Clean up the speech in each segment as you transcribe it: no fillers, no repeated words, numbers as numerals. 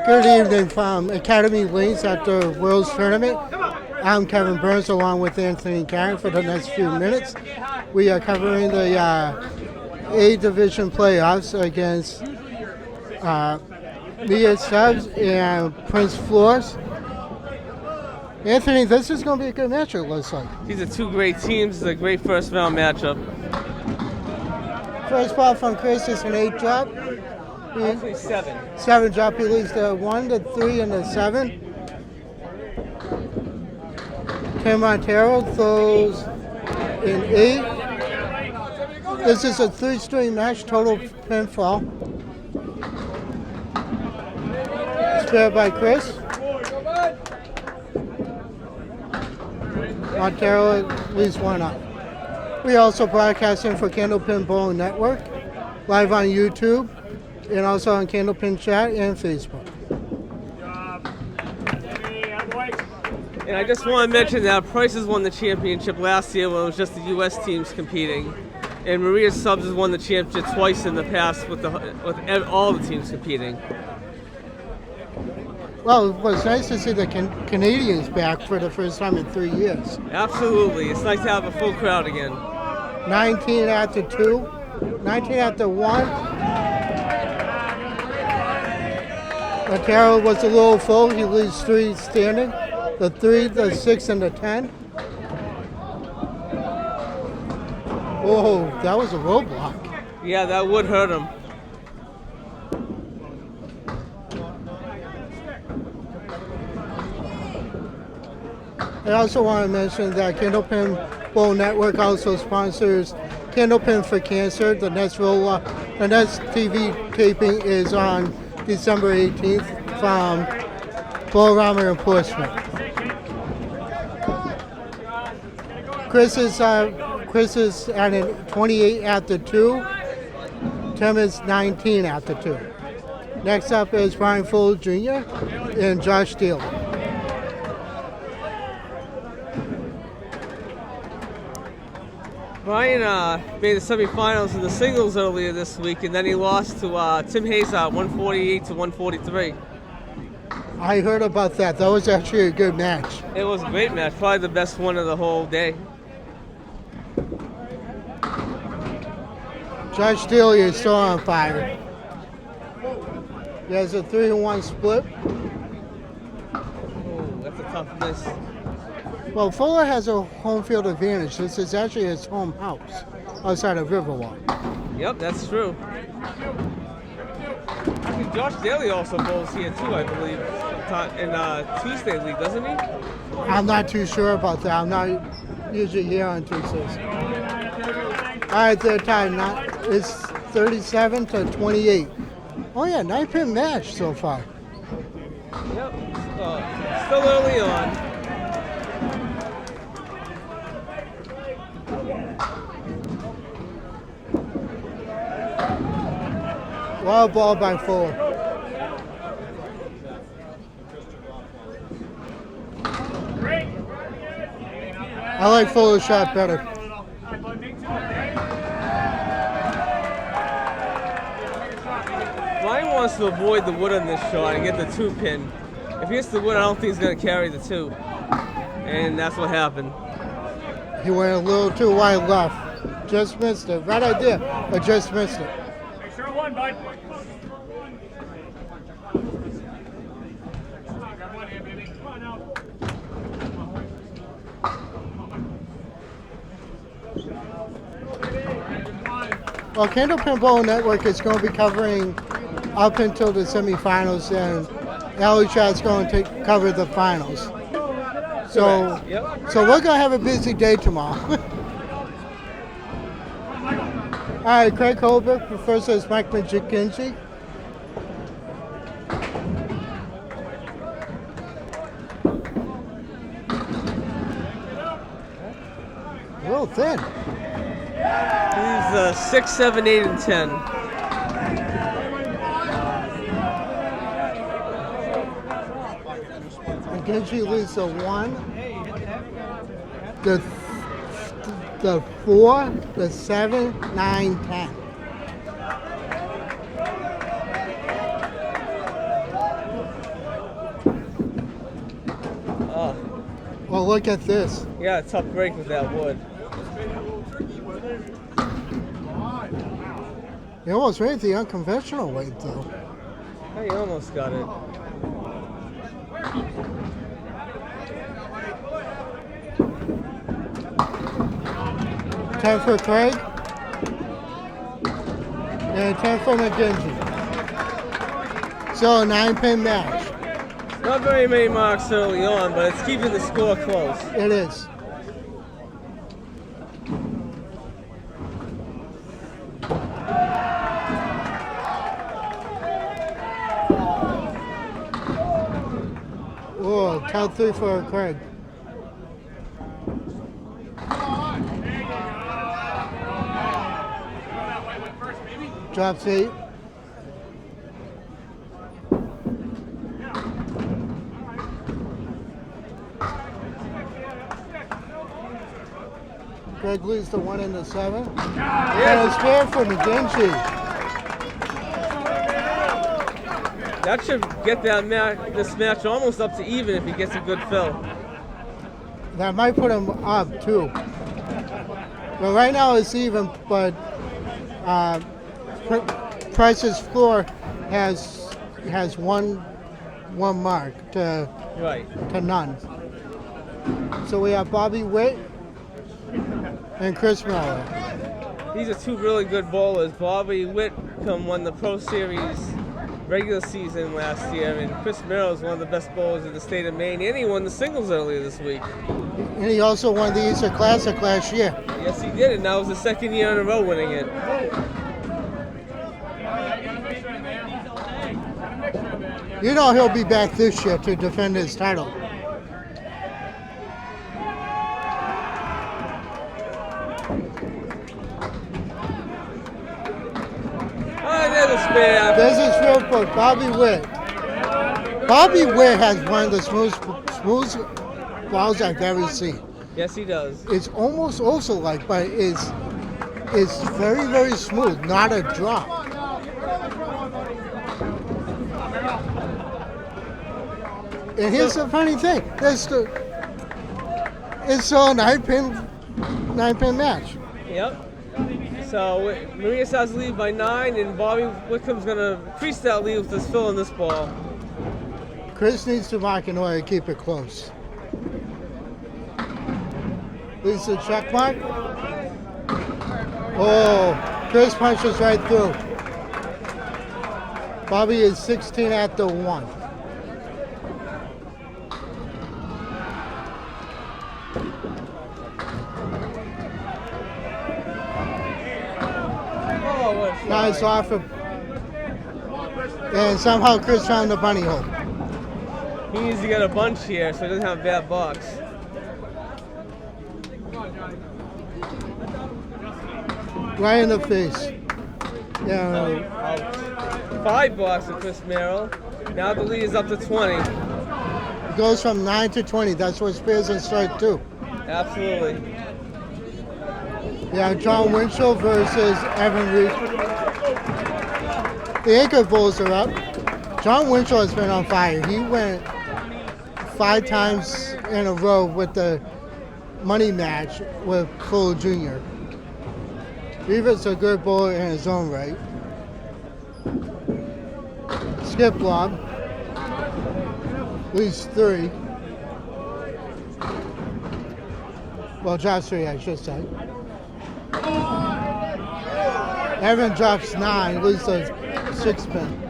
Good evening from Academy Lanes at the World's Tournament. I'm Kevin Burns along with Anthony and Caron for the next few minutes. We are covering the A Division playoffs against Mia Subs and Prince Floors. Anthony, this is going to be a good matchup, it looks like. These are two great teams. It's a great first round matchup. First ball from Chris is an 8 drop. Actually 7. 7 drop. He leads the 1, the 3, and the 7. Tim Matero throws an 8. This is a 3-string match, total pinfall. Spared by Chris. Matero leads 1 up. We also broadcasting for Candlepin Bowling Network, live on YouTube, and also on Candlepin Chat and Facebook. And I just want to mention that Prices won the championship last year when it was just the U.S. teams competing, and Maria Subs has won the championship twice in the past with all the teams competing. Well, it was nice to see the Canadians back for the first time in 3 years. Absolutely. It's nice to have a full crowd again. 19 after 2, 19 after 1. Matero was a little full. He leads 3 standing. The 3, the 6, and the 10. Oh, that was a roadblock. Yeah, that would hurt him. I also want to mention that Candlepin Bowl Network also sponsors Candlepin for Cancer. The next TV taping is on December 18th from Bullrama and Portsmouth. Chris is at a 28 after 2. Tim is 19 after 2. Next up is Brian Fuller Jr. and Josh Daley. Brian made the semifinals in the singles earlier this week, and then he lost to Tim Hazard, 148 to 143. I heard about that. That was actually a good match. It was a great match, probably the best one of the whole day. Josh Daley is still on fire. He has a 3-1 split. Oh, that's a tough miss. Well, Fuller has a home field advantage. This is actually his home house outside of Riverwalk. Yep, that's true. And Josh Daley also bowls here too, I believe, in Tuesday League, doesn't he? I'm not too sure about that. I'm not usually here on Tuesdays. All right, third time. It's 37 to 28. Oh yeah, 9-pin match so far. Yep, still early on. Wild ball by Fuller. I like Fuller's shot better. Brian wants to avoid the wood on this shot and get the 2-pin. If he gets the wood, I don't think he's going to carry the 2. And that's what happened. He went a little too wide left. Just missed it. Right idea, but just missed it. Make sure one, bud. Well, Candlepin Bowl Network is going to be covering up until the semifinals, and Alley Chat's going to cover the finals. So we're going to have a busy day tomorrow. All right, Craig Holbrook refers to Mike McGinty. A little thin. He's 6, 7, 8, and 10. McGinty leads the 1, the 4, the 7, 9, 10. look at this. Yeah, tough break with that wood. You almost made the unconventional weight, though. Oh, you almost got it. Ten for Craig. And 10 for McGinty. So a 9-pin match. Not very many marks early on, but it's keeping the score close. It is. Oh, count 3 for Craig. Drops 8. Greg leads the 1 and the 7. And it's fair for McGinty. That should get this match almost up to even if he gets a good fill. That might put him up too. But right now it's even, but Price's floor has one mark to none. So we have Bobby Witt and Chris Merrill. These are two really good bowlers. Bobby Whitcomb won the Pro Series regular season last year, and Chris Merrill is one of the best bowlers in the state of Maine, and he won the singles earlier this week. And he also won the Easter Classic last year. Yes, he did, and that was the second year in a row winning it. You know he'll be back this year to defend his title. There's a spare. There's a spare for Bobby Witt. Bobby Witt has one of the smooth balls I've ever seen. Yes, he does. It's almost also like, but it's very, very smooth, not a drop. And here's the funny thing: it's still a 9-pin match. Yep. So Maria has the lead by 9, and Bobby Whitcomb's going to increase that lead with this fill in this ball. Chris needs to mark in order to keep it close. Leads the check mark. Oh, Chris punches right through. Bobby is 16 at the 1. Nice offer. And somehow Chris found the bunny hole. He needs to get a bunch here so he doesn't have a bad box. Right in the face. Yeah. 5 blocks of Chris Merrill. Now the lead is up to 20. It goes from 9 to 20. That's what Spears and strike 2. Absolutely. Yeah, John Winchell versus Evan Reed. The anchor bowls are up. John Winchell has been on fire. He went 5 times in a row with the money match with Fuller Jr. Riva's a good bowler in his own right. Skip lob. Leads 3. Well, drops 3, I should say. Evan drops 9, leads a 6-pin.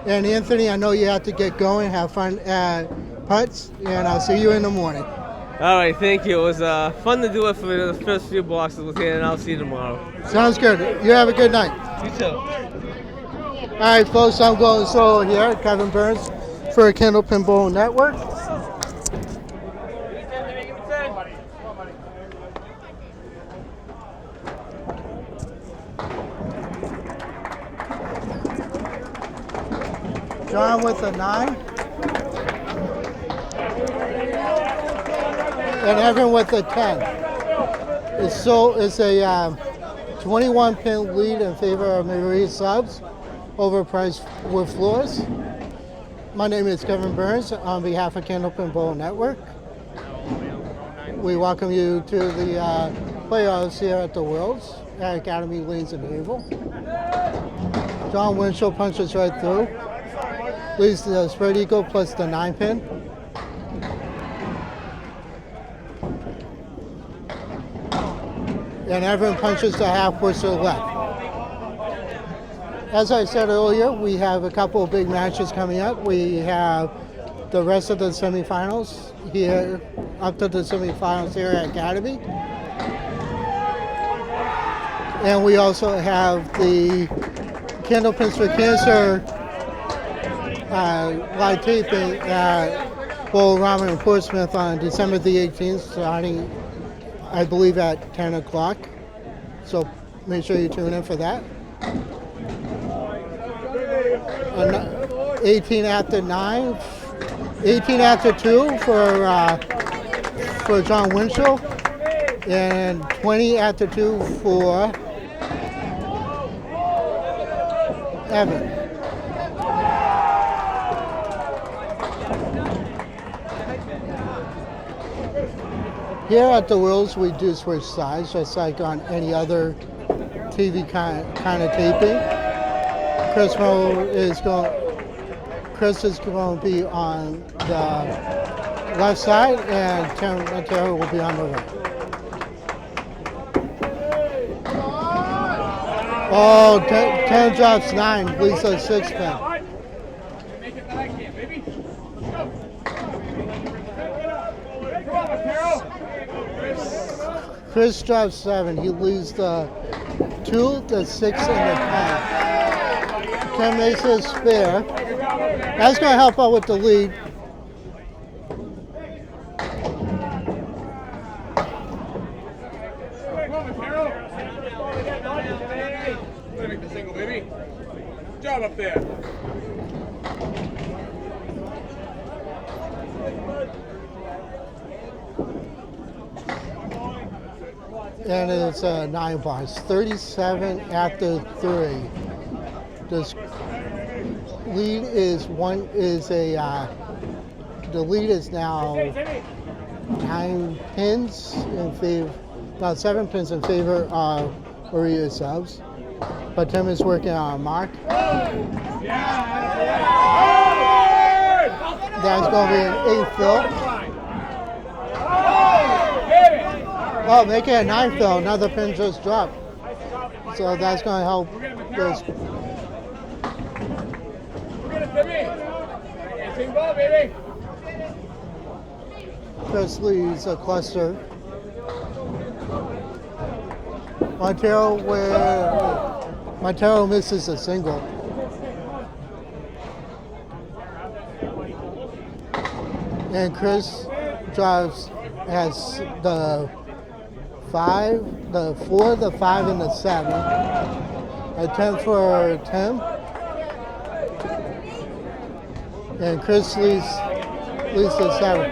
And Anthony, I know you have to get going. Have fun at putts, and I'll see you in the morning. All right, thank you. It was fun to do it for the first few boxes with you, and I'll see you tomorrow. Sounds good. You have a good night. You too. All right, folks, I'm going solo here. Kevin Burns for Candlepin Bowl Network. John with a 9. And Evan with a 10. It's a 21-pin lead in favor of Marie Subs over Price with floors. My name is Kevin Burns on behalf of Candlepin Bowl Network. We welcome you to the playoffs here at the Worlds at Academy Lanes in Havel. John Winchell punches right through. Leads the spread eagle plus the 9-pin. And Evan punches the half horse to the left. As I said earlier, we have a couple of big matches coming up. We have the rest of the semifinals here, up to the semifinals here at Academy. And we also have the Candlepins for Cancer live taping at Bull Ramen in Portsmouth on December the 18th, starting, I believe, at 10 o'clock. So make sure you tune in for that. 18 after 9, 18 after 2 for John Winchell, and 20 after 2 for Evan. Here at the Worlds, we do switch sides, just like on any other TV kind of taping. Chris is going to be on the left side, and Matero will be on the right. Oh, 10 drops 9, leads a 6-pin. Chris drops 7, he leads the 2, the 6, and the 10. 10 makes it spare. That's going to help out with the lead. Make the single, baby. Good job up there. And it's 9 bars. 37 after 3. This lead the lead is now 9 pins in favor, about 7 pins in favor of Maria Subs. But Tim is working on a mark. That's going to be an 8 fill. Oh, make it a 9 fill. Another pin just dropped. So that's going to help this. Chris leads a cluster. Matero misses a single. And Chris has the 5, the 4, the 5, and the 7. A 10 for Tim. And Chris leads the 7.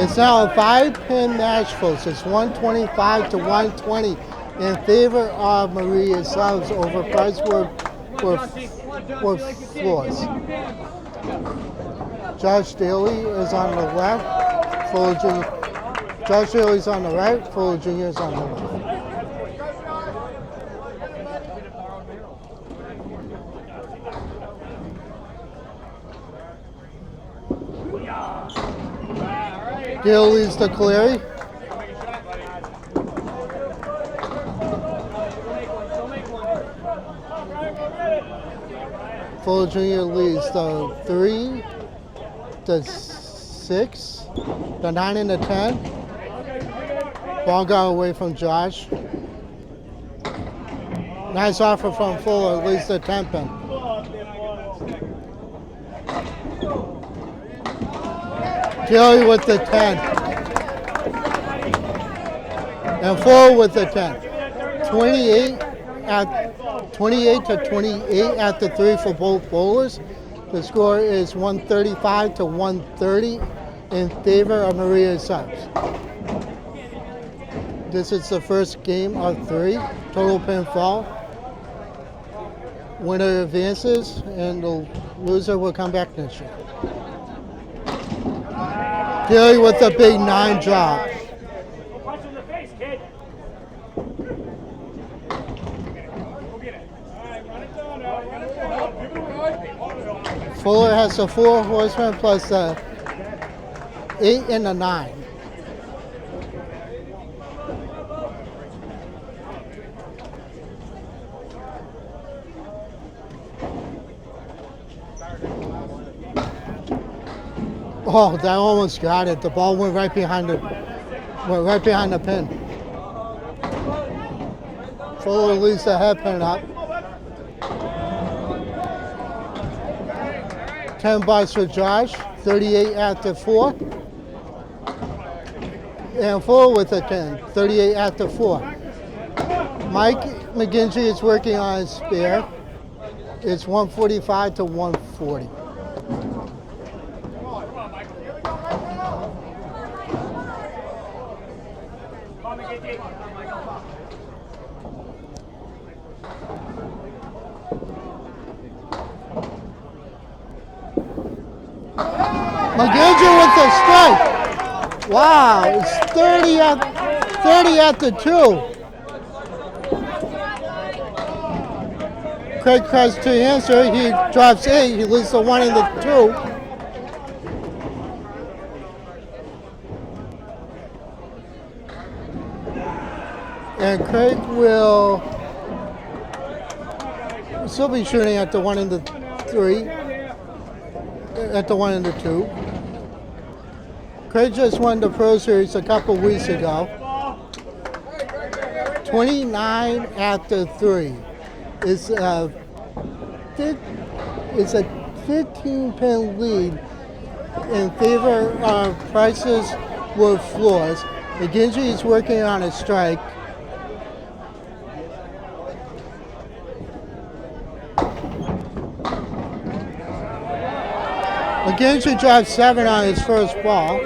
It's now a 5-pin match, folks. It's 125 to 120 in favor of Maria Subs over price for floors. Josh Daley is on the left. Josh Daley's on the right. Fuller Jr. is on the left. Daley's the Clary. Fuller Jr. leads the 3, the 6, the 9, and the 10. Ball got away from Josh. Nice offer from Fuller, leads the 10 pin. Daley with the 10. And Fuller with the 10. 28 to 28 at the 3 for both bowlers. The score is 135 to 130 in favor of Maria Subs. This is the first game of 3. Total pinfall. Winner advances, and the loser will come back next year. Daley with a big 9 drop. Punch in the face, kid. Fuller has a 4 horseman plus a 8 and a 9. Oh, that almost got it. The ball went right behind the pin. Fuller leaves the head pin up. 10 bucks for Josh, 38 after 4. And Fuller with a 10, 38 after 4. Mike McGinty is working on his spare. It's 145 to 140. McGinty with a strike. Wow, it's 30 after 2. Craig tries to answer. He drops 8. He loses the 1 and the 2. And Craig will still be shooting at the 1 and the 3. At the 1 and the 2. Craig just won the Pro Series a couple weeks ago. 29 after 3. It's a 15-pin lead in favor of Price's Wood Floors. McGinty is working on a strike. McGinty dropped 7 on his first ball.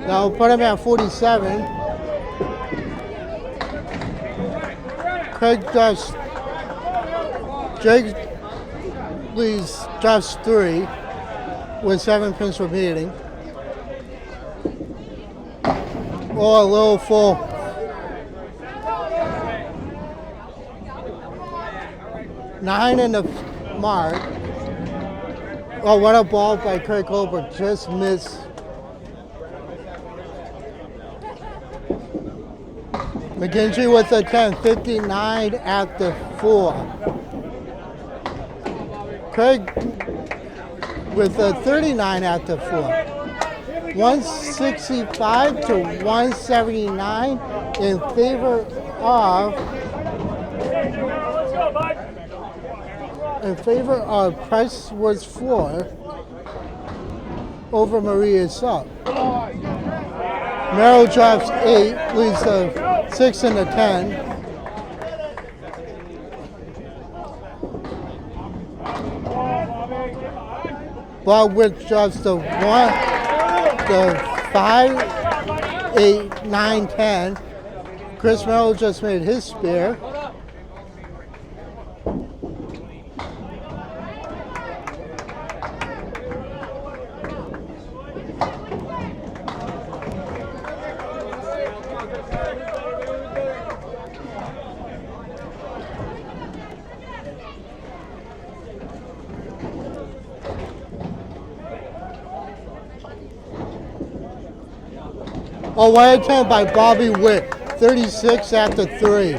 That'll put him at 47. Craig drops, Jake Lee's drops 3 with 7 pins remaining. Oh, a little full. Nine in the mark. Oh, what a ball by Craig Holbrook. Just missed. McGinty with a 10, 59 after 4. Craig with a 39 after 4. 165 to 179 in favor of Price was 4 over Maria's sub. Merrill drops 8, leaves a 6 and a 10. Bob Wick drops the 5, 8, 9, 10. Chris Merrill just made his spare. Oh, what a 10 by Bobby Witt, 36 after 3.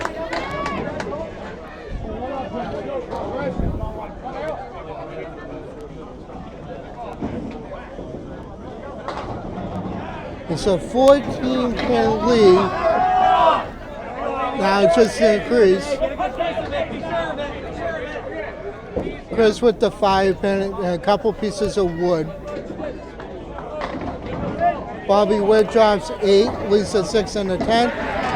It's a 14-pin lead. Now it's just increased. Chris with the 5-pin and a couple pieces of wood. Bobby Witt drops 8, Lisa 6 and a 10.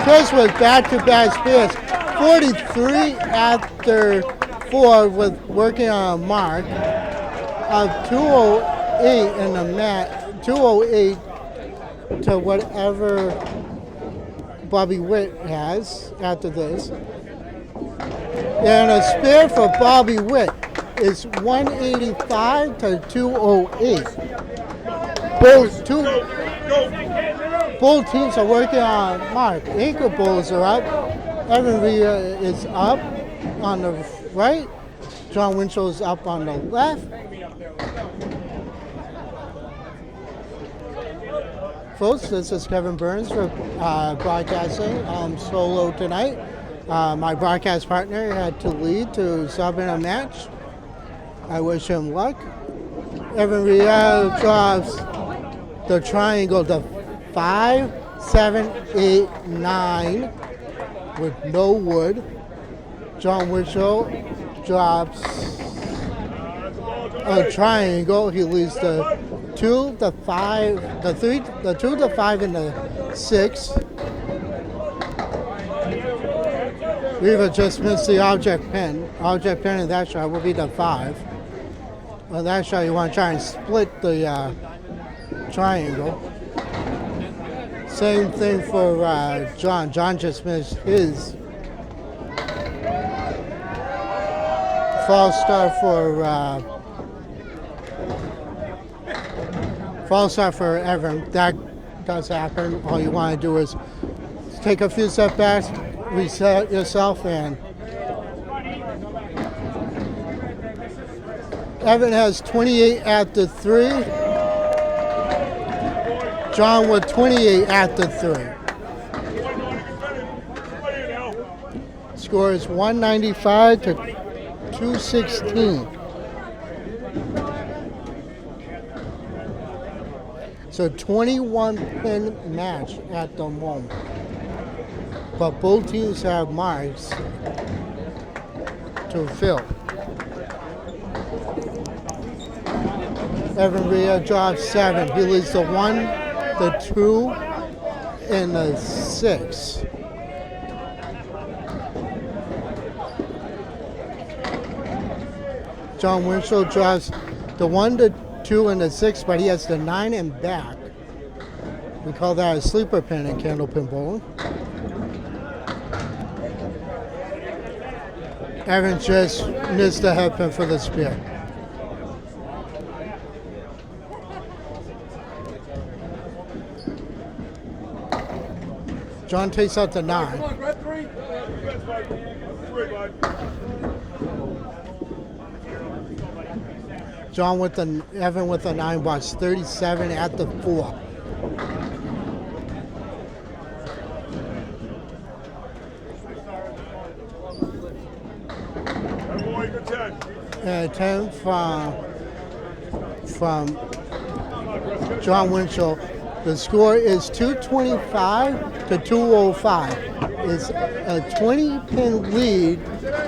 Chris with back-to-back spares, 43 after 4 with working on a mark of 208 in the mat, 208 to whatever Bobby Witt has after this. And a spare for Bobby Witt is 185 to 208. Both Both teams are working on mark. Ankle bowls are up. Evan Riva is up on the right. John Winchell is up on the left. Folks, this is Kevin Burns for broadcasting. I'm solo tonight. My broadcast partner had to lead to sub in a match. I wish him luck. Evan Riva drops the triangle to 5, 7, 8, 9 with no wood. John Winchell drops a triangle. He leads the 2, the 5, the 3, the 2, the 5, and the 6. Riva just missed the object pin. Object pin in that shot will be the 5. On that shot, you want to try and split the triangle. Same thing for John. John just missed his false start for Evan. That does happen. All you want to do is take a few step backs, reset yourself, and Evan has 28 at the 3. John with 28 at the 3. Score is 195 to 216. So 21 pin match at the moment. But both teams have marks to fill. Evan Riva drops 7. He leads the 1, the 2, and the 6. John Winchell drops the 1, the 2, and the 6, but he has the 9 and back. We call that a sleeper pin in Candlepin bowling. Evan just missed the head pin for the spear. John takes out the 9. John with the Evan with the 9 bucks, 37 at the 4. And 10 from John Winchell. The score is 225 to 205. It's a 20-pin lead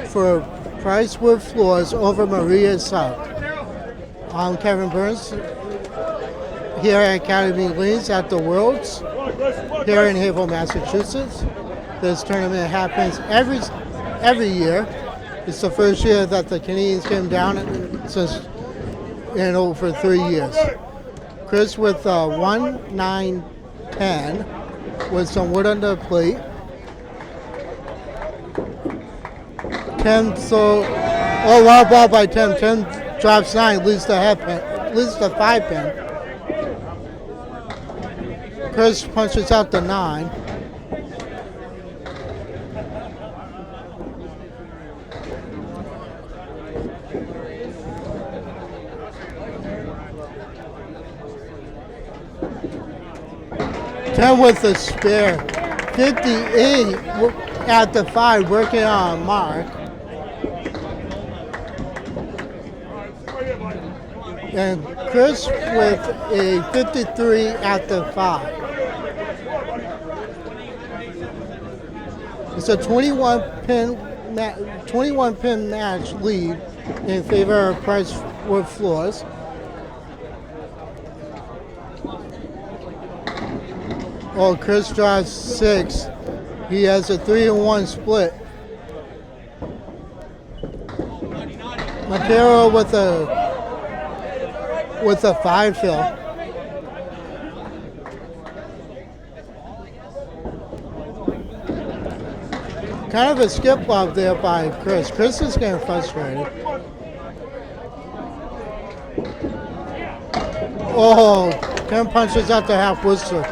for Price Wood Floors over Maria South. I'm Kevin Burns here at Academy Lanes at the Worlds here in Haverhill, Massachusetts. This tournament happens every year. It's the first year that the Canadians came down since in over 3 years. Chris with 1, 9, 10 with some wood on the plate. 10, so wild ball by 10. 10 drops 9, leads the head pin, leads the 5 pin. Chris punches out the 9. Ten with the spare, 58 at the 5, working on mark. And Chris with a 53 at the 5. It's a 21 pin match lead in favor of Price Wood Floors. Oh, Chris draws 6. He has a 3-1 split. Matero with a 5 fill. Kind of a skip up there by Chris. Chris is getting frustrated. Oh, 10 punches at the half whistle.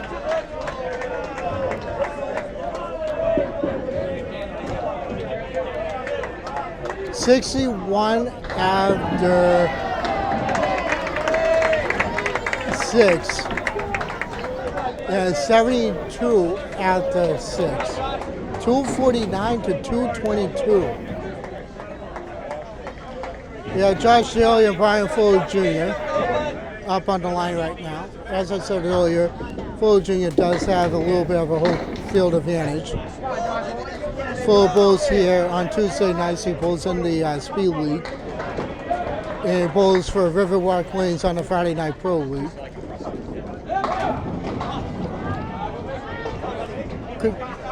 $61 after 6. And 72 after 6. 249 to 222. Yeah, Josh Daley and Brian Fuller Jr. up on the line right now. As I said earlier, Fuller Jr. does have a little bit of a home field advantage. Fuller bowls here on Tuesday nights. He bowls in the Speed League. And he bowls for Riverwalk Lanes on the Friday Night Pro League.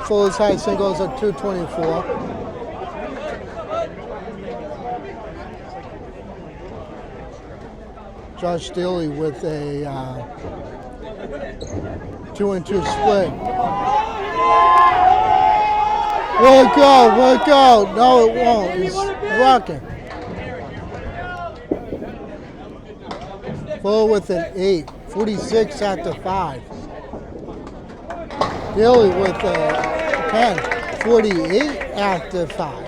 Fuller's high singles at 224. Josh Daley with a 2-2 split. Will it go? Will it go? No, it won't. He's rocking. Fuller with an 8. 46 after 5. Daley with a 10. 48 after 5.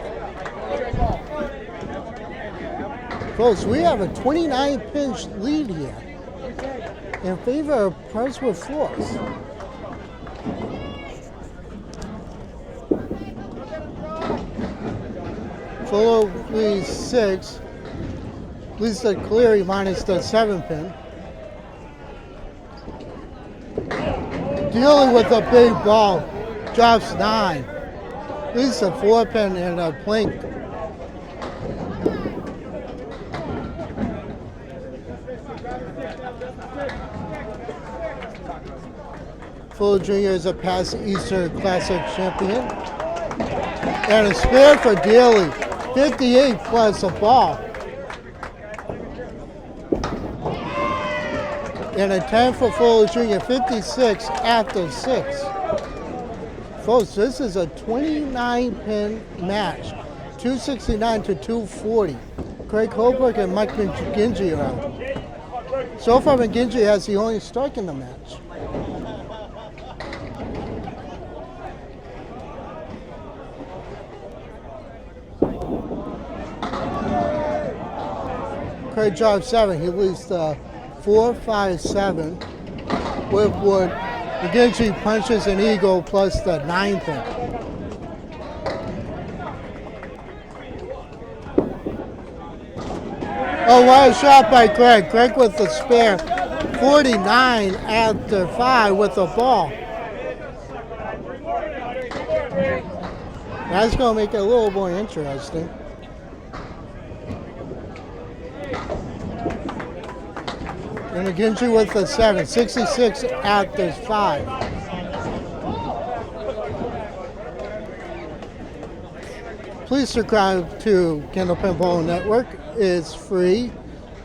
Folks, we have a 29-pinch lead here in favor of Pricewell Floors. Fuller leads 6. Lisa Cleary minus the 7-pin. Daley with a big ball, drops 9. Lisa 4-pin and a plink. Fuller Jr. is a past Eastern Classic champion. And a spare for Daley, 58 plus a ball. And a 10 for Fuller Jr., 56 after 6. Folks, this is a 29-pin match, 269 to 240. Craig Holbrook and Mike McGinty are out. So far, McGinty has the only strike in the match. Craig drops 7. He leads 4, 5, 7 with Wood. McGinty punches an eagle plus the 9-pin. Oh, what a shot by Craig. Craig with the spare. 49 after 5 with the ball. That's going to make it a little more interesting. And McGinty with the 7, 66 after 5. Please subscribe to Candlepin Bowling Network. It's free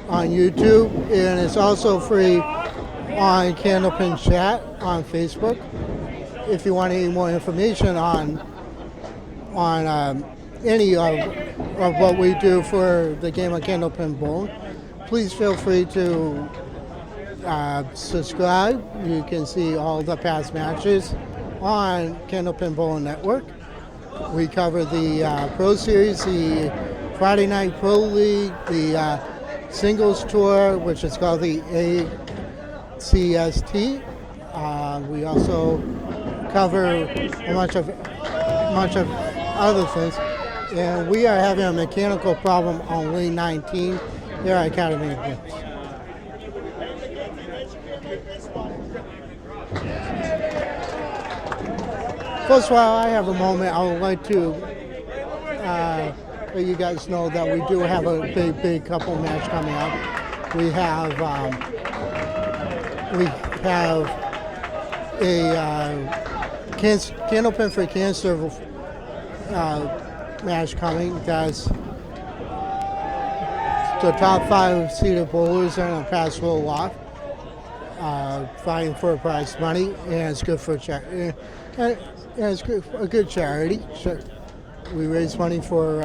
on YouTube, and it's also free on Candlepin Chat on Facebook. If you want any more information on any of what we do for the game of Candlepin Bowling, please feel free to subscribe. You can see all the past matches on Candlepin Bowling Network. We cover the Pro Series, the Friday Night Pro League, the Singles Tour, which is called the ACST. We also cover a bunch of other things. And we are having a mechanical problem on lane 19 here at Academy of Wins. First of all, I have a moment. I would like to let you guys know that we do have a big couple match coming up. We have a Candlepin for Cancer match coming. That's the top 5 seeded bowlers are in a pass roll off, fighting for prize money, and it's good for charity. And it's good, a good charity. We raise money for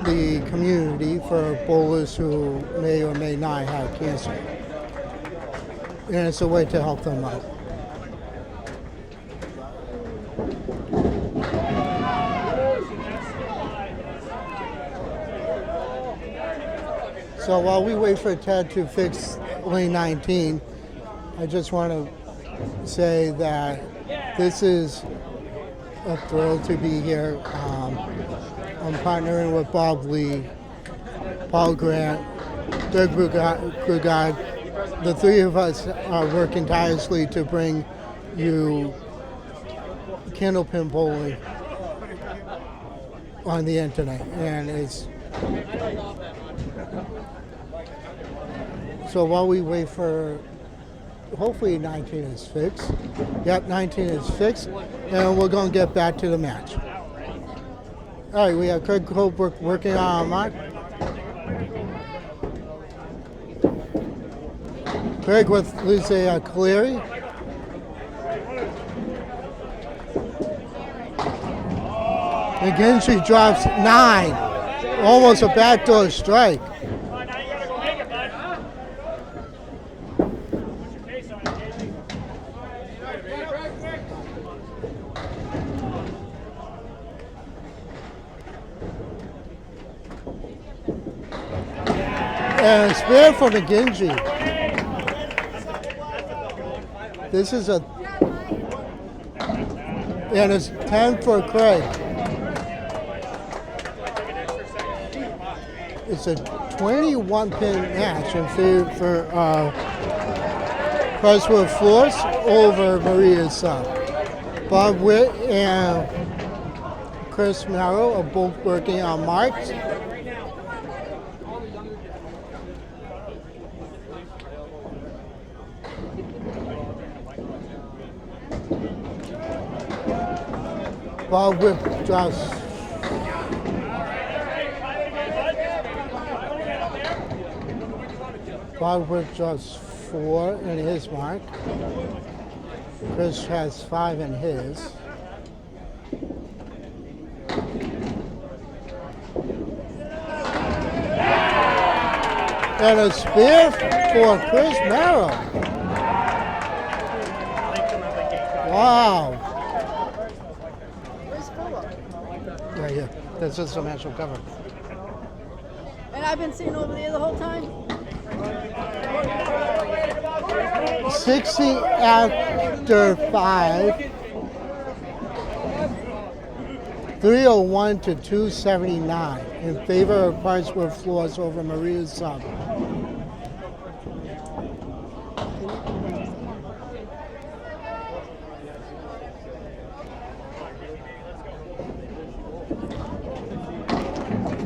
the community for bowlers who may or may not have cancer. and it's a way to help them out. So while we wait for Ted to fix lane 19, I just want to say that this is a thrill to be here. I'm partnering with Bob Lee, Paul Grant, Doug Brugard. The three of us are working tirelessly to bring you Candlepin bowling on the internet, and it's so while we wait for, hopefully 19 is fixed. Yep, 19 is fixed, and we're going to get back to the match. All right, we have Craig Holbrook working on our mark. Craig with Lisa Cleary. McGinty drops 9. Almost a backdoor strike. And spare for McGinty. This is a, and it's 10 for Craig. It's a 21-pin match in favor for Pricewood Floors over Maria's sub. Bob Witt and Chris Merrill are both working on marks. Bob Witt drops. Bob Witt drops 4 in his mark. Chris has 5 in his. And a spear for Chris Merrill. Wow. Right here. This is some actual cover. And I've been sitting over there the whole time. 60 after 5. 301 to 279 in favor of Pricewood Floors over Maria's sub.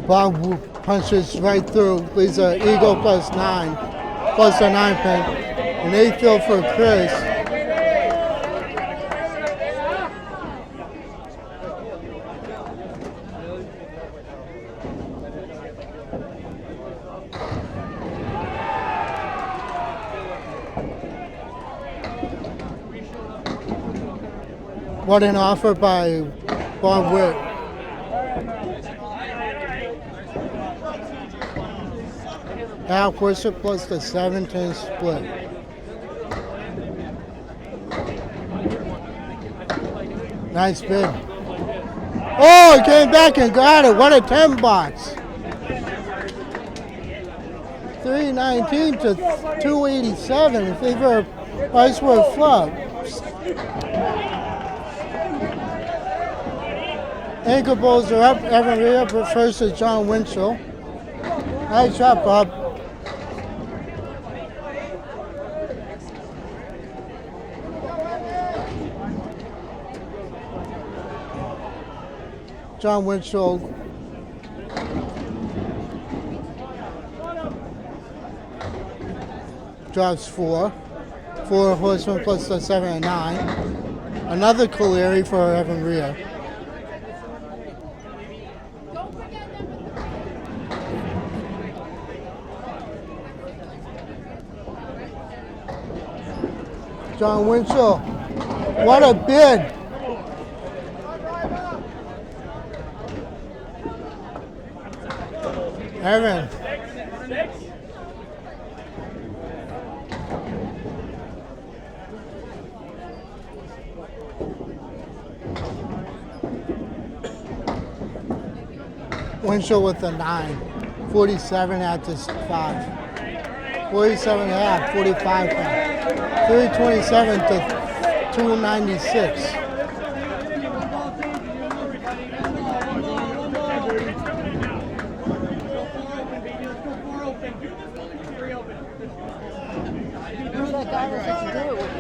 Bob punches right through, leaves an eagle plus 9, plus a 9 pin. An 8 fill for Chris. What an offer by Bob Witt. Half Worcester plus the 7-10 split. Nice bid. Oh, he came back and got it. What a 10 box. 319 to 287 in favor of Pricewood Floors. Anchor bowls are up. Evan Riva versus John Winchell. Nice shot, Bob. John Winchell drops 4. 4 Horsemen plus the 7 and 9. Another Caleri for Evan Riva. John Winchell, what a bid. Evan. Winchell with a 9. 47 at this 5. 47 and a half, 45 pounds. 327 to 296. Who's that guy that's supposed to do it with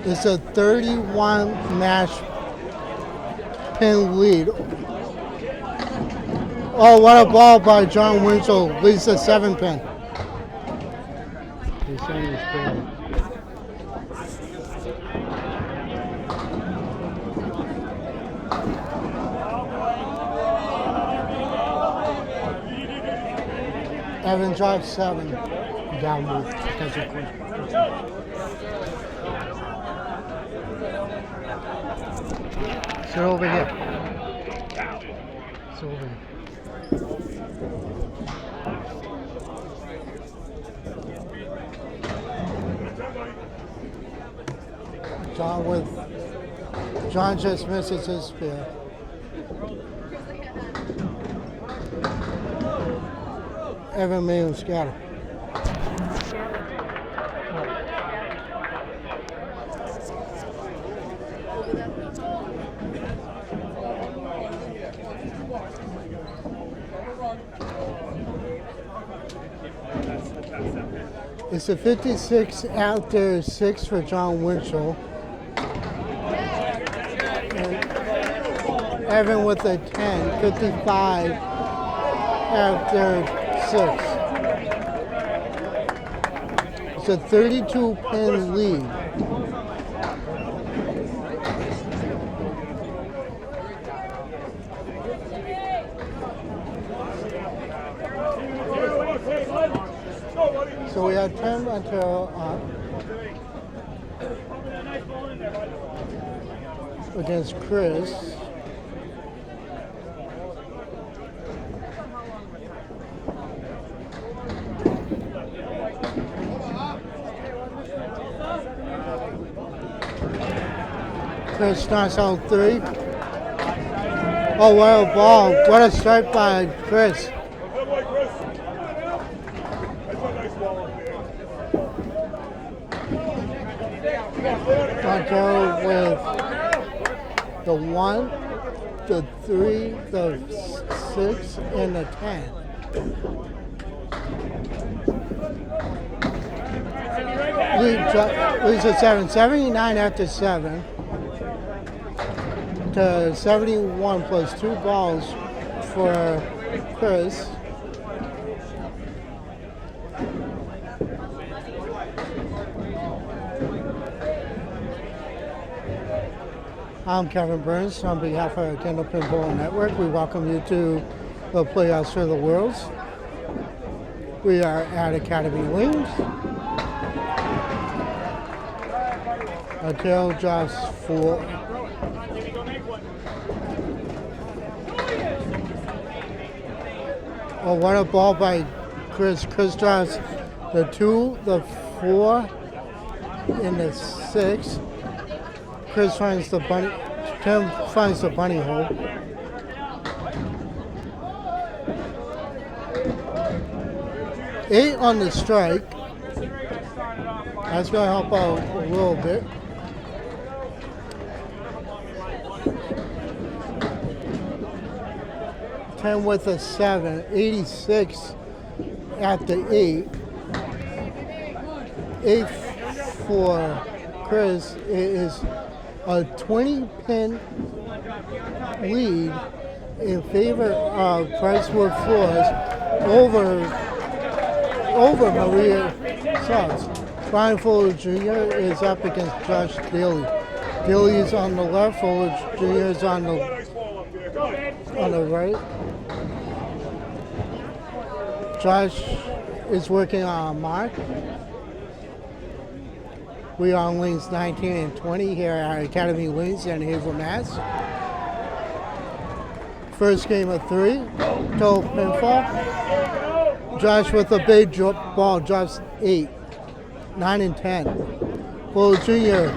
you? It's a 31 match pin lead. Oh, what a ball by John Winchell. Leads the 7 pin. He's saying he's good. Evan drops 7. Down move. Catch it quick. Sit over here. Sit over here. John just misses his spear. Evan made him scatter. It's a 56 after 6 for John Winchell. And Evan with a 10, 55 after 6. It's a 32 pin lead. So we have 10 Matero up against Chris. Chris starts out 3. Oh, what a ball. What a strike by Chris. Matero with the 1, the 3, the 6, and the 10. Leads at 7. 79 after 7 to 71 plus 2 balls for Chris. I'm Kevin Burns on behalf of Candlepin Bowling Network. We welcome you to the playoffs for the Worlds. We are at Academy Wings. Matero drops 4. Oh, what a ball by Chris. Chris drops the 2, the 4, and the 6. Chris finds the bunny. Tim finds the bunny hole. Eight on the strike. That's going to help out a little bit. Ten with a 7. 86 at the 8. 8 for Chris. It is a 20-pin lead in favor of Pricewood Floors over Maria Subs. Brian Fuller Jr. is up against Josh Daley. Daley is on the left, Fuller Jr. is on the right. Josh is working on a mark. We are on lanes 19 and 20 here at Academy Lanes in Hazel, Mass. First game of 3, total pinfall. Josh with a big ball drops 8, 9 and 10. Fuller Jr.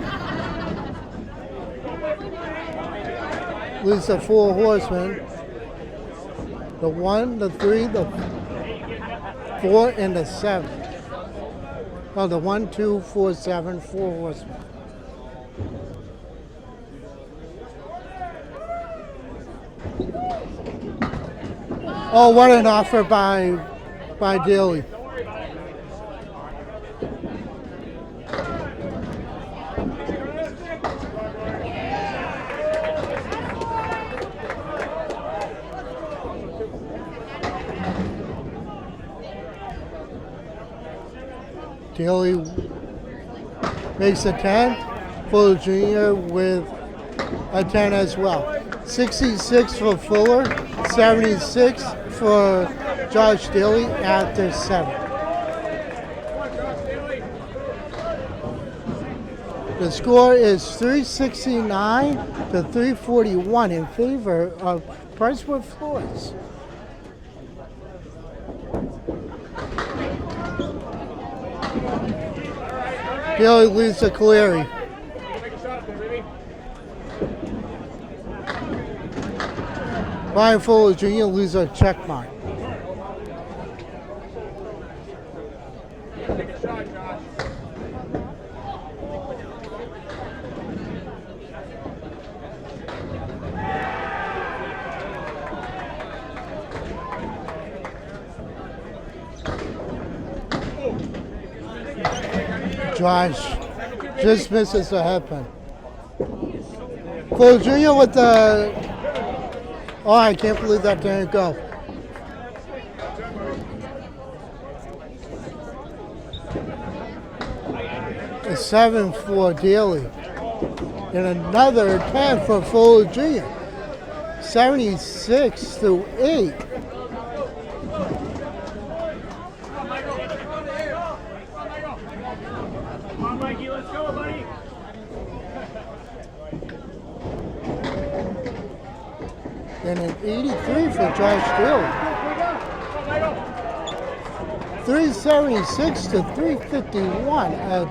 leads the 4 horsemen. The 1, the 3, the 4, and the 7. Oh, the 1, 2, 4, 7, 4 horsemen. Oh, what an offer by Daley. Daley makes a 10. Fuller Jr. with a 10 as well. 66 for Fuller, 76 for Josh Daley after 7. The score is 369 to 341 in favor of Pricewood Floors. Daley leads to Caleri. Brian Fuller Jr. leads a check mark. Take a shot, Josh. Josh just misses the headpin. Fuller Jr. with the... Oh, I can't believe that didn't go. A 7 for Daley. And another 10 for Fuller Jr. 76 to 8. Come on, Mikey, let's go, buddy. And an 83 for Josh Daley. 376 to 351, a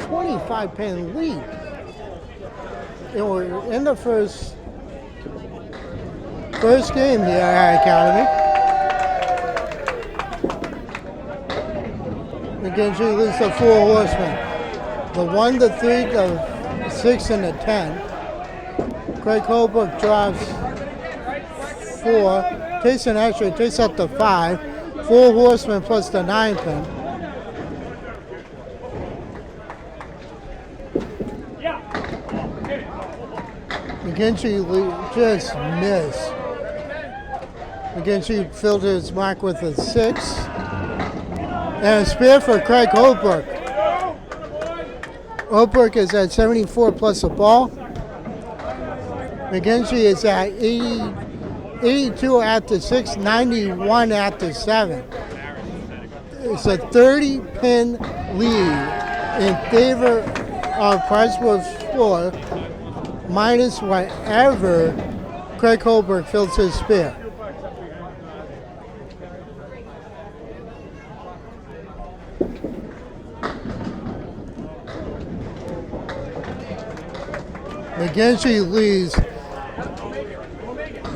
25-pin lead. And we're in the first game here at Academy. McGinty leads the 4 horsemen. The 1, the 3, the 6, and the 10. Craig Holbrook drives 4. Tayson actually takes up the 5. 4 horsemen plus the 9 pin. McGinty just missed. McGinty filled his mark with a 6. And a spear for Craig Holbrook. Holbrook is at 74 plus a ball. McGinty is at 82 after 6, 91 after 7. It's a 30-pin lead in favor of Pricewood Floor, minus whatever Craig Holbrook fills his spear. McGinty leads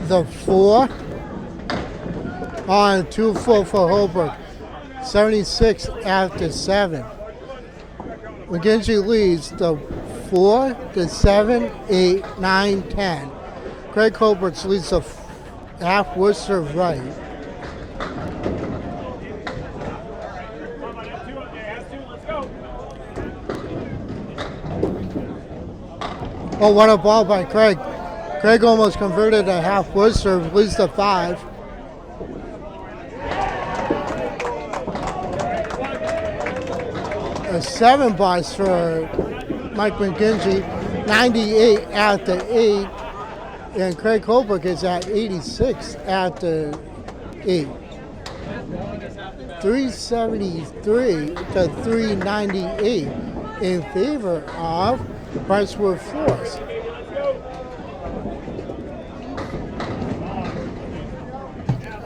the 4 on 2-4 for Holbrook. 76 after 7. McGinty leads the 4, the 7, 8, 9, 10. Craig Holbrook leads the half Worcester right. Oh, what a ball by Craig. Craig almost converted a half Worcester, leads the 5. A 7 boss for Mike McGinty, 98 after 8. And Craig Holbrook is at 86 after 8. 373 to 398 in favor of Pricewood Floors.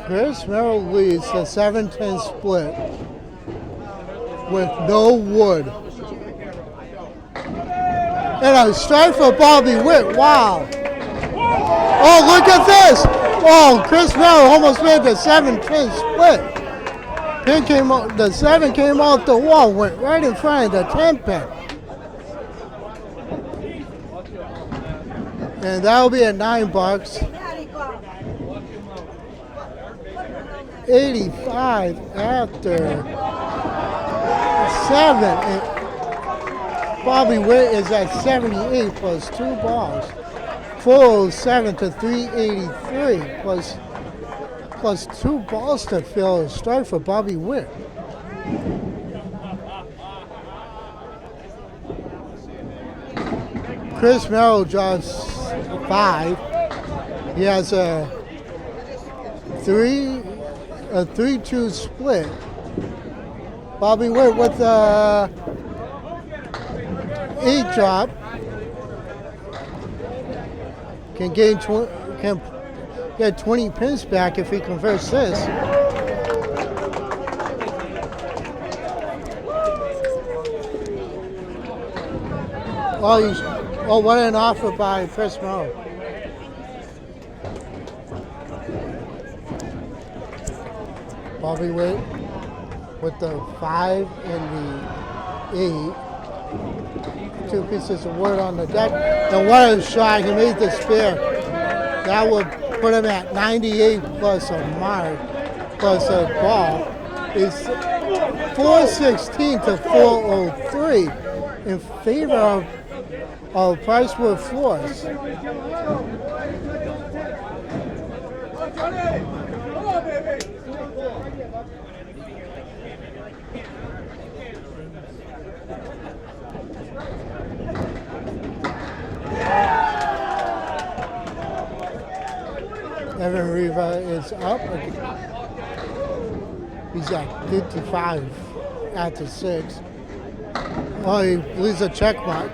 Chris Merrill leads the 7-10 split with no wood. And a strike for Bobby Witt. Wow. Oh, look at this. Oh, Chris Merrill almost made the 7-pin split. The 7 came off the wall, went right in front of the 10-pin. And that'll be at $9. 85 after 7. And Bobby Witt is at 78 plus 2 balls. 407 to 383 plus 2 balls to fill a strike for Bobby Witt. Chris Merrill drops 5. He has a 3-2 split. Bobby Witt with a 8 drop. Can get 20 pins back if he converts this. Oh, what an offer by Chris Merrill. Bobby Witt with the 5 and the 8. 2 pieces of wood on the deck. And what a shot. He made the spare. That would put him at 98 plus a mark, plus a ball. It's 416 to 403 in favor of Pricewood Floors. Evan Riva is up. He's at 55 after 6. Oh, he leaves a check mark.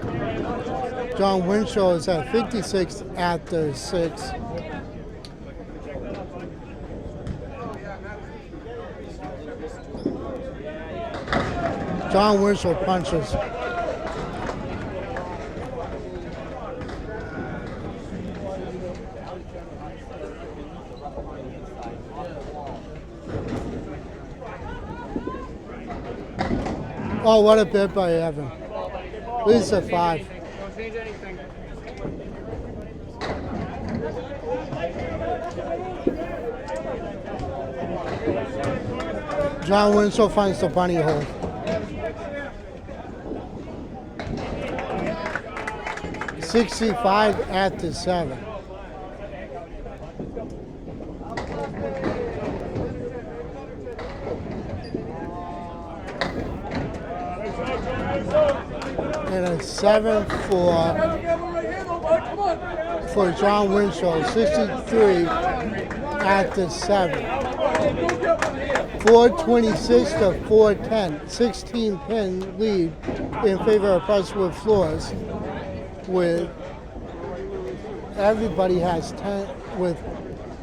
John Winchell is at 56 after 6. John Winchell punches. Oh, what a bit by Evan. Leads at 5. Don't change anything. John Winchell finds the bunny hole. $65 after 7. And a 7 for John Winchell, 63 after 7. 426 to 410, 16 pin lead in favor of Pricewood Floors. With everybody has 10 with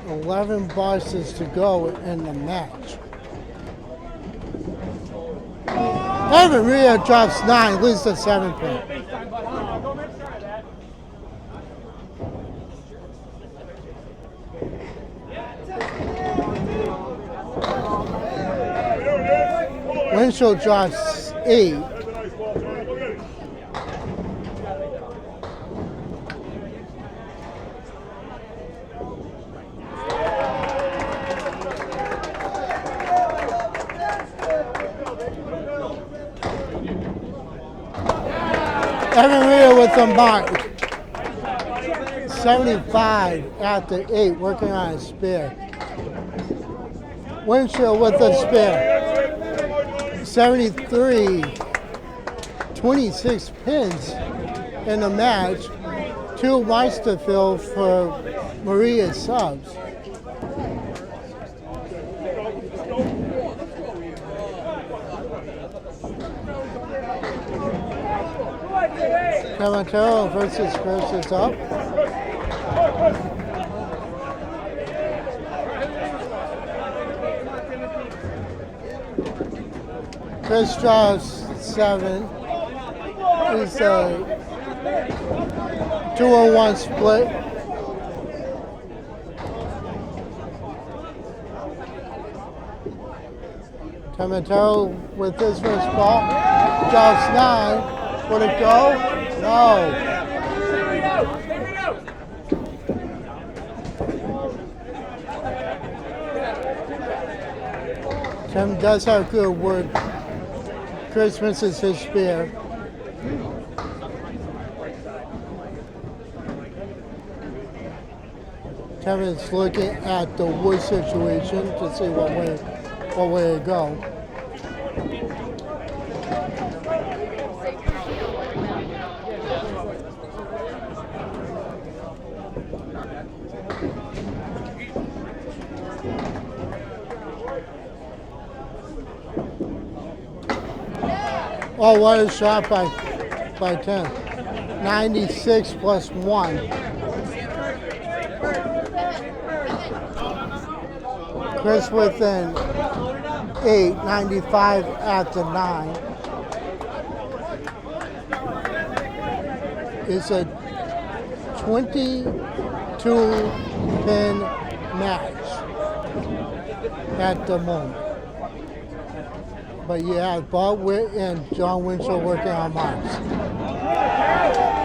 11 boxes to go in the match. Evan Ria drops 9, leads the 7 pin. Winchell drops 8. Evan Ria with the mark. 75 after 8, working on a spare. Winchell with the spare. 73, 26 pins in the match. 2 mics to fill for Maria's subs. Matero versus Chris is up. Chris draws 7. He's a 2-on-1 split. Matero with his first ball. Just 9. Would it go? No. Tim does have good work. Chris misses his spear. Tim is looking at the wood situation to see what way to go. Oh, what a shot by Tim. 96 plus 1. Chris within 8, 95 at the 9. It's a 22-pin match at the moment. But you have Bob Witt and John Winchell working on marks.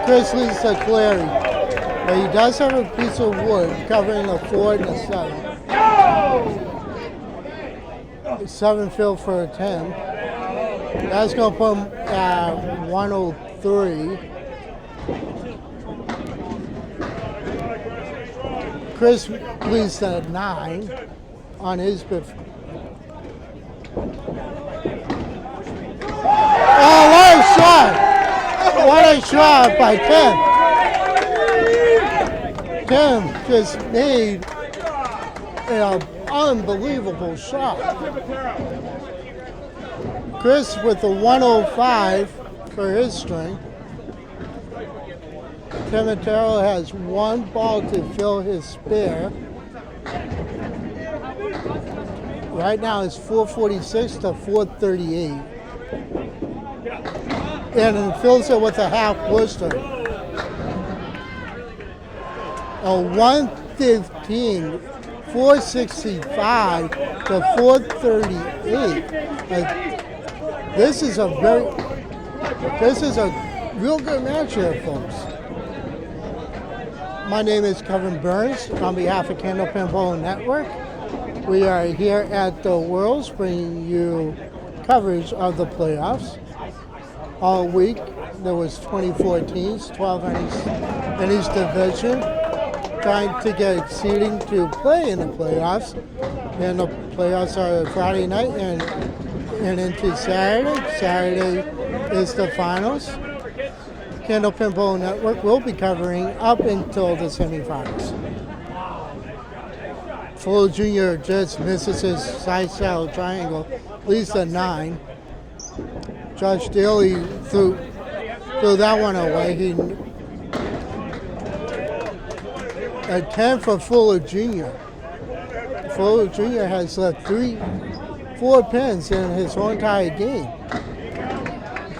Chris leads to Clary, but he does have a piece of wood covering a 4 and a 7. 7 fill for a 10. That's going to put him at 103. Chris leads to 9 on his bit. Oh, what a shot! What a shot by Tim. Tim just made an unbelievable shot. Chris with a 105 for his string. Matero has 1 ball to fill his spare. Right now it's 446 to 438. And it fills it with a half Worcester. A 115, 465 to 438. This is a real good match here, folks. My name is Kevin Burns on behalf of Candlepin Bowling Network. We are here at the Worlds bringing you coverage of the playoffs. All week there was 24 teams, 12 in each division, trying to get seeding to play in the playoffs. And the playoffs are Friday night and into Saturday. Saturday is the finals. Candlepin Bowling Network will be covering up until the semifinals. Fuller Jr. just misses his side saddle triangle, leads to 9. Josh Daley threw that one away. A 10 for Fuller Jr. Fuller Jr. has left 4 pins in his whole entire game.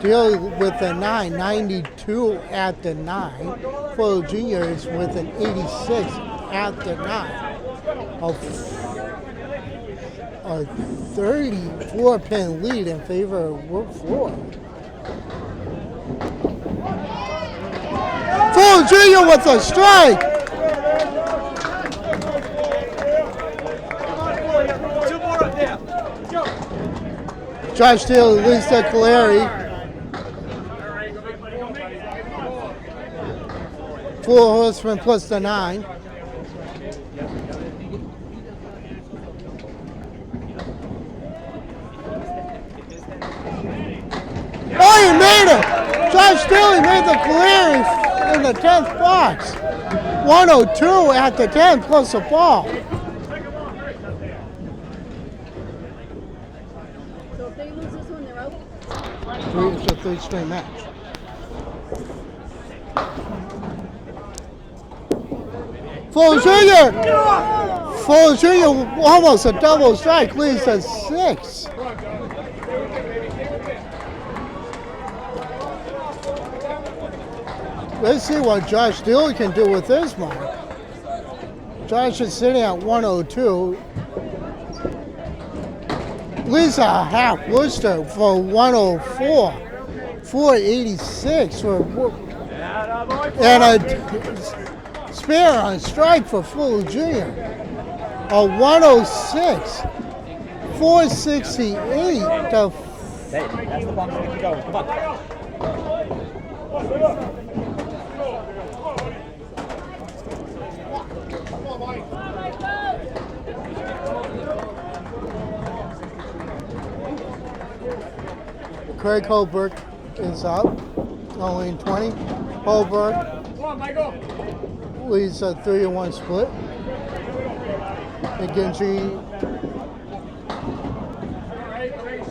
Daley with a 9, 92 at the 9. Fuller Jr. is with an 86 at the 9. A 34-pin lead in favor of World 4. Fuller Jr. with a strike. Josh Daley leads to Caleri. 4 horsemen plus the 9. Oh, he made it! Josh Daley made the Caleri in the 10th box. 102 at the 10 plus a ball. So if they lose this one, they're out. It's a 3-straight match. Fuller Jr. Almost a double strike, leads to 6. Let's see what Josh Daley can do with this mark. Josh is sitting at 102. Lisa half Worcester for 104. 486 for and a spare on strike for Full Jr. A 106. 468 to Hey, that's the bump to get you going. Come on. Craig Holbrook is up, only in 20. Holbrook Come on, Michael. leads a 3-1 split.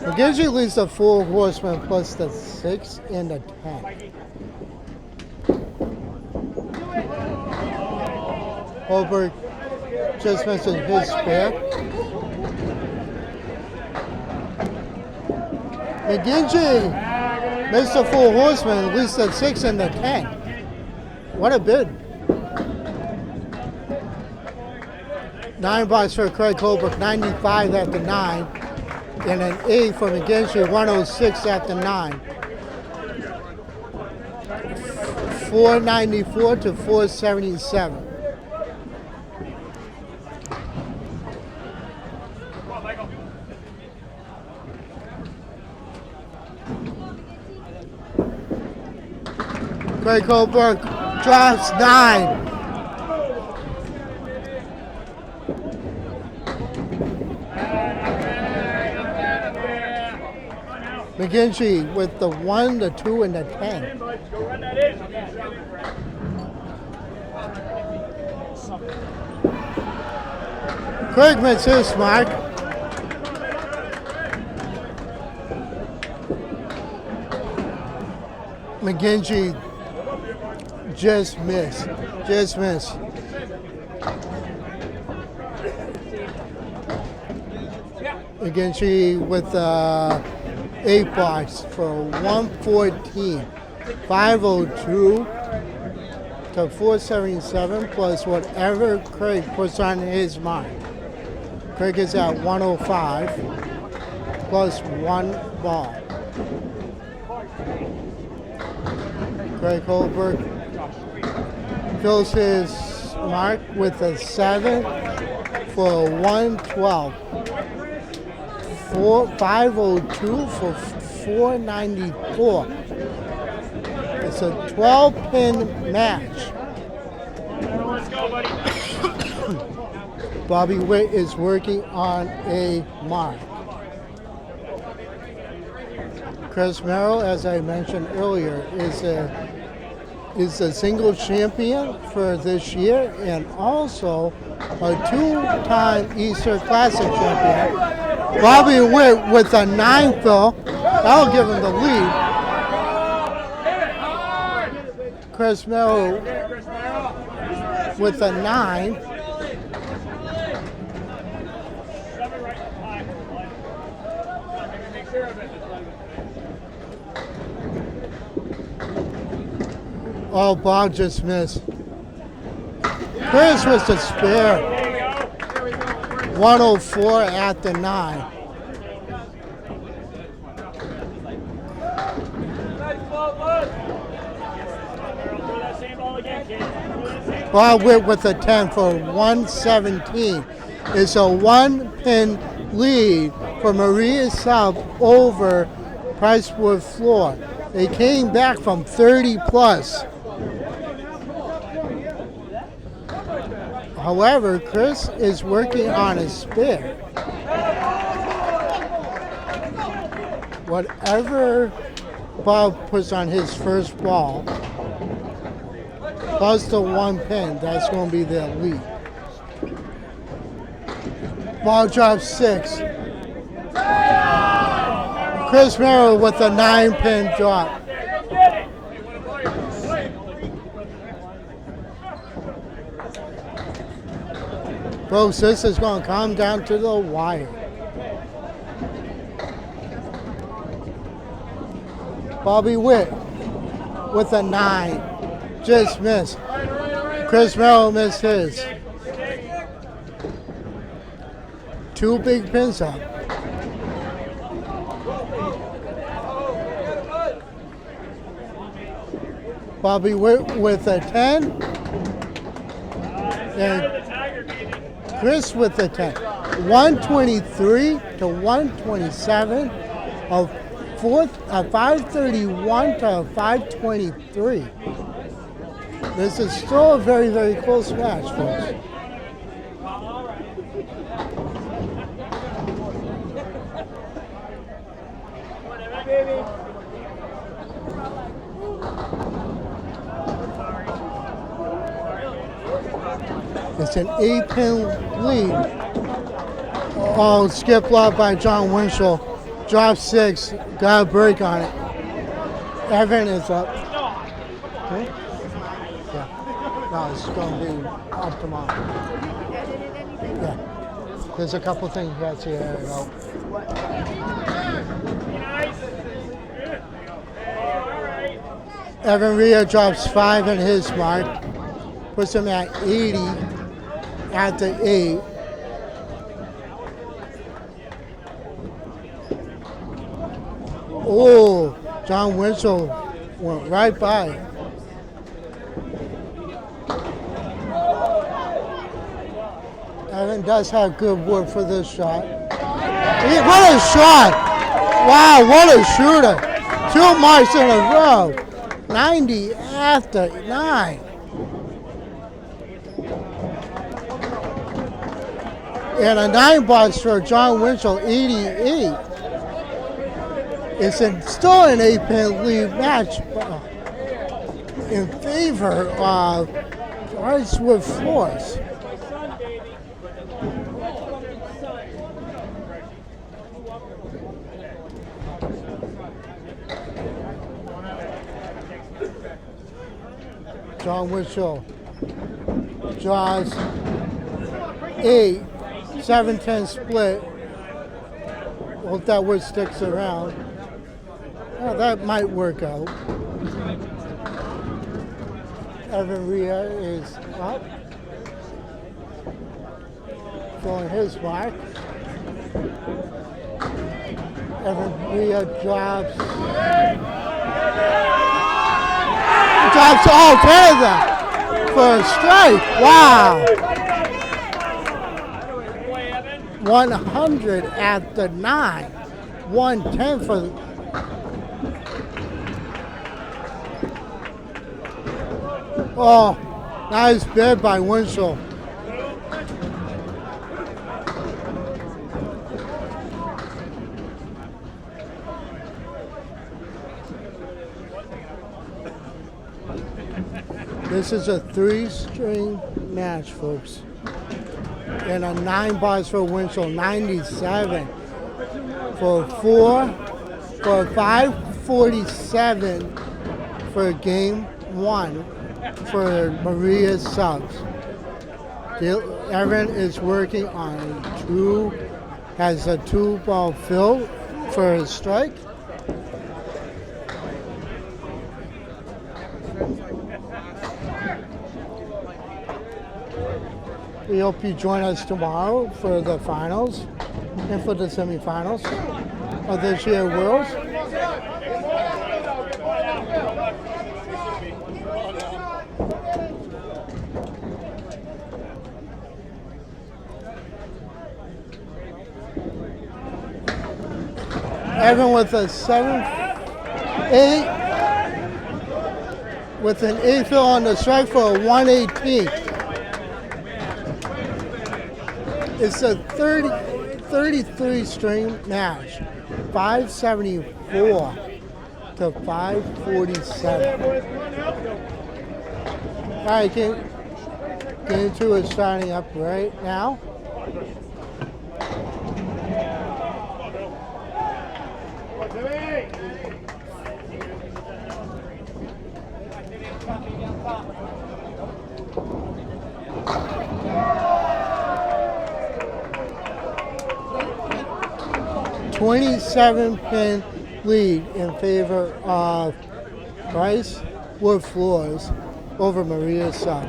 McGinty leads the 4 horsemen plus the 6 and the 10. Holbrook just missing his spare. McGinty missed the 4 horsemen, leads the 6 and the 10. What a bid. 9 bucks for Craig Holbrook, 95 after 9. And an 8 for McGinty, 106 after 9. 494 to 477. Craig Holbrook drops 9. McGinty with the 1, the 2, and the 10. Go run that in. Craig missed his mark. McGinty just missed. Just missed. McGinty with 8 bucks for 114. 502 to 477 plus whatever Craig puts on his mark. Craig is at 105 plus 1 ball. Craig Holbrook fills his mark with a 7 for 112. 502 for 494. It's a 12-pin match. Let's go, buddy. Bobby Witt is working on a mark. Chris Merrill, as I mentioned earlier, is a single champion for this year and also a 2-time Easter Classic champion. Bobby Witt with a 9 fill. That'll give him the lead. Chris Merrill with a 9. Oh, Bob just missed. Chris was the spare. 104 at the 9. Bob Witt with a 10 for 117. It's a 1-pin lead for Maria South over Pricewood Floor. They came back from 30 plus. However, Chris is working on a spare. Whatever Bob puts on his first ball, plus the 1 pin, that's going to be their lead. Ball drops 6. Chris Merrill with a 9-pin drop. Folks, this is going to come down to the wire. Bobby Witt with a 9. Just missed. Chris Merrill missed his. 2 big pins up. Bobby with a 10. And Chris with the 10. 123 to 127. A 531 to 523. This is still a very, very close match, folks. It's an 8-pin lead. Oh, skip block by John Winchell. Drop 6. Got a break on it. Evan is up. Okay. Yeah. No, it's going to be up tomorrow. Yeah. There's a couple things you have to add out. Evan Ria drops 5 in his mark. Puts him at 80 at the 8. Oh, John Winchell went right by. Evan does have good wood for this shot. What a shot! Wow, what a shooter! 2 marks in a row. 90 after 9. And a 9 box for John Winchell, 88. It's still an 8-pin lead match in favor of Ricewood Floors. John Winchell draws 8, 7-10 split. Hope that wood sticks around. Well, that might work out. Evan Ria is up. Showing his mark. Evan Ria drops all 10 of them for a strike. Wow. 100 at the 9. 110 for oh, nice bid by Winchell. This is a 3-string match, folks. And a 9 box for Winchell, 97. For 547 for game 1 for Maria's subs. Evan is working on has a 2-ball fill for his strike. We hope you join us tomorrow for the finals and for the semifinals of this year's Worlds. Evan with a 7-8 with an 8 fill on the strike for a 118. It's a 33 string match, 574 to 547. All right, game 2 is starting up right now. $27-pin lead in favor of Rice Wood Floors over Maria's sub.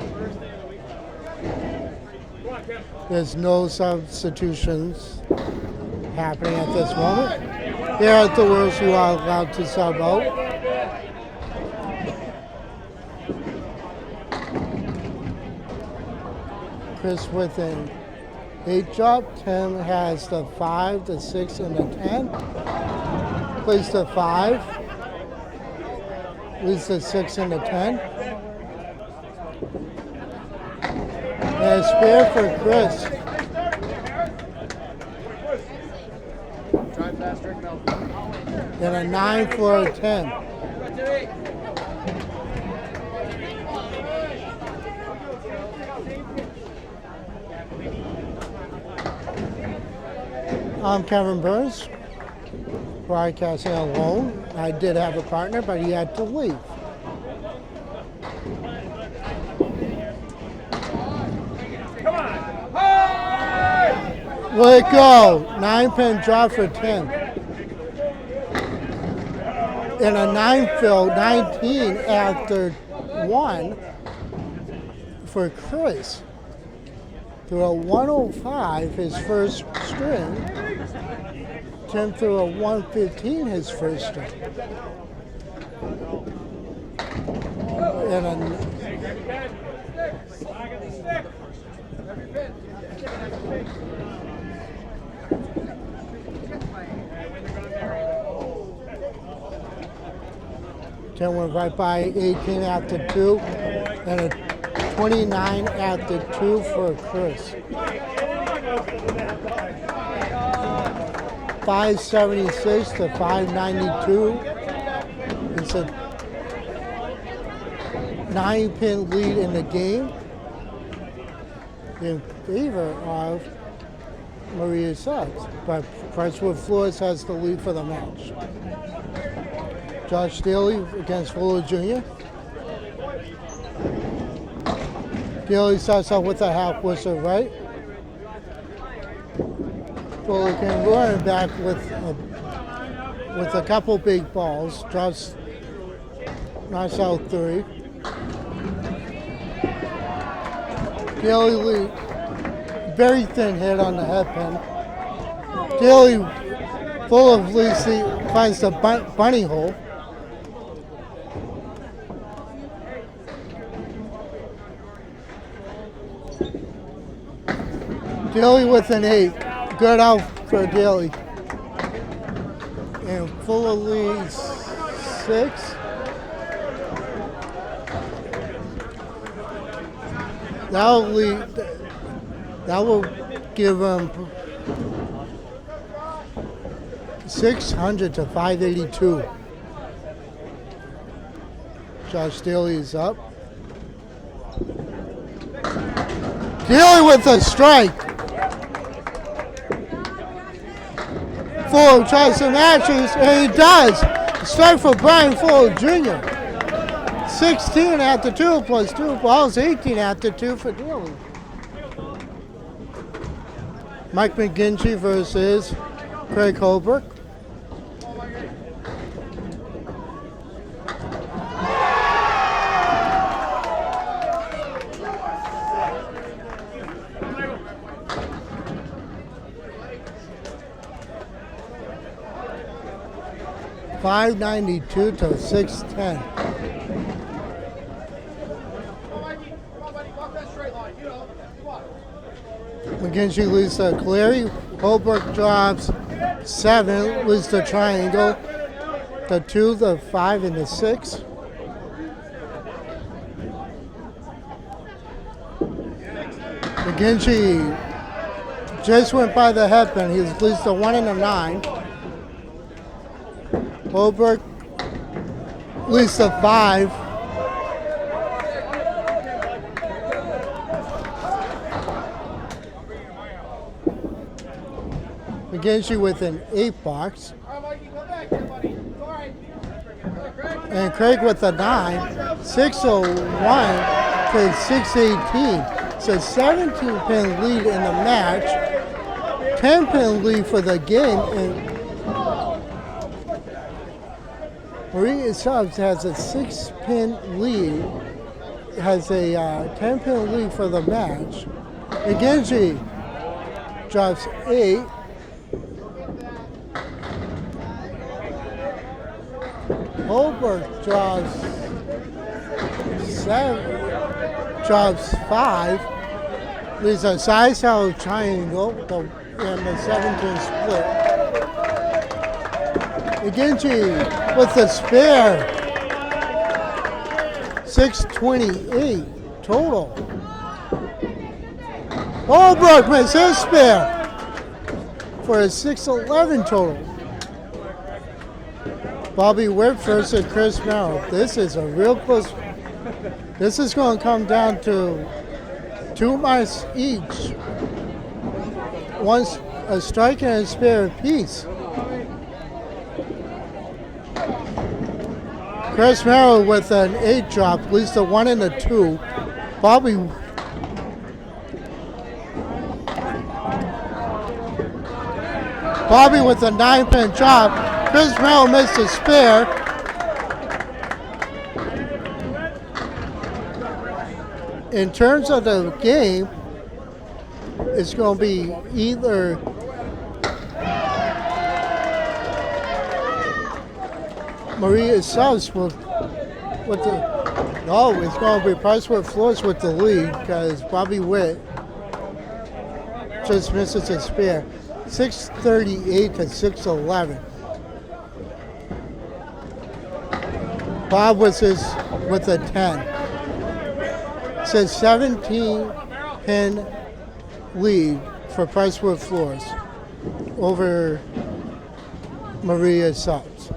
There's no substitutions happening at this moment. Here at the Worlds, you are allowed to sub out. Chris with an 8 drop. Tim has the 5, the 6, and the 10. Plays the 5. Leads the 6 and the 10. And a spare for Chris. And a 9 for a 10. I'm Kevin Burns, broadcasting alone. I did have a partner, but he had to leave. Let it go. 9-pin drop for Tim. And a 9 fill, 19 after 1 for Chris. Through a 105, his first string. Tim through a 115, his first string. And a 10 went right by 18 after 2, and a 29 after 2 for Chris. 576 to 592. It's a 9-pin lead in the game in favor of Maria Subs, but Presswood Flores has the lead for the match. Josh Daley against Fuller Jr. Daley starts out with a half whistle right. Fuller can run back with a couple big balls. Josh knocks out 3. Daley lead, very thin hit on the head pin. Daley full of Lacey finds the bunny hole. Daley with an 8. Good out for Daley. And Fuller leads 6. That will give him 600 to 582. Josh Daley is up. Daley with a strike. Fuller tries to match, and he does. Strike for Brian Fuller Jr. 16 after 2 plus 2 balls, 18 after 2 for Daley. Mike McGinty versus Craig Holbrook. $592 to 610. McGinty leads to Cleary. Holbrook drops 7, leads the triangle. The 2, the 5, and the 6. McGinty just went by the headpin. He leads the 1 and the 9. Holbrook leads the 5. McGinty with an 8 box. And Craig with a 9. 601 to 618. It's a 17-pin lead in the match. 10-pin lead for the game. And Maria Subs has a 6-pin lead, has a 10-pin lead for the match. McGinty drops 8. Holbrook drops 7, drops 5. There's a size out triangle and the 17 split. McGinty with the spare. 628 total. Holbrook makes his spare for a 611 total. Bobby Witt versus Chris Merrill. This is a real close. This is going to come down to 2 marks each. One's a strike and a spare apiece. Chris Merrill with an 8 drop, leads the 1 and a 2. Bobby with a 9-pin drop. Chris Merrill missed a spare. In terms of the game, it's going to be either Maria Subs with the it's going to be Priceworth Floors with the lead because Bobby Witt just misses a spare. 638 to 611. Bob was with a 10. Says 17-pin lead for Priceworth Floors over Maria Subs.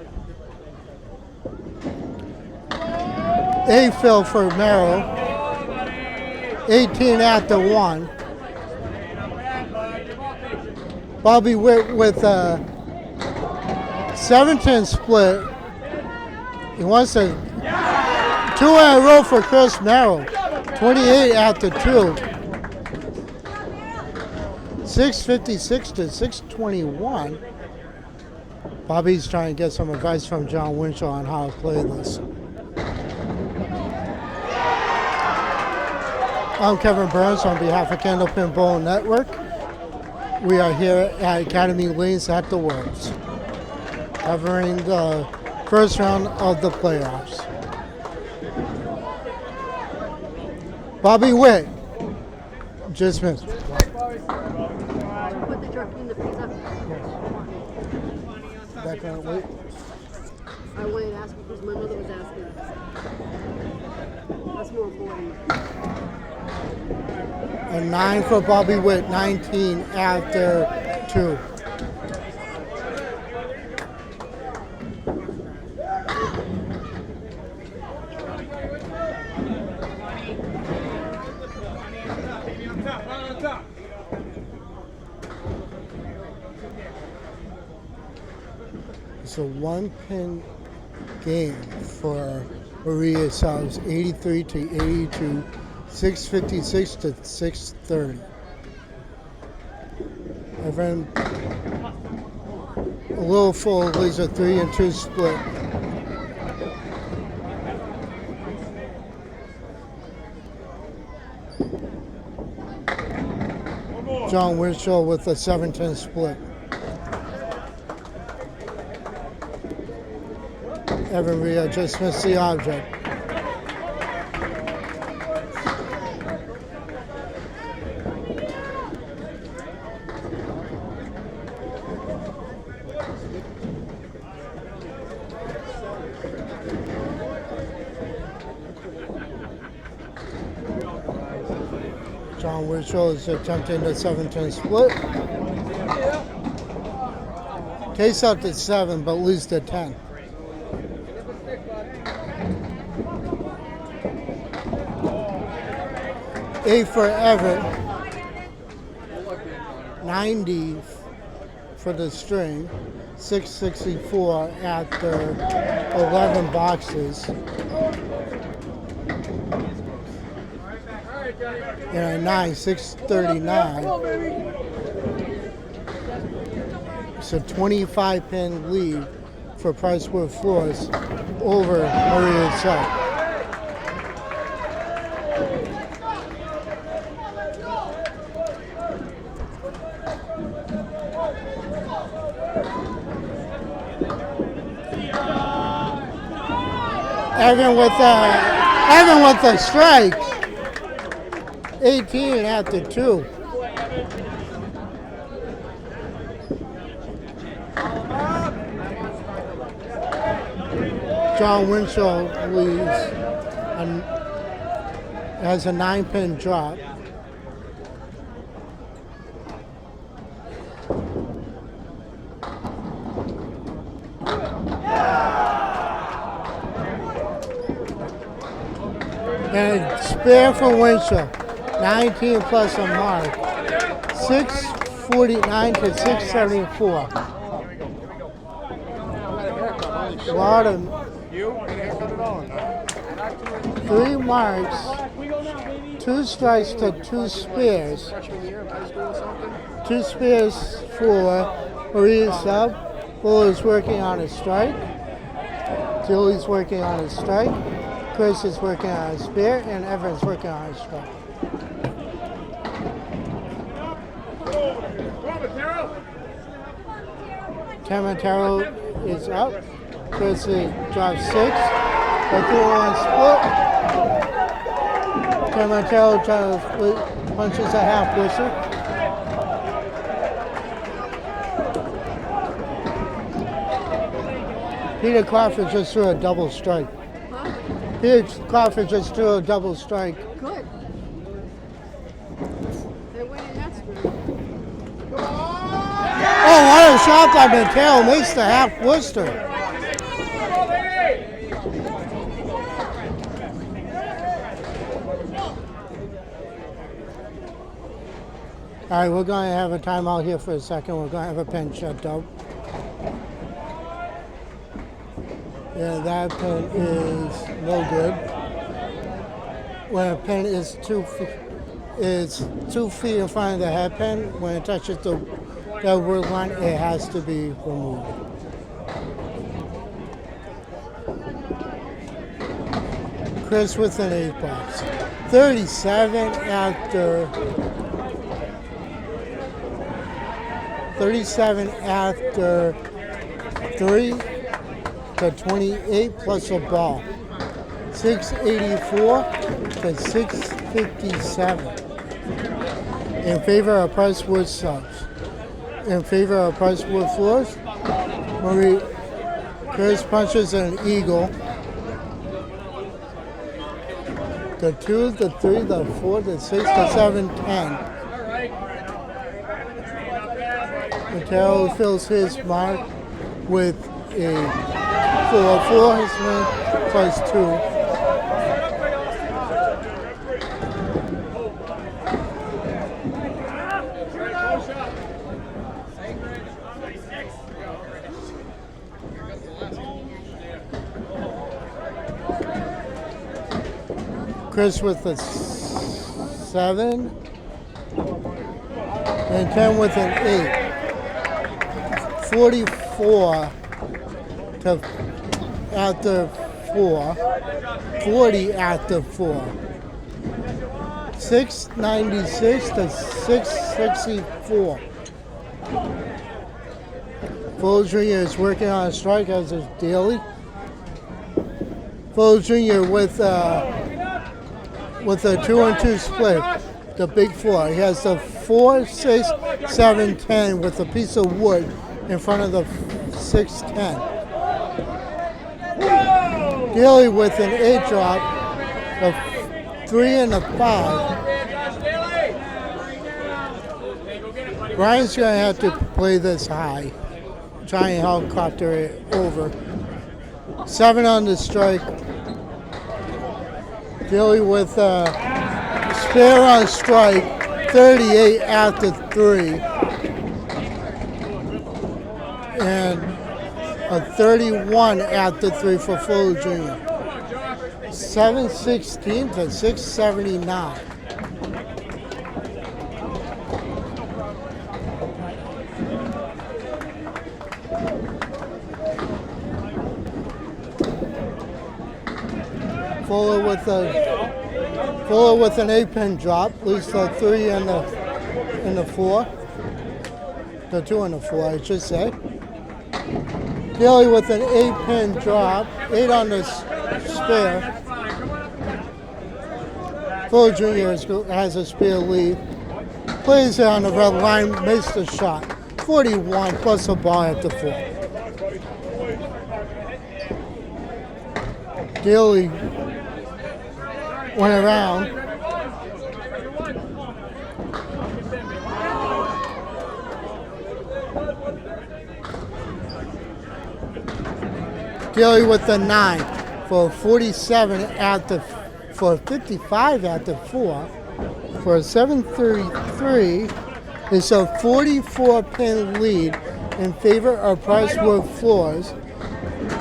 A fill for Merrill. 18 at the 1. Bobby Witt with a 7-10 split. He wants a 2 in a row for Chris Merrill. 28 after 2. 656 to 621. Bobby's trying to get some advice from John Winchell on how to play this. I'm Kevin Burns on behalf of Candlepin Bowl Network. We are here at Academy Lanes at the Worlds, covering the first round of the playoffs. Bobby Witt just missed. Put the jerky in the pizza. Back on weight. I weighed asking because my mother was asking. That's more important. A 9 for Bobby Witt, 19 after 2. It's a 1-pin game for Maria Subs, 83 to 82. 656 to 630. Everyone a little full leads a 3 and 2 split. John Winchell with a 7-10 split. Evan Ria just missed the object. John Winchell is attempting the 7-10 split. Case out to 7, but lose to 10. A for Everett. 90 for the string. 664 after 11 boxes. And a 9, 639. It's a 25-pin lead for Priceworth Floors over Maria itself. Evan with a strike. 18 after 2. John Winchell leads and has a 9-pin drop. And spare for Winchell, 19 plus a mark, 649 to 674. A lot of 3 marks, 2 strikes to 2 spares. 2 spares for Maria's sub. Bull is working on a strike. Daley's working on a strike. Chris is working on a spare, and Evan's working on a strike. Matero is up. Chris drops 6. The 2-1 split. Matero punches a half whistle. Peter Crawford just threw a double strike. Peter Crawford just threw a double strike. Good. They're winning that streak. Oh, what a shot by Matero. Makes the half Worcester. All right, we're going to have a timeout here for a second. We're going to have a pen shut down. Yeah, that pen is no good. When a pen is 2 feet in front of the head pen, when it touches the word line, it has to be removed. Chris with an 8 box. 37 after 3 to 28 plus a ball. 684 to 657. In favor of Price Wood subs. In favor of Price Wood floors, Chris punches an eagle. The 2, the 3, the 4, the 6, the 7, 10. Matero fills his mark with a 4 his man plus 2. Chris with a 7 and 10 with an 8. 44 to after 4. 40 after 4. 696 to 664. Full Jr. is working on a strike as is Daley. Full Jr. with a 2-2 split, the big 4. He has the 4, 6, 7, 10 with a piece of wood in front of the 6, 10. Daley with an 8 drop, a 3 and a 5. Brian's going to have to play this high, try and helicopter it over. 7 on the strike. Daley with a spare on strike, 38 after 3. And a 31 after 3 for Fuller Jr. 716 to 679. Fuller with an 8-pin drop, leaves the 3 and the 4. The 2 and the 4, I should say. Daley with an 8-pin drop, 8 on the spare. Full Jr. has a spare lead. Plays it on the red line, makes the shot. 41 plus a ball at the 4. Daley went around. Daley with the 9 for 47 at the for 55 at the 4 for a 733. It's a 44-pin lead in favor of Pricewood Floors,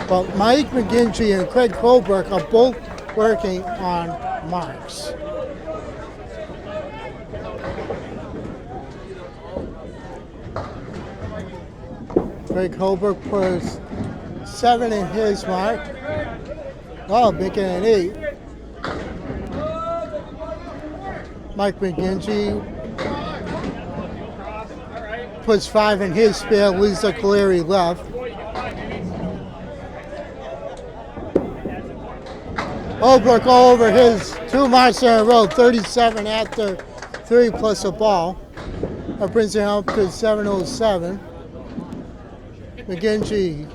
but Mike McGinty and Craig Holbrook are both working on marks. Craig Holbrook puts 7 in his mark. Oh, making an 8. Mike McGinty puts 5 in his spare, leaves the Caleri left. Holbrook all over his 2 marks in a row, 37 after 3 plus a ball. That brings him up to 707. McGinty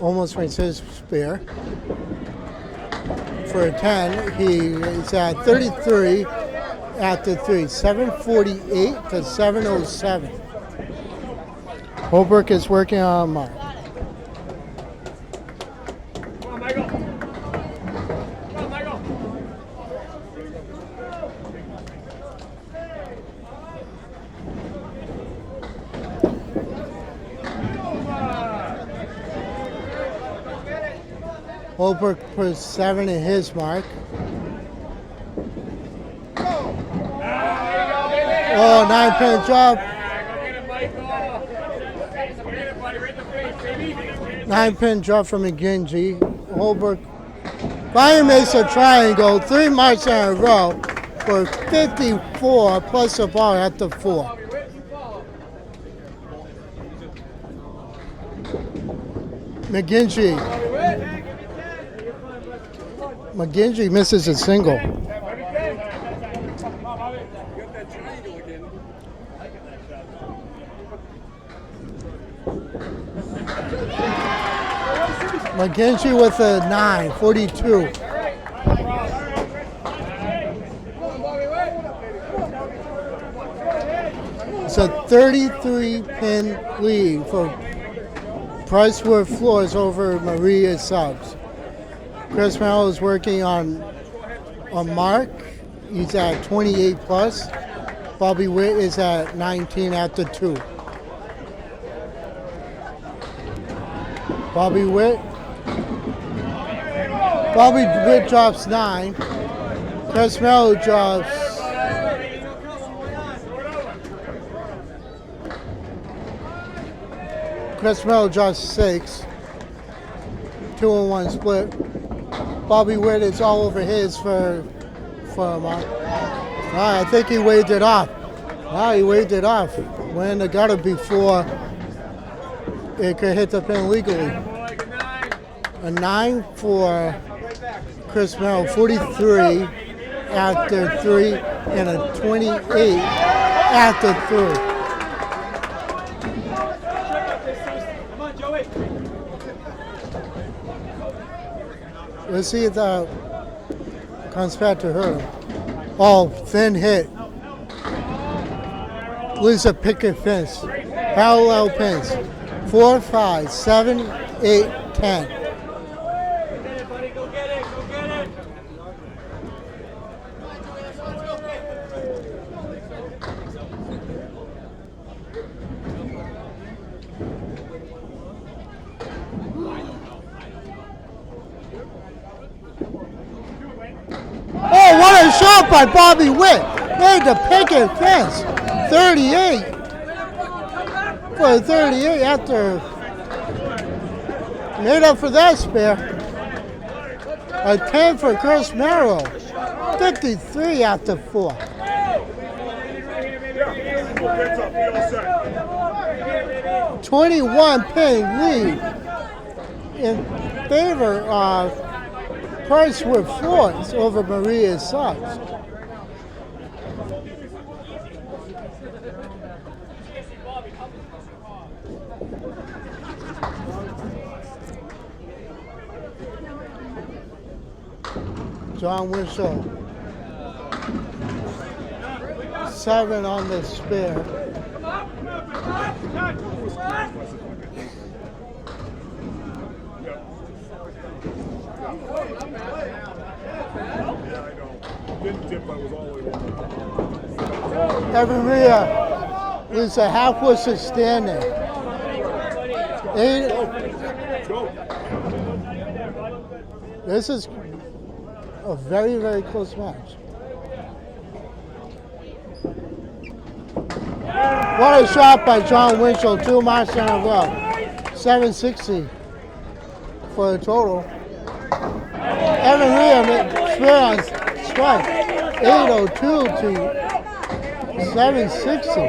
almost makes his spare. For a 10, he's at 33 after 3, 748 to 707. Holbrook is working on a mark. Come on, Michael. Come on, Michael. Holbrook puts 7 in his mark. Oh, 9-pin job. 9-pin drop from McGinty. Holbrook finally makes a triangle, 3 marks in a row for 54 plus a ball at the 4. McGinty misses a single. McGinty with a 9, 42. It's a 33-pin lead for Pricewood Floors over Maria Subs. Chris Merrill is working on mark. He's at 28 plus. Bobby Witt is at 19 after 2. Bobby Witt drops 9. Chris Merrill drops. Chris Merrill drops 6. 2-1 split. Bobby Witt is all over his for a mark. I think he waved it off. He waved it off. Went in the gutter before it could hit the pin legally. A 9 for Chris Merrill, 43 after 3, and a 28 after 3. Let's see if that comes back to her. Oh, thin hit. Lisa picket fence. Parallel pins. 4, 5, 7, 8, 10. Oh, what a shot by Bobby Witt. Made the picket fence. 38. For 38 after. Made up for that spare. A 10 for Chris Merrill. 53 after 4. 21-pin lead in favor of Price with Floors over Maria Subs. John Winchell, 7 on the spare. Evan Rhea is a half whistle standing. 8. This is a very, very close match. What a shot by John Winchell, 2 marks in a row. 760 for the total. Evan Rhea spear on strike. 802 to 760.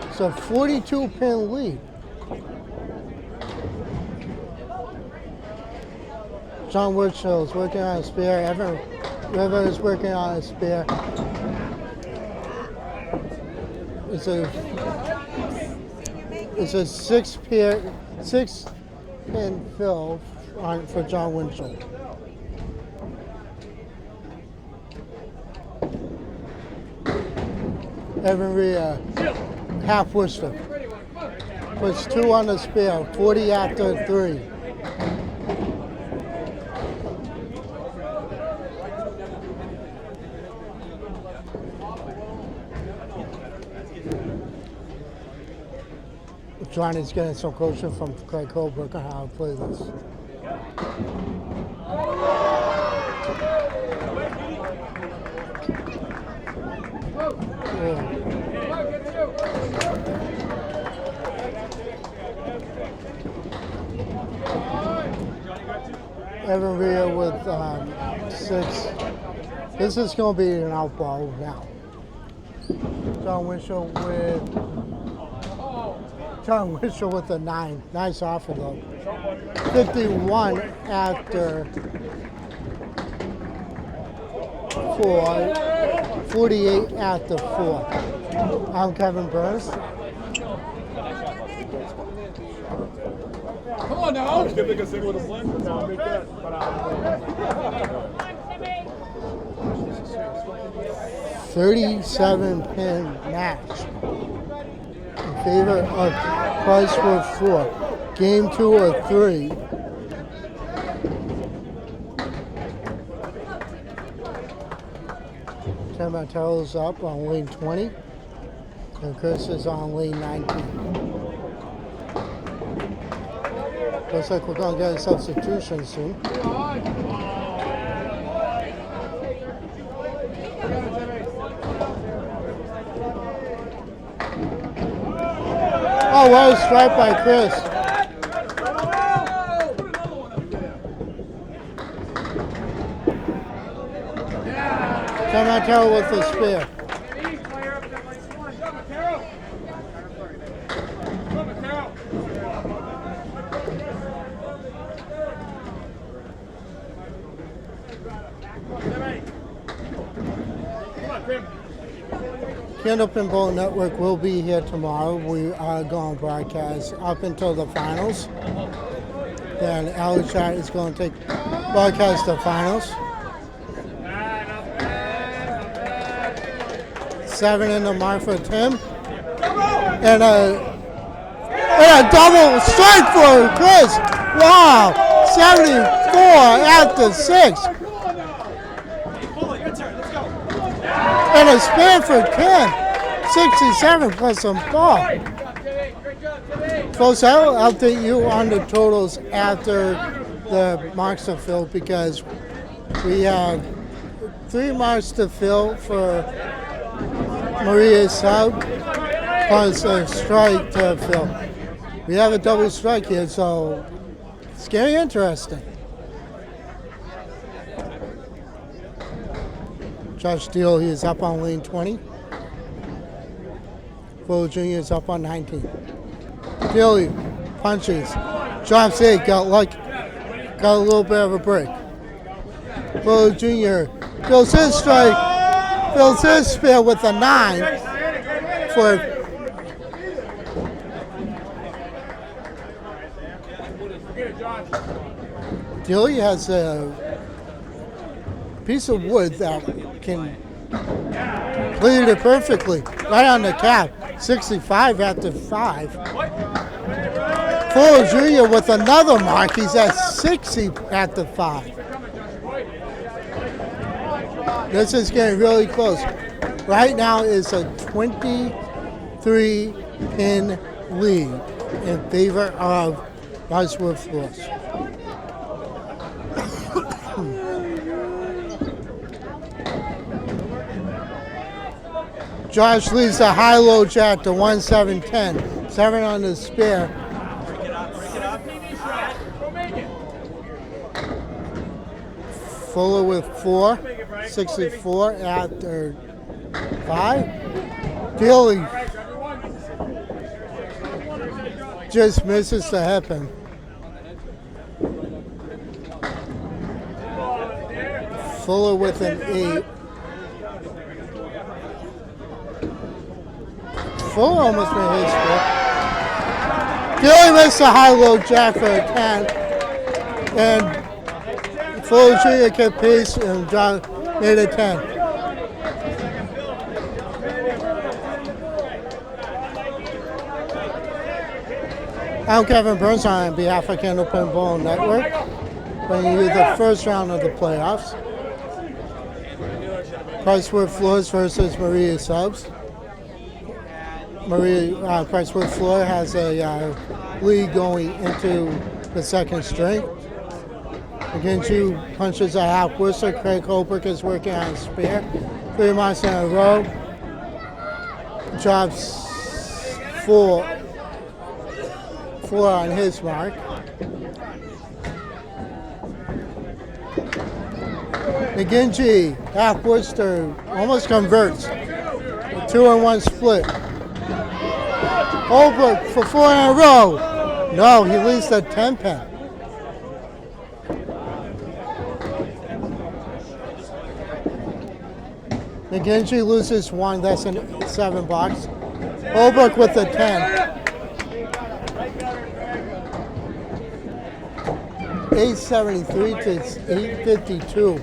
It's a 42-pin lead. John Winchell is working on a spear. Evan Riva is working on a spear. It's a 6-pin fill for John Winchell. Evan Rhea, half Worcester. Puts 2 on the spear, 40 after 3. Johnny's getting some coaching from Craig Holbrook on how to play this. Evan Rhea with 6. This is going to be an outlaw now. John Winchell with a 9. Nice offer though. 51 after 4. 48 after 4. I'm Kevin Burns. Come on now. Let's get a single with a blend. No, make that. 37-pin match in favor of Price with 4. Game 2 or 3. Matero's up on lane 20, and Chris is on lane 19. Looks like we're going to get a substitution soon. Oh, what a strike by Chris. Matero with the spear. Candlepin Bowl Network will be here tomorrow. We are going to broadcast up until the finals. Then Alex Chat is going to broadcast the finals. 7 in the mark for Tim. And a double strike for Chris. Wow. 74 after 6. And a span for Ken. 67 plus some ball. Folks, I'll update you on the totals after the marks are filled because we have 3 marks to fill for Maria's sub plus a strike to fill. We have a double strike here, so it's getting interesting. Josh Daley is up on lane 20. Fuller Jr. is up on 19. Daley punches, drops 8, got a little bit of a break. Fuller Jr. fills his strike, fills his spear with a 9 for Daley has a piece of wood that can clear it perfectly, right on the cap. 65 after 5. Fuller Jr. with another mark. He's at 60 after 5. This is getting really close. Right now is a 23-pin lead in favor of Buzzwood Floors. Josh leads the high-low jack to 1-7-10. 7 on the spare. Fuller with 4. 64 after 5. Daley just misses the hairpin. Fuller with an 8. Fuller almost made his score. Daley missed the high-low jack for a 10. And Fuller Jr. kept pace and made a 10. I'm Kevin Burns on behalf of Candlepin Bowl Network, bringing you the first round of the playoffs. Pricewood Floors versus Maria Subs. Pricewood Floor has a lead going into the second string. McGinty punches a half whistle. Craig Holbrook is working on a spare. 3 months in a row. Drops 4 on his mark. McGinty, half Worcester, almost converts. A 2-1 split. Holbrook for 4 in a row. No, he leads the 10-pin. McGinty loses 1, that's a 7 box. Holbrook with the 10. 873 to 852.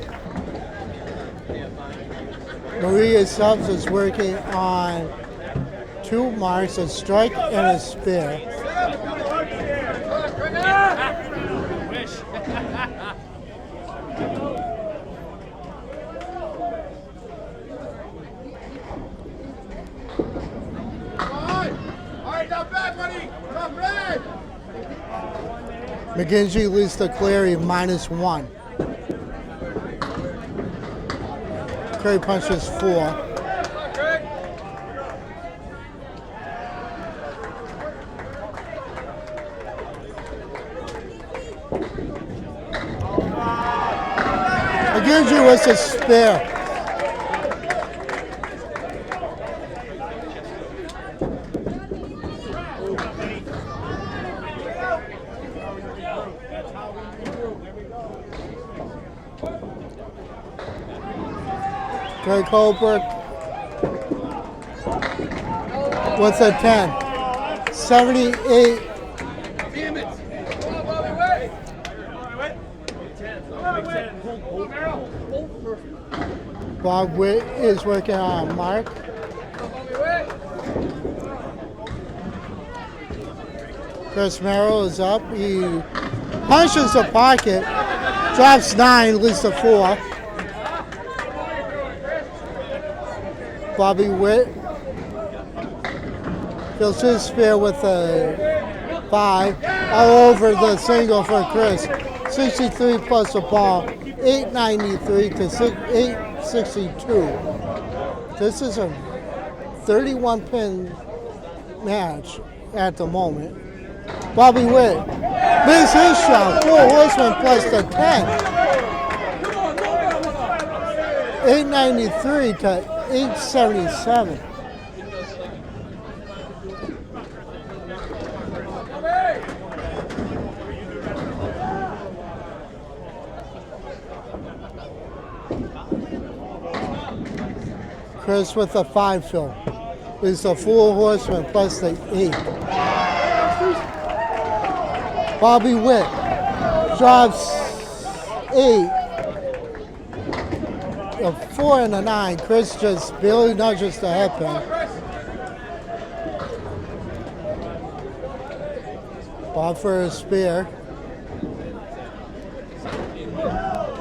Maria Subs is working on 2 marks, a strike and a spare. McGinty leads the Clary -1. Clary punches 4. McGinty was a spare. Craig Holbrook with a 10. 78. Bob Witt is working on a mark. Chris Merrill is up. He punches the pocket, drops 9, leads to 4. Bobby Witt fills his spare with a 5. All over the single for Chris. 63 plus the ball. 893 to 862. This is a 31-pin match at the moment. Bobby Witt missed his shot. 4 horsemen plus the 10. 893 to 877. Chris with the 5 fill. Is the 4 horseman plus the 8. Bobby Witt drops 8. A 4 and a 9. Chris just barely nudges the headband. Bob for a spear.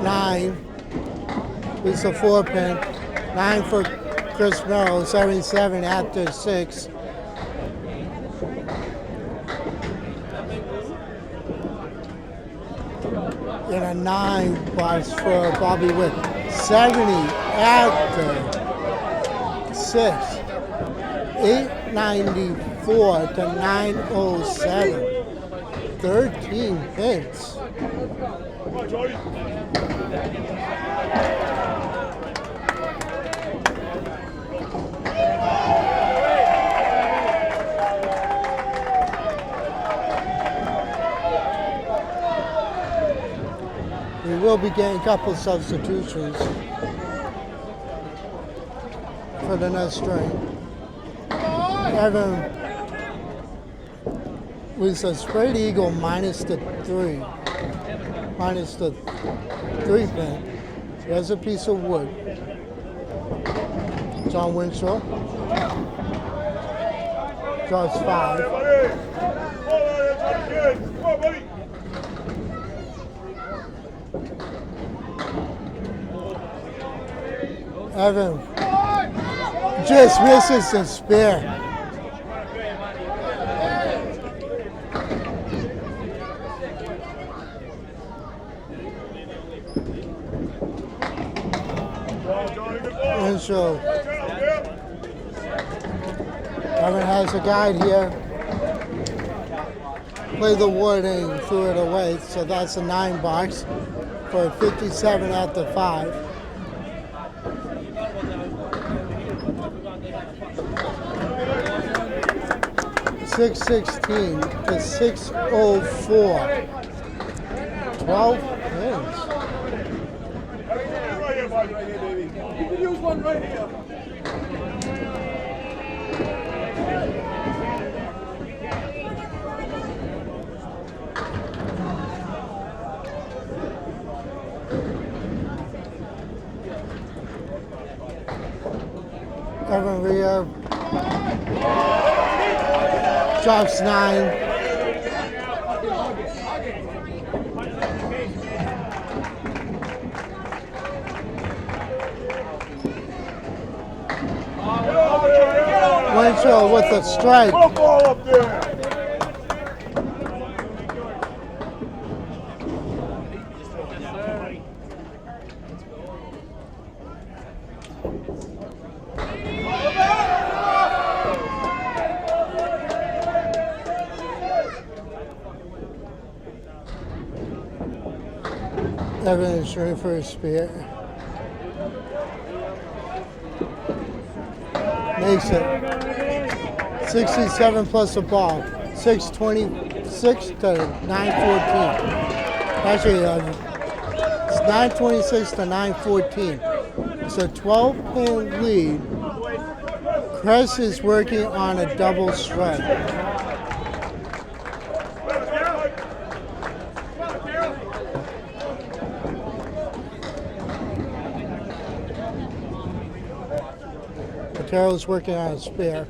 9. It's a 4 pin. 9 for Chris Merrill, 77 after 6. And a 9 box for Bobby Witt. 70 after 6. 894 to 907. 13 hits. Come on, Jordy. We will be getting a couple substitutions for the next string. Evan with a spread eagle minus the 3. Minus the 3 pin. There's a piece of wood. John Winchell. Draws 5. Come on, buddy. Evan just misses the spear. Winchell. Evan has a guide here. Play the wood and threw it away, so that's a 9 box for 57 at the 5. $616 to $604. 12 wins. Right here, buddy. Right here, baby. You can use one right here. Evan Riva drops 9. Winchell with a strike. Football up there. Evan is shooting for a spear. Makes it. 67 plus a ball. 626 to 914. Actually, it's 926 to 914. It's a 12-pin lead. Kress is working on a double strike. Matero's working on a spear.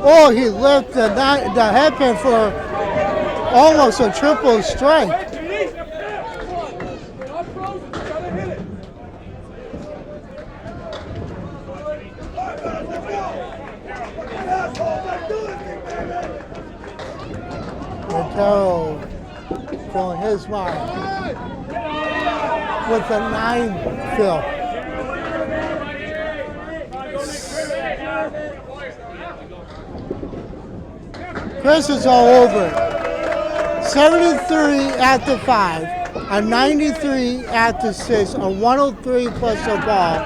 Oh, he left the headpin for almost a triple strike. Matero filling his mark with a 9 fill. Chris is all over it. 73 after 5, a 93 after 6, a 103 plus a ball.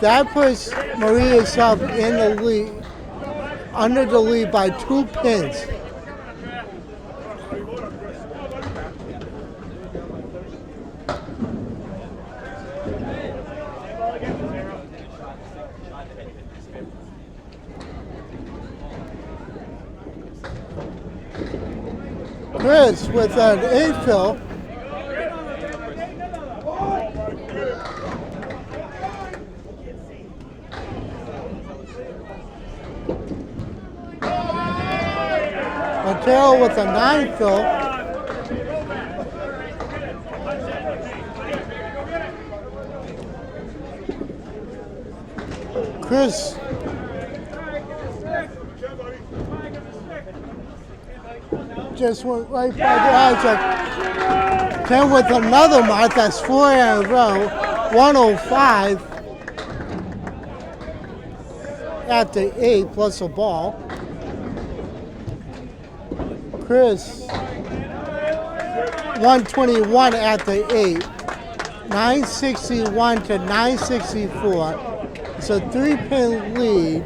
That puts Maria Sub in the lead, under the lead by 2 pins. Chris with an 8 fill. Matero with a 9 fill. Chris just went right by the object. 10 with another mark, that's 4 in a row. 105 at the 8 plus a ball. Chris, 121 at the 8. 961 to 964. It's a 3-pin lead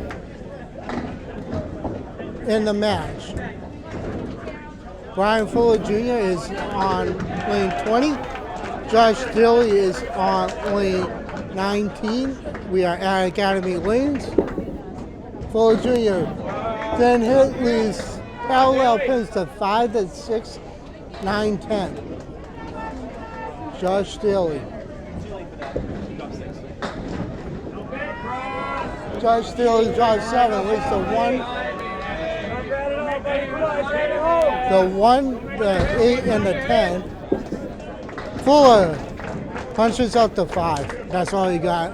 in the match. Brian Fuller Jr. is on lane 20. Josh Daley is on lane 19. We are at Academy Lanes. Fuller Jr. then hit leads parallel pins to 5 to 6, 9, 10. Josh Daley. Josh Daley drops 7, leads to 1. The 1, the 8, and the 10. Fuller punches up to 5. That's all he got.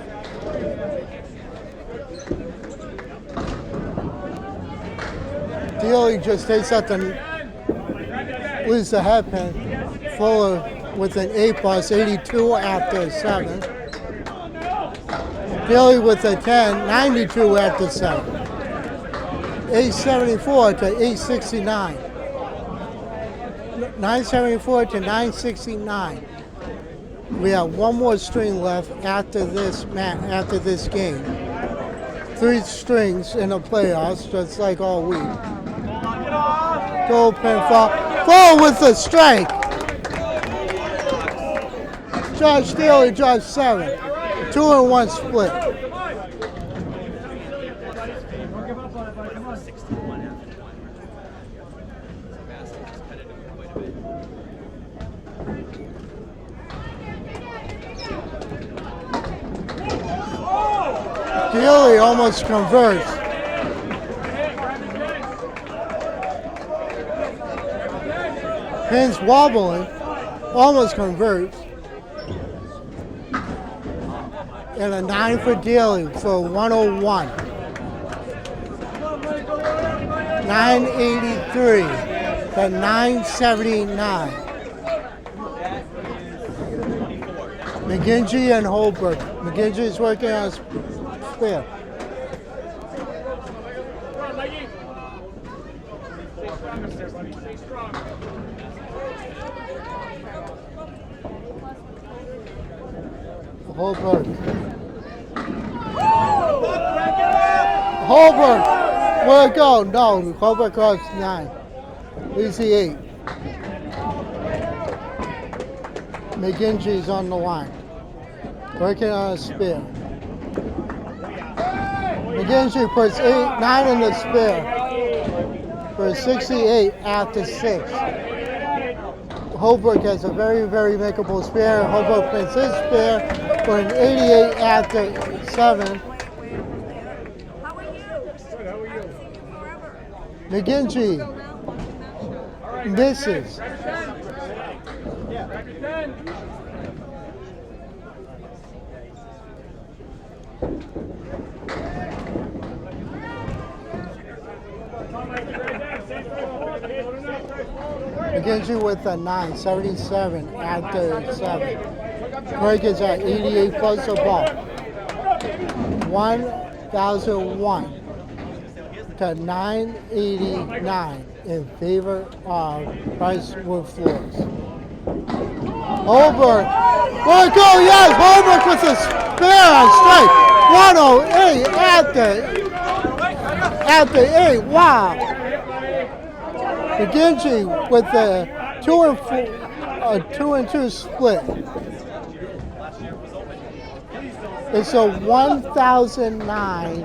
Daley just takes out the, loses the head pin. Fuller with an 8 plus 82 after 7. Daley with a 10, 92 after 7. 874 to 869. 974 to 969. We have one more string left after this after this game. 3 strings in the playoffs, just like all week. Goal pin fall. Fall with the strike. Josh Daley drops 7. 2-1 split. Daley almost converts. Pins wobbling, almost converts. And a 9 for Daley for 101. 983 to 979. McGinty and Holbrook. McGinty is working on spare. Holbrook. Holbrook. Where'd it go? No, Holbrook crossed 9. Leads the 8. McGinty's on the line. Working on a spare. McGinty puts 9 in the spare for 68 after 6. Holbrook has a very, very makeable spare. Holbrook puts his spare for an 88 after 7. McGinty misses. McGinty with a 9, 77 after 7. Craig is at 88 plus a ball. 1001. to 989 in favor of Price Wood Floors. Holbrook. Well, go, yes, Holbrook with a spare on strike. 108 at the 8. Wow. McGinty with the 2 and 2 split. It's a 1,009.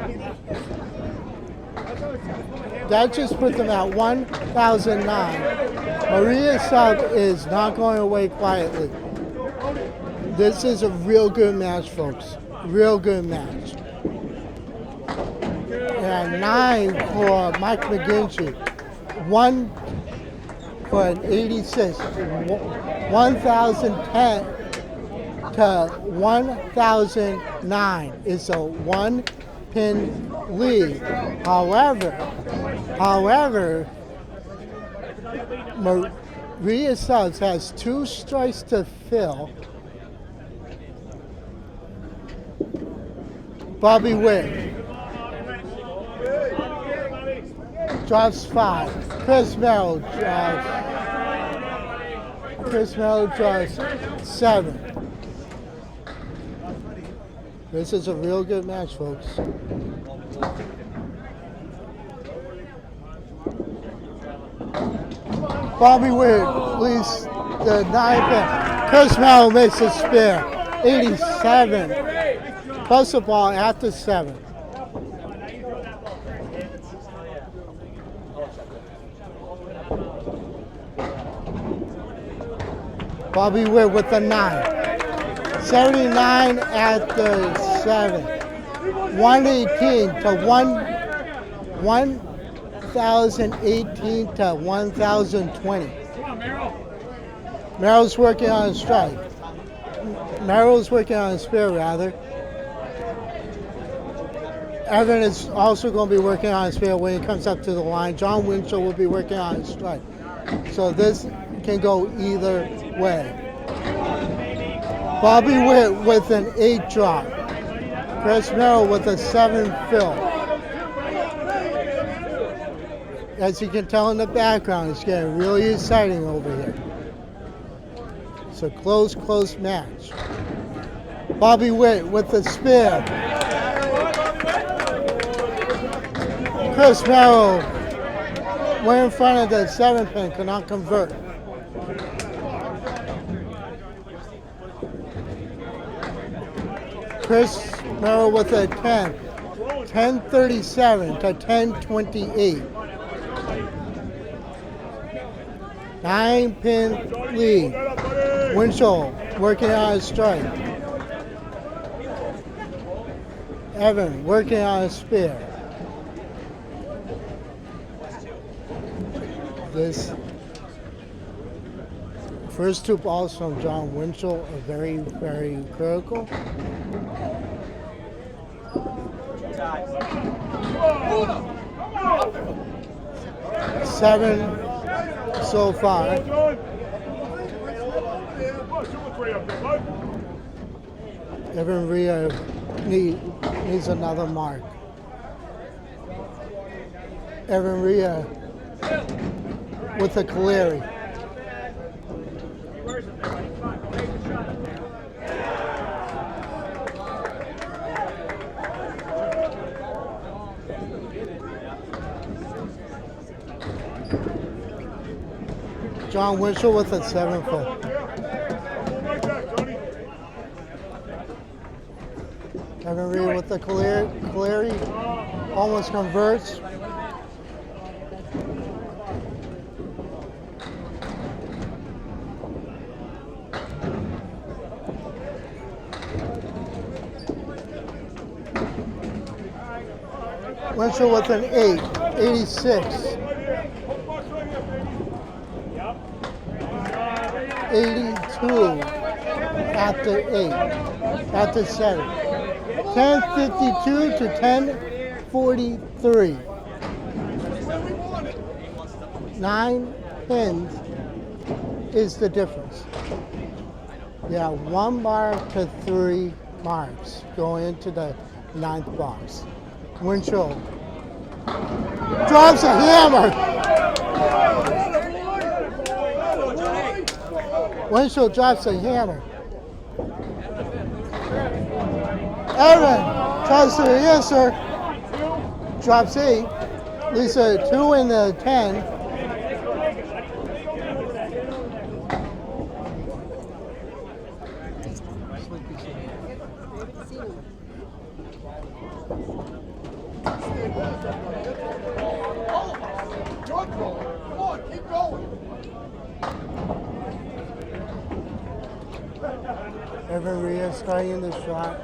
That just put them at 1,009. Maria Sub is not going away quietly. This is a real good match, folks. Real good match. And 9 for Mike McGinty. 1 for an 86. 1,010 to 1,009. It's a 1-pin lead. However, Maria Subs has 2 strikes to fill. Bobby Witt drops 5. Chris Merrill drops 7. This is a real good match, folks. Bobby Witt leads the 9-pin. Chris Merrill makes a spare. 87. Plus the ball after 7. Bobby Witt with the 9. 79 at the 7. 118 to 1,018 to 1,020. Merrill's working on a strike. Merrill's working on a spare, rather. Evan is also going to be working on a spare when he comes up to the line. John Winchell will be working on a strike. So this can go either way. Bobby Witt with an 8 drop. Chris Merrill with a 7 fill. As you can tell in the background, it's getting really exciting over here. It's a close match. Bobby Witt with the spare. Chris Merrill went in front of the 7-pin, could not convert. Chris Merrill with a 10. 1037 to 1028. 9-pin lead. Winchell working on a strike. Evan working on a spare. This first 2 balls from John Winchell are very, very critical. Seven so far. Evan Riva needs another mark. Evan Riva with the Caleri. John Winchell with a 7 foot. Evan Riva with the Caleri. Almost converts. Winchell with an 8, 86. 82 after 8, after 7. 1052 to 1043. 9 pins is the difference. Yeah, 1 mark to 3 marks going into the 9th box. Winchell Drops a hammer. Winchell drops a hammer. Evan tries to answer. Drops 8. Lisa 2 in the 10. Evan Rios starting the shot.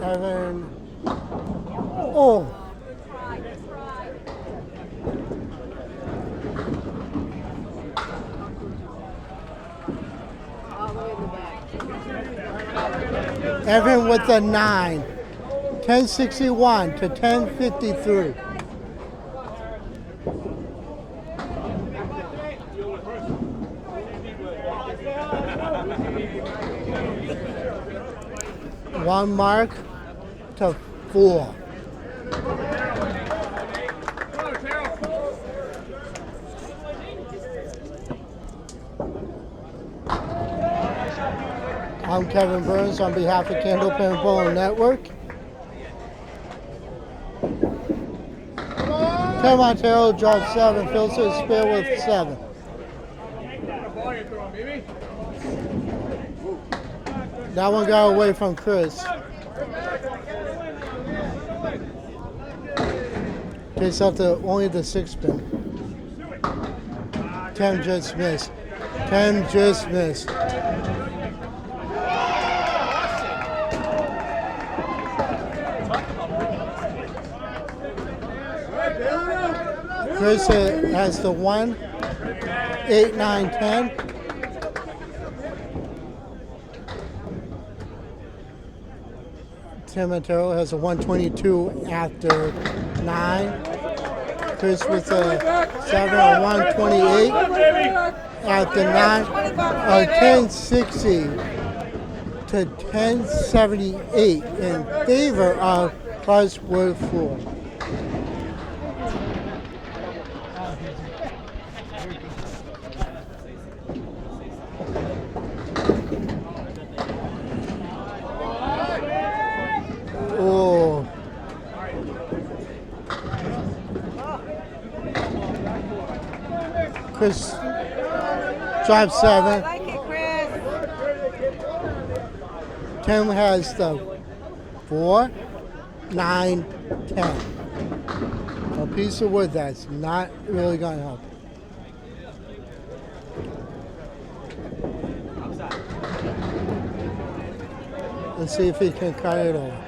Evan. Oh. Evan with the 9. 1061 to 1053. One mark to 4. I'm Kevin Burns on behalf of Candlepin Bowling Network. Tim Matero drops 7, fills his spare with 7. That one got away from Chris. Takes up to only the 6 spin. 10 just missed. 10 just missed. Chris has the 1, 8, 9, 10. Tim Matero has a 122 after 9. Chris with a 7 or 128 after 9. A 1060 to 1078 in favor of Price Wood Floor. Chris drops 7. I like it, Chris. Tim has the 4, 9, 10. A piece of wood that's not really going to help. Let's see if he can cut it over.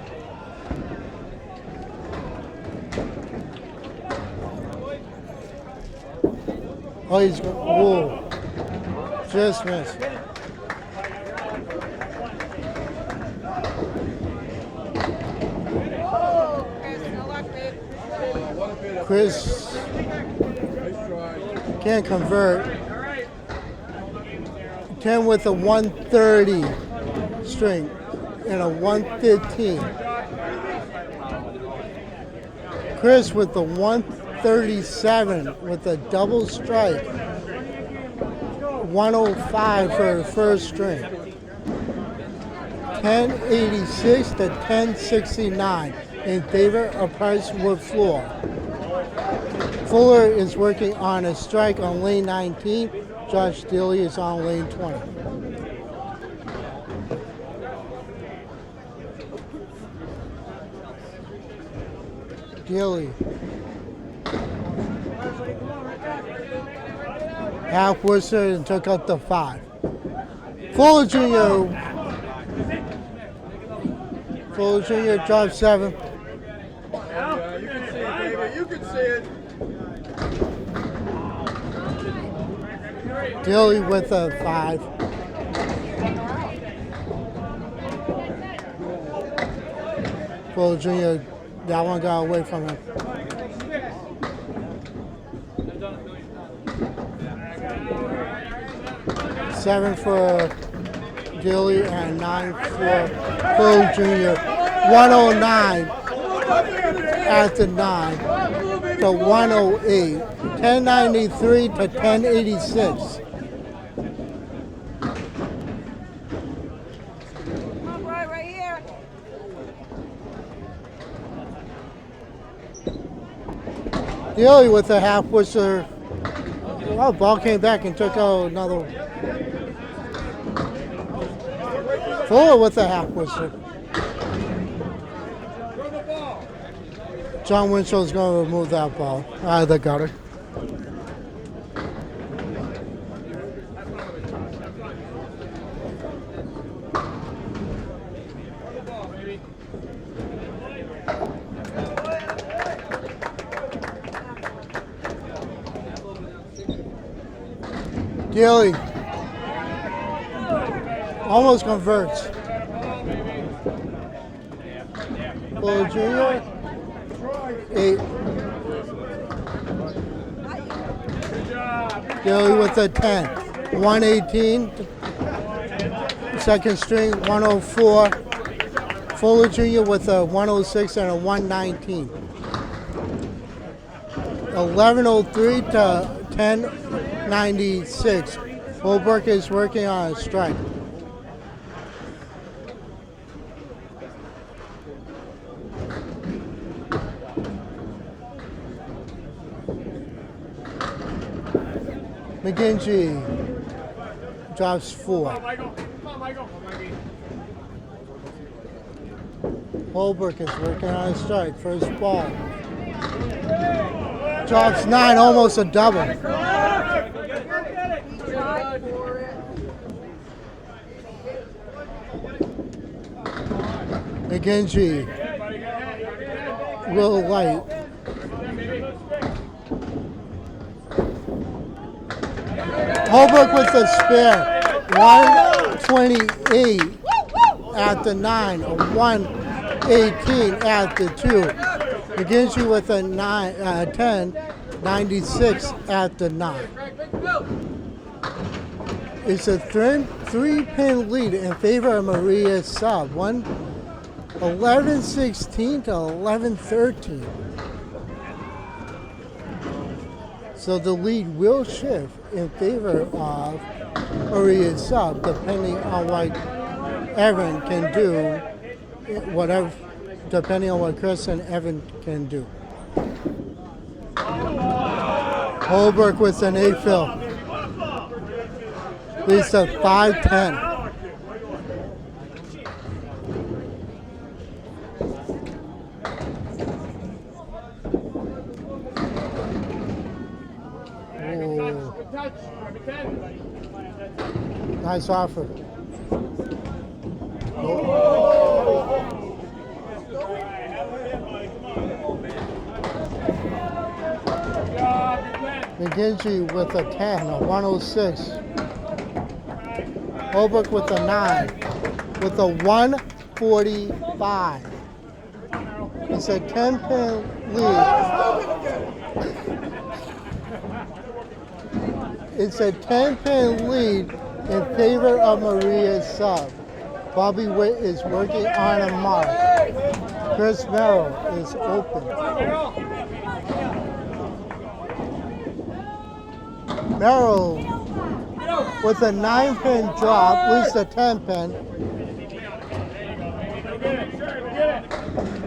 Oh, he's, whoa, just missed. Chris can't convert. 10 with a 130 string and a 115. Chris with the 137 with a double strike. 105 for the first string. 1086 to 1069 in favor of Price Wood Floor. Fuller is working on a strike on lane 19. Josh Daley is on lane 20. Daley. Half Worcester and took up the 5. Fuller Jr. Fuller Jr. dropped 7. Yeah, you can see it, baby. You can see it. Daley with a 5. Fuller Jr. That one got away from him. Seven for Daley and 9 for Fuller Jr. 109 at the 9 to 108. 1093 to 1086. Come on, Brian, right here. Daley with the half whistle. Oh, ball came back and took out another one. Fuller with the half whistle. John Winchell's going to remove that ball out of the gutter. Daley almost converts. Fuller Jr. 8. Daley with a 10. 118. Second string, 104. Fuller Jr. with a 106 and a 119. 1103 to 1096. Holbrook is working on a strike. McGinty drops 4. Come on, Michael. Holbrook is working on a strike. First ball. Drops 9, almost a double. McGinty, real light. Holbrook with the spare. 128 at the 9, a 118 at the 2. McGinty with a 10, 96 at the 9. It's a 3-pin lead in favor of Maria's sub. 11-16 to 11-13. So the lead will shift in favor of Maria's sub, depending on what Evan can do, depending on what Chris and Evan can do. Holbrook with an 8 fill. Leads to 5-10. Nice offer. McGinty with a 10, a 106. Holbrook with a 9, with a 145. It's a 10-pin lead. It's a 10-pin lead in favor of Maria's sub. Bobby Witt is working on a mark. Chris Merrill is open. Merrill with a 9-pin drop, leaves a 10-pin.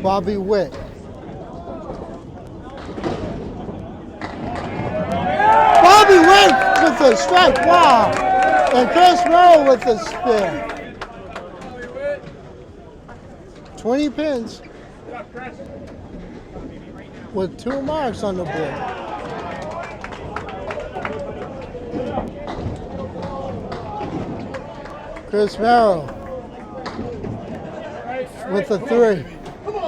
Bobby Witt. Bobby Witt with a strike, wow! And Chris Merrill with a spin. 20 pins with 2 marks on the board. Chris Merrill with a 3.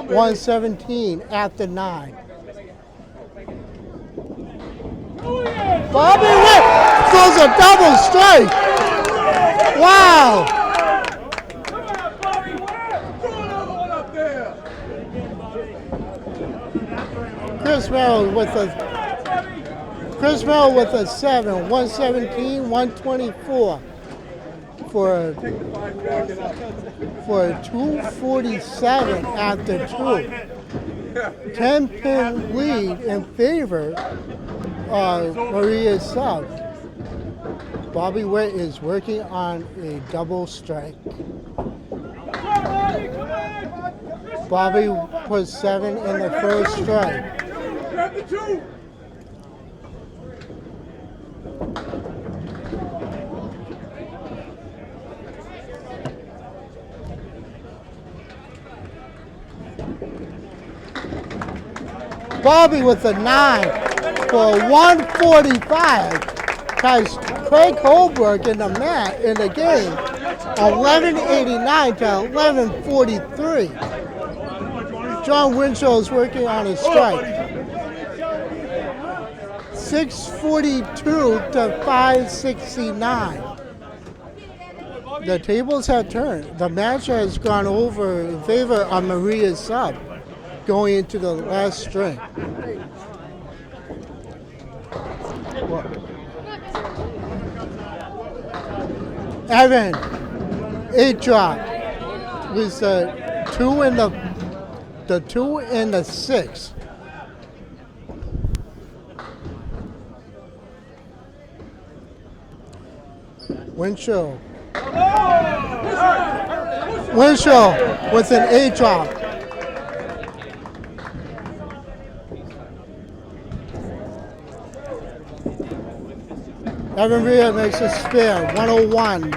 117 at the 9. Bobby Witt throws a double strike. Wow. Chris Merrill with a 7. 117, 124. For a 247 at the 2. 10-pin lead in favor of Maria's sub. Bobby Witt is working on a double strike. Bobby put 7 in the first strike. Grab the 2. Bobby with a 9 for 145. Ties Craig Holbrook in the mat in the game. 1189 to 1143. John Winchell is working on a strike. 642 to 569. The tables have turned. The match has gone over in favor of Maria's sub, going into the last string. Evan, 8 drop. With the 2 and the 2 and the 6. Winchell. Winchell with an 8 drop. Evan Riva makes a spare, 101.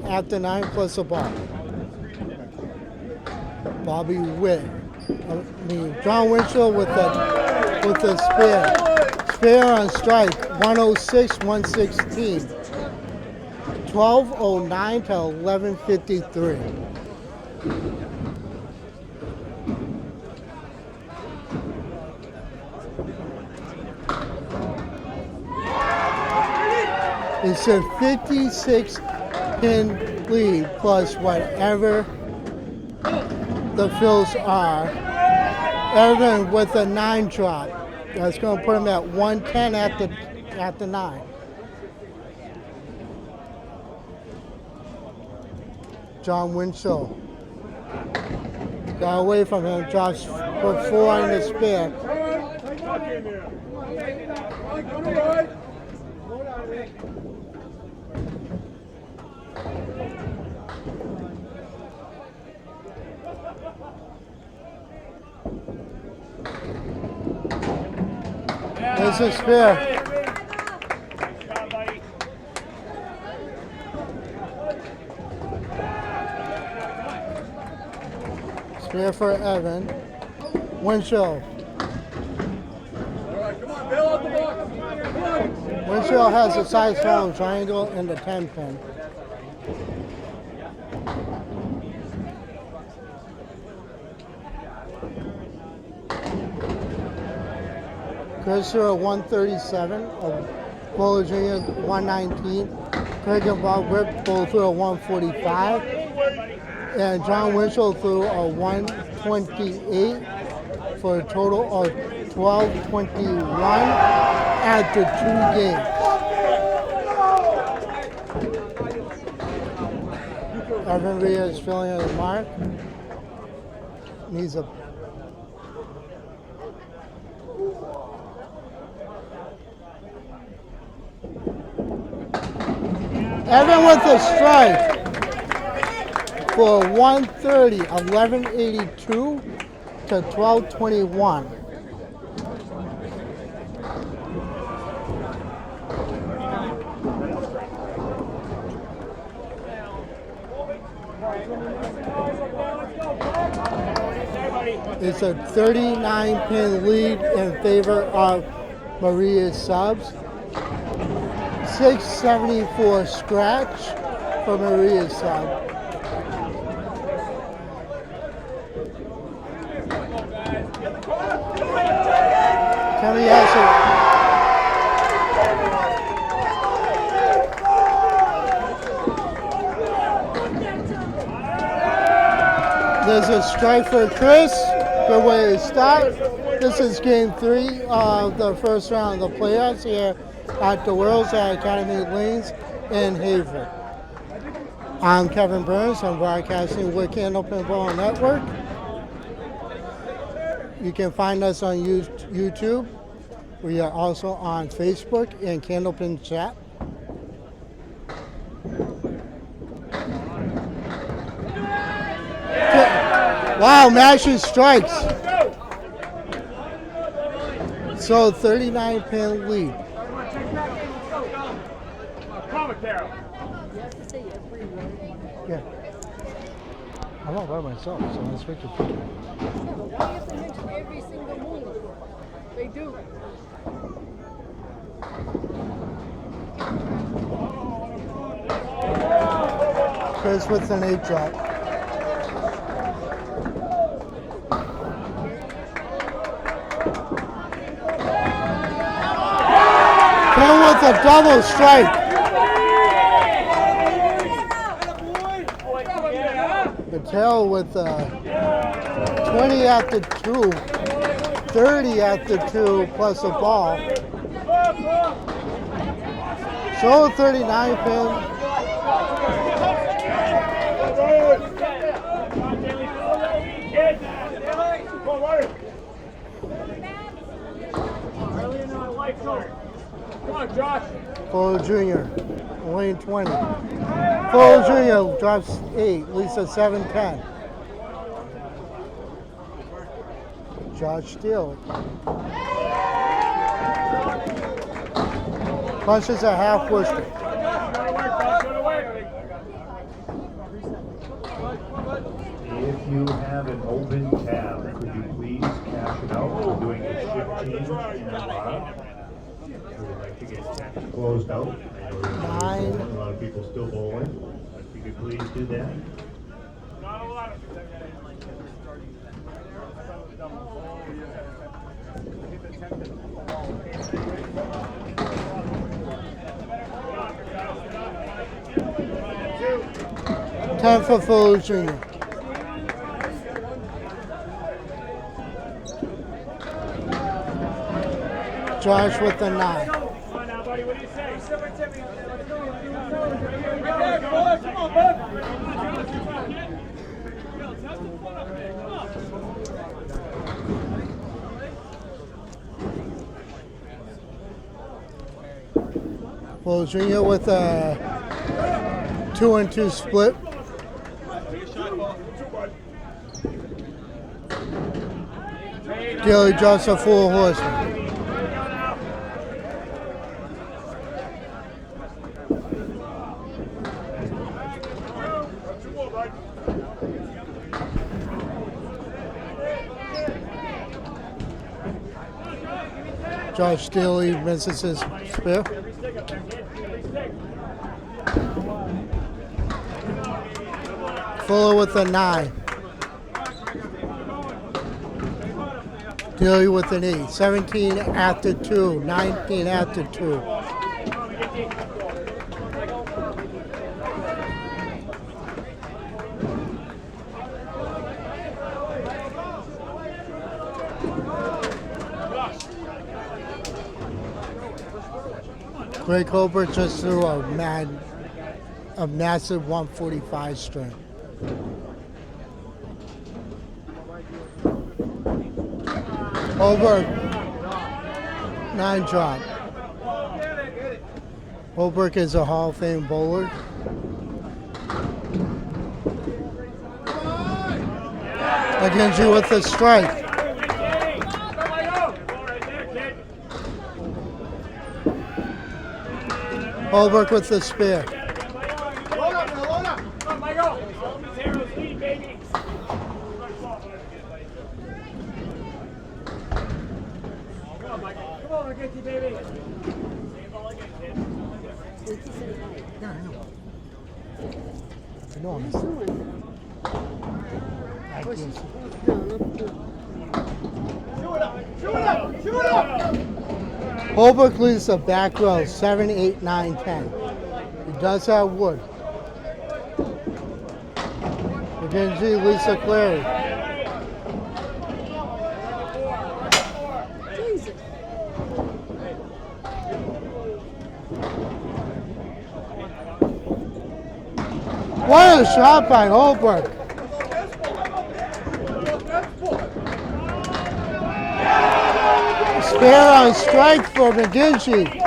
After 9 plus a ball. Bobby Witt. John Winchell with the spare. Spare on strike, 106, 116. 1209 to 1153. It's a 56-pin lead plus whatever the fills are. Evan with a 9 drop. That's going to put him at 110 at the 9. John Winchell got away from him. Josh put 4 in the spare. There's a spare. Spare for Evan. Winchell. Winchell has a side swallow triangle in the 10-pin. Christopher 137, Bowler Jr. 119, Craig and Bob Whip both threw a 145, and John Winchell threw a 128 for a total of 1221 at the 2 games. Evan Riva is filling in the mark. Needs a Evan with a strike for 130, 1182 to 1221. It's a 39-pin lead in favor of Maria's subs. 674 scratch for Maria's sub. Kenny has it. There's a strike for Chris. Good way to start. This is game 3 of the first round of the playoffs here at the Worlds at Academy Lanes in Haverhill. I'm Kevin Burns. I'm broadcasting with Candlepin Ball Network. You can find us on YouTube. We are also on Facebook and Candlepin Chat. Wow, mashing strikes. So 39-pin lead. Come on, Matero. Yeah. I'm not by myself, so let's switch it. Yeah, but why do you have to mention every single move? They do. Chris with an 8-drop. Ken with a double strike. Matero with 20 after 2, 30 after 2 plus a ball. So 39 pin. Come on, Josh. Fuller Jr. only 20. Fuller Jr. drops 8, Lisa 7-10. Josh Daley. Punches a half Worcester. If you have an open tab, could you please cash it out? We're doing a shift change in Riva. We would like to get that closed out. I know there's a lot of people still bowling, but if you could please do that. Not a lot of 10 for Fuller Jr. Josh with the 9. Come on now, buddy. What do you say? Come on, bud. Fuller Jr. with a 2-2 split. Daley drops a full horseman. Josh Daley misses his spear. Fuller with a 9. Daley with an 8. 17 after 2. 19 after 2. Greg Holbrook just threw a massive 145 string. Holbrook, 9 drop. Holbrook is a Hall of Fame bowler. McGinty with the strike. Holbrook with the spear. Load up, load up. Come on, Michael. Matero's lead, baby. Come on, Michael. Come on, McGinty, baby. Same ball again, kid. Yeah, I know. I know I'm Shoot it up. Shoot it up. Holbrook leads the back row 7, 8, 9, 10. He does have wood. McGinty leads the Clary. What a shot by Holbrook. Spare on strike for McGinty.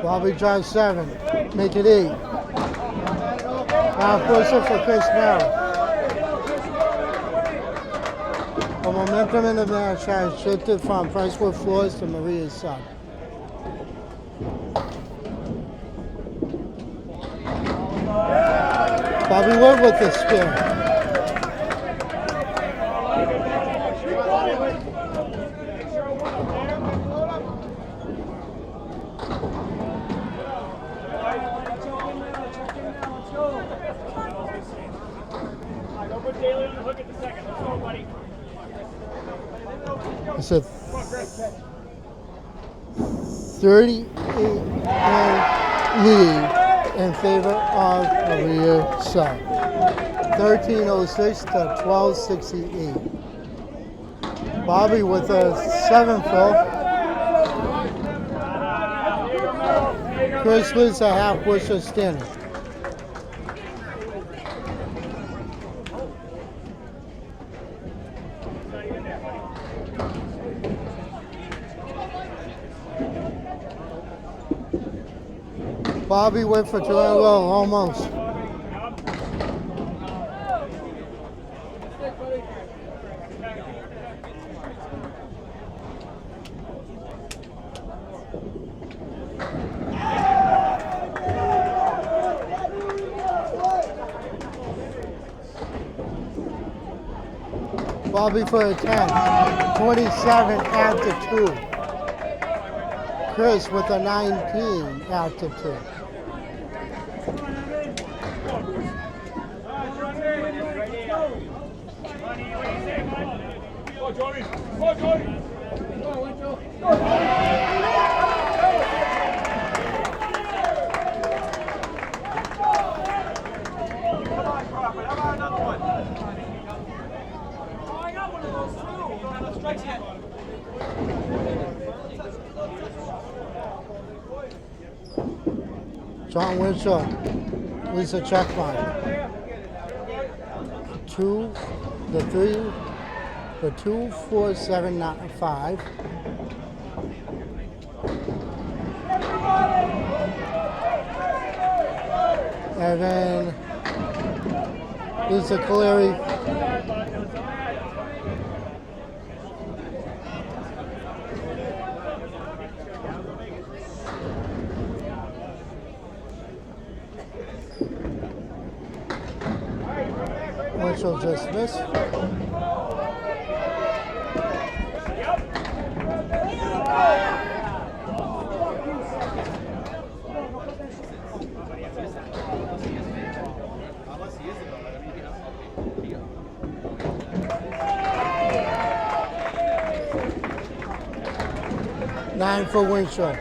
Bobby drives 7, make it 8. Now closer for Chris Merrill. The momentum in the match has shifted from Pricewood Floors to Maria's side. Bobby Wood with the spin. Daley on the hook at the second. Let's go, buddy. It's a 38 lead in favor of Maria Sub. 13:06 to 12:68. Bobby with a 7 fill. Chris with a half bush of standing. Bobby went for 2 in a row, almost. Bobby for a 10, 27 after 2. Chris with a 19 after 2. Go, Jordan. Go, Jordan. Go, Winchell. Go. John Winchell leads the check line. 2, the 3, the 2, 4, 7, 9, 5. And then Lisa Cleary. Winchell just missed. Nine for Winchell.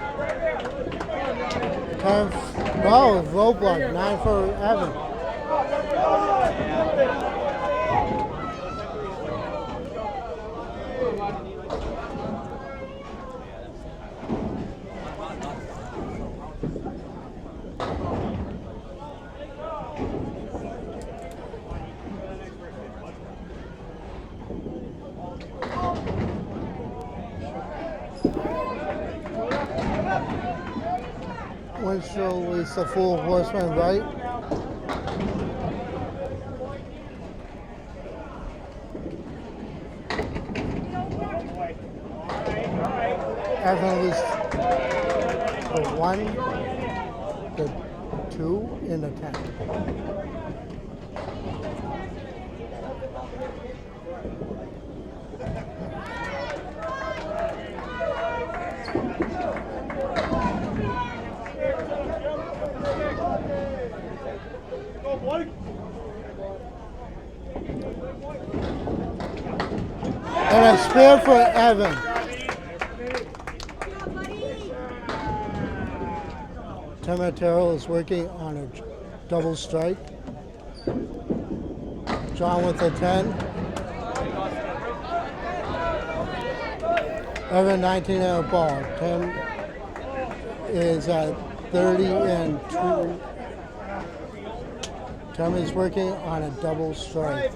10, no, roadblock. 9 for Evan. Winchell is the full horseman, right? Evan is the 1, the 2, and the 10. And a spear for Evan. Matero is working on a double strike. John with a 10. Evan 19 and a ball. Tim is at 30 and 2. Tim is working on a double strike.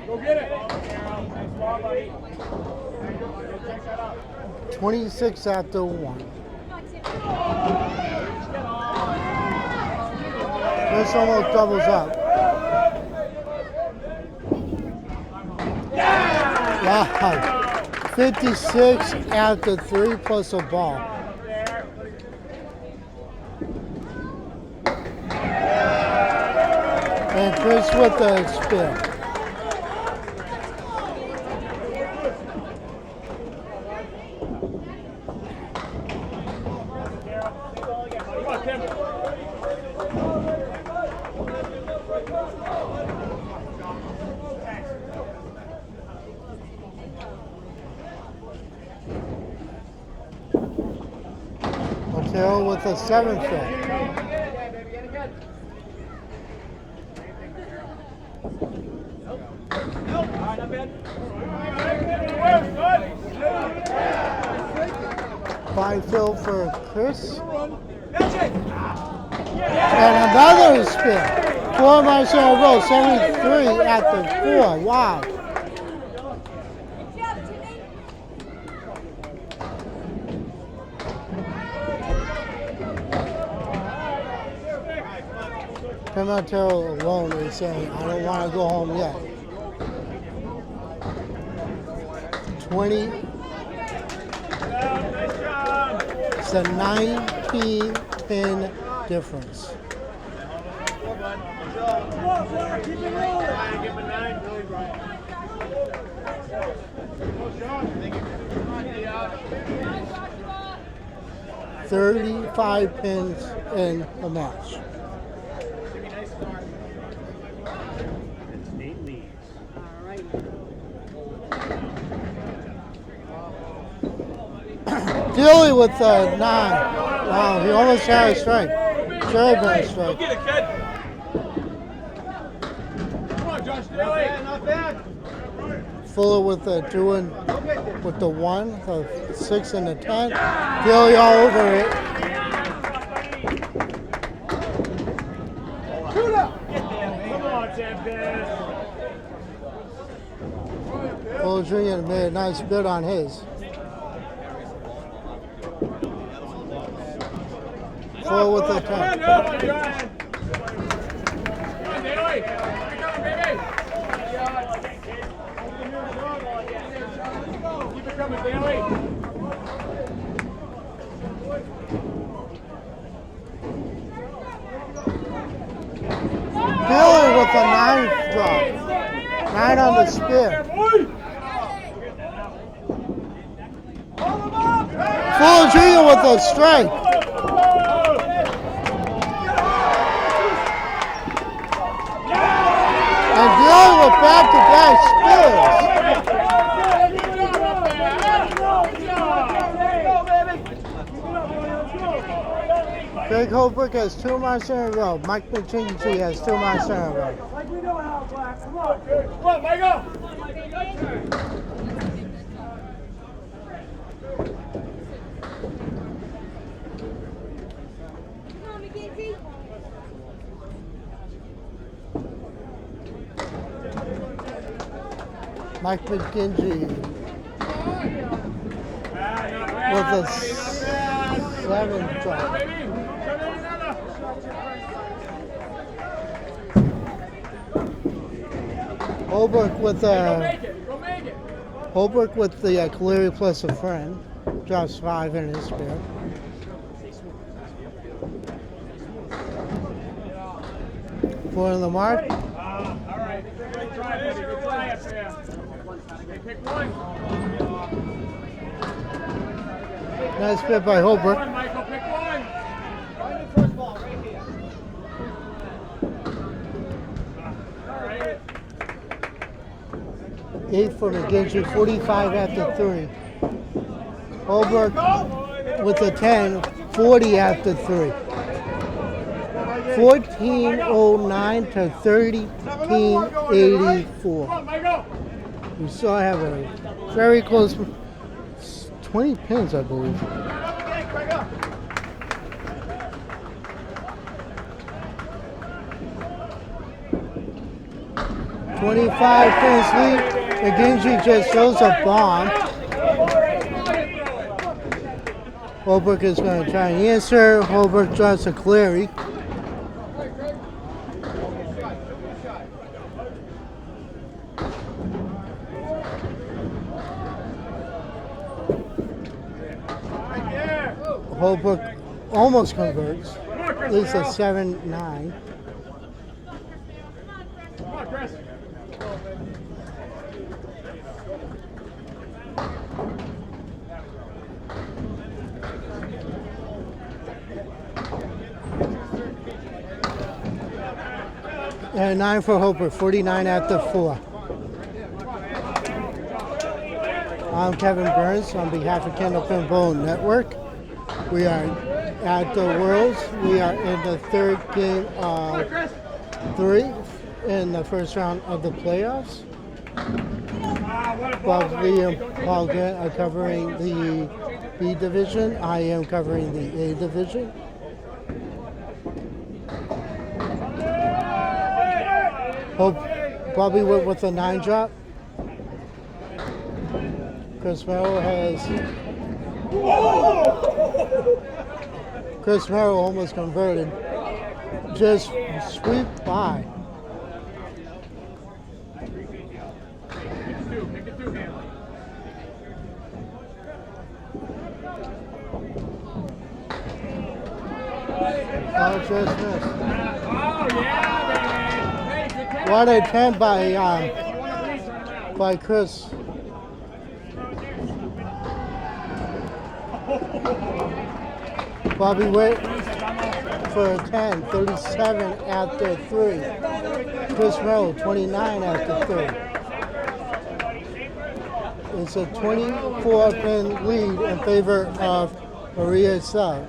Go get it. Nice ball, buddy. 26 after 1. This almost doubles up. Wow. 56 after 3 plus a ball. And Chris with the spin. Matero with a 7th fill. Five fill for Chris. And another spin. 4 miles in a row, 73 after 4. Wow. Matero alone is saying, I don't want to go home yet. 20. It's a 19-pin difference. Keep it rolling. 35 pins in the match. Daley with a 9. Wow, he almost had a strike. Should have been a strike. Get it, kid. Come on, Josh Daley. Not bad. Fuller with the 2 and with the 1, the 6 and the 10. Daley all over it. Shoot up. Come on, Tempest. Fuller Jr. made a nice bid on his. Fuller with the 10. Come on, Daley. Keep it coming, Daley. Daley with a 9th drop. 9 on the spear. Fuller Jr. with a strike. And Daley with back-to-back spears. Craig Holbrook has 2 marks in a row. Mike McGinty has 2 marks in a row. Like we know how, Black. Come on. Come on, Michael. Come on, McGinty. Mike McGinty with a 7 drop. Holbrook with the Caleri plus a friend. Drops 5 in his pair. Four on the mark. All right. Good try, baby. Good try up there. Okay, pick one. Nice hit by Holbrook. One, Michael, pick one. First ball right here. All right. 8 for McGinty, 45 after 3. Holbrook with a 10, 40 after 3. 1409 to 1384. Come on, Michael. We still have a very close 20 pins, I believe. 25 pins lead. McGinty just throws a bomb. Holbrook is going to try and answer. Holbrook draws a Caleri. Holbrook almost converts. At least a 7-9. Come on, Chris. And 9 for Holbrook, 49 after 4. I'm Kevin Burns on behalf of Candlepin Bowl Network. We are at the Worlds. We are in the third game of 3 in the first round of the playoffs. Bob Lee and Paul Grant are covering the B division. I am covering the A division. Bobby Wood with a 9 drop. Chris Merrill almost converted. Just sweep by. Oh, just missed. What a 10 by Chris. Bobby Witt for a 10, 37 after 3. Chris Merrill, 29 after 3. It's a 24-pin lead in favor of Maria Sub.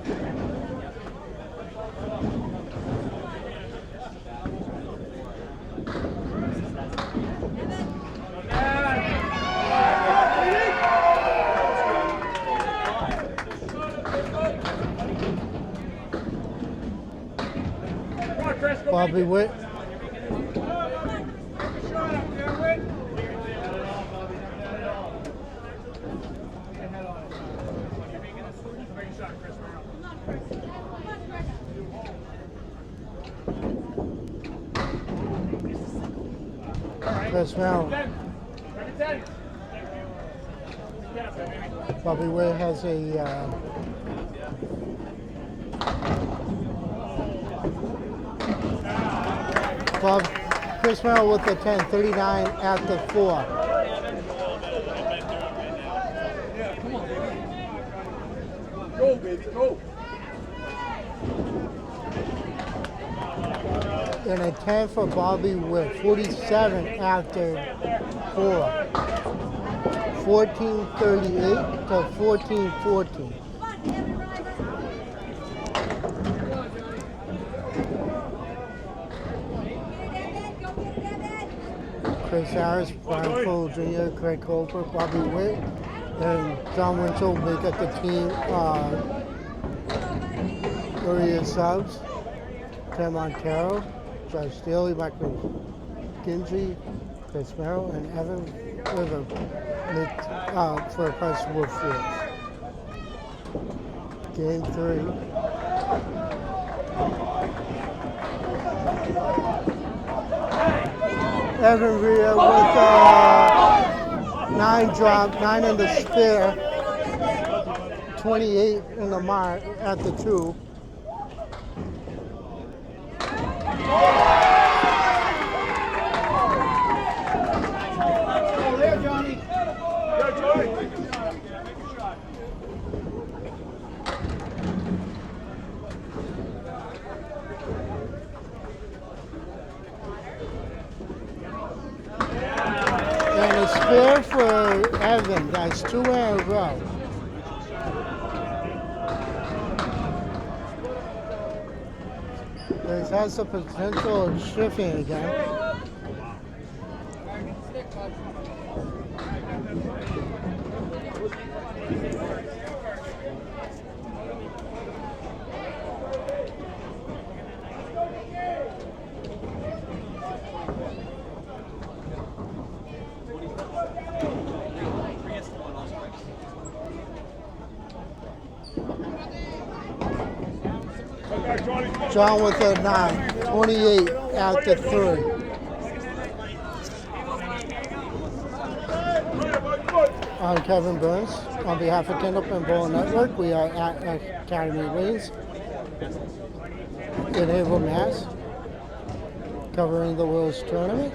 Bobby Witt. Chris Merrill. Bobby Witt has a Chris Merrill with the 10, 39 after 4. Go, baby, go. And a 10 for Bobby Witt, 47 after 4. 14:38 to 14:14. Chris Harris, Brian Cole Jr., Craig Holbrook, Bobby Witt, and John Winchell make up the team. Maria Subs, Tim Matero, Josh Daley, Mike McGinty, Chris Merrill, and Evan Riva for a price of 4. Game 3. Evan Riva with 9 drop, 9 in the spare, 28 in the mark at the 2. Oh, there, Johnny. Yeah, Johnny. Make a shot. And a spare for Evan. That's 2 in a row. This has the potential of shifting again. John with a 9, 28 out to 3. I'm Kevin Burns. On behalf of Candlepin Bowling Network, we are at Academy Lanes in Haverhill, Mass, covering the World's Tournament.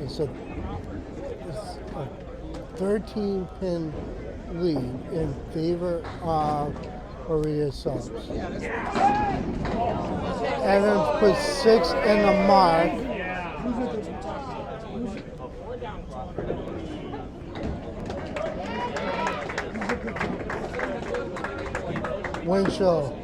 It's a 13-pin lead in favor of Maria Subs. Evans put 6 in the mark. Winchell.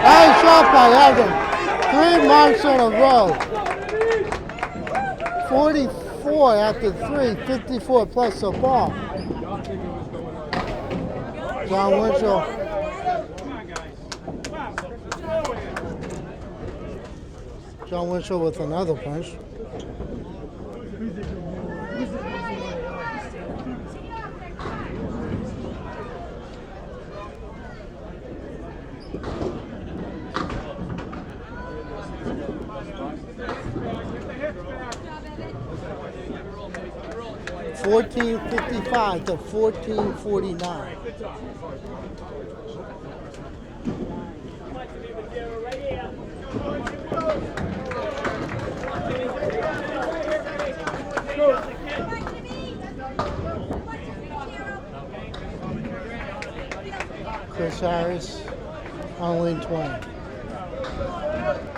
Nice shot by Evan. 3 marks in a row. 44 after 3, 54 plus the ball. John Winchell. John Winchell with another punch. $14.55 to $14.49. Chris Harris on lane 20.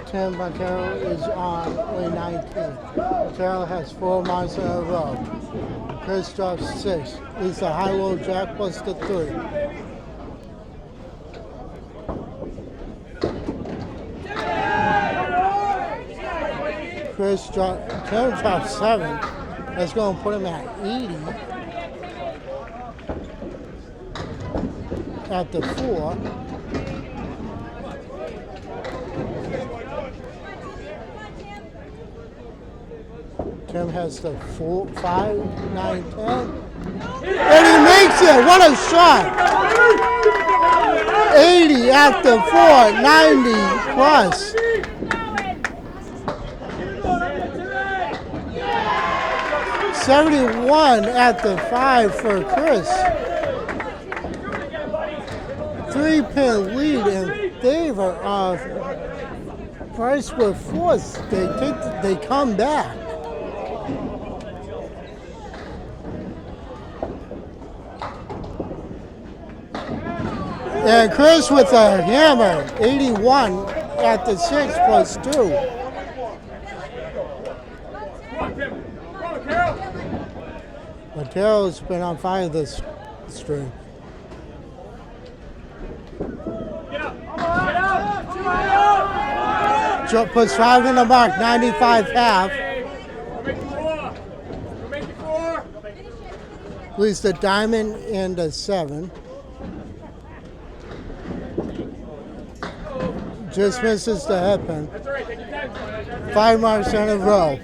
Tim Matero is on lane 19. Matero has 4 marks in a row. Chris drops 6. Leads the high-low jack plus the 3. Tim drops 7. That's going to put him at 80. At the 4. Tim has the 4, 5, 9, 10. And he makes it! What a shot! 80 at the 4, 90 plus. $71 at the 5 for Chris. 3-pin lead in favor of Price with 4th. They come back. And Chris with a hammer, 81 at the 6 plus 2. Matero's been on fire this string. Puts 5 in the mark, 95 half. Leaves the diamond and a 7. Just misses the headpin. 5 marks in a row.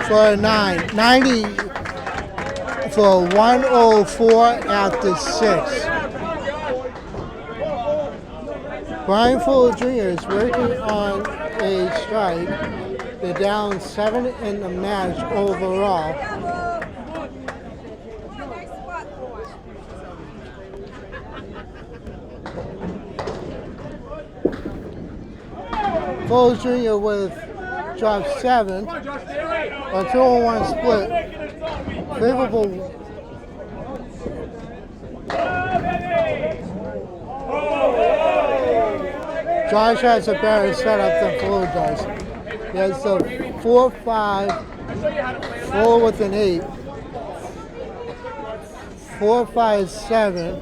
For a 9. 90 for 104 after 6. Brian Fuller Jr. is working on a strike. They're down 7 in the match overall. Fuller Jr. with drop 7. A 2-on-1 split. Favorable. Josh has a better setup than Fuller does. He has a 4-5, Fuller with an 8, 4-5-7.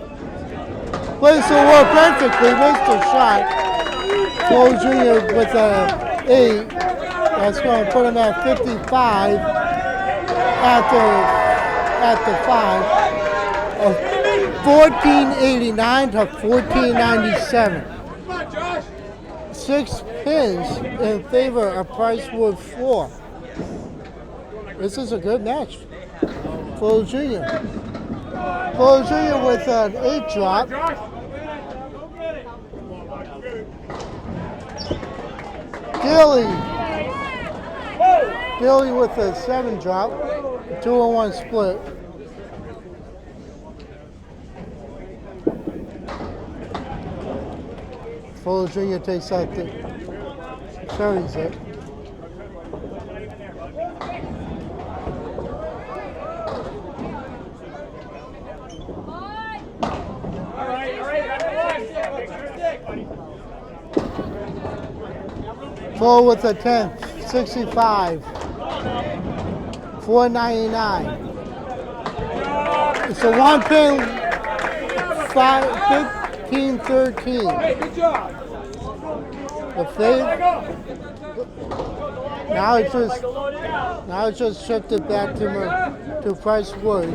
Plays the work perfectly, missed the shot. Fuller Jr. with an 8. That's going to put him at 55 after 5. 1489 to 1497. 6 pins in favor of Pricewood 4. This is a good match. Fuller Jr. Fuller Jr. with an 8 drop. Daley with a 7 drop. 2-on-1 split. Fuller Jr. takes out the carries it. Fuller with a 10, 65, 499. It's a 1 pin, 15-13. Hey, good job. Now it's just shifted back to Pricewood.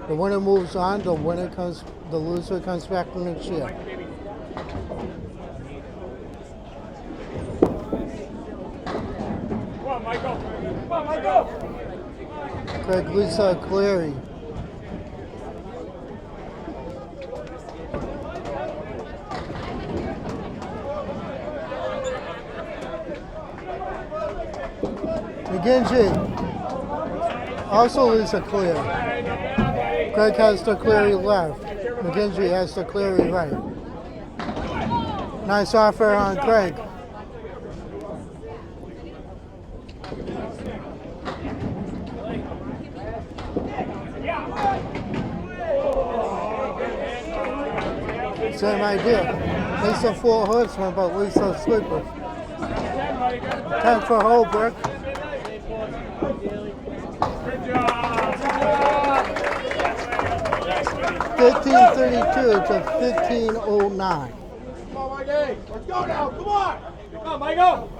The winner moves on. The loser comes back from the chair. Come on, Michael. Come on, Michael. Craig Lisa Cleary. McGinty also leaves a clear. Craig has the Cleary left. McGinty has the Cleary right. Nice offer on Craig. Same idea. Lisa 4 horsemen, but Lisa sleeper. 10 for Holbrook. 1532 to 1509. Come on, Mikey. Let's go now. Come on. Come on, Michael.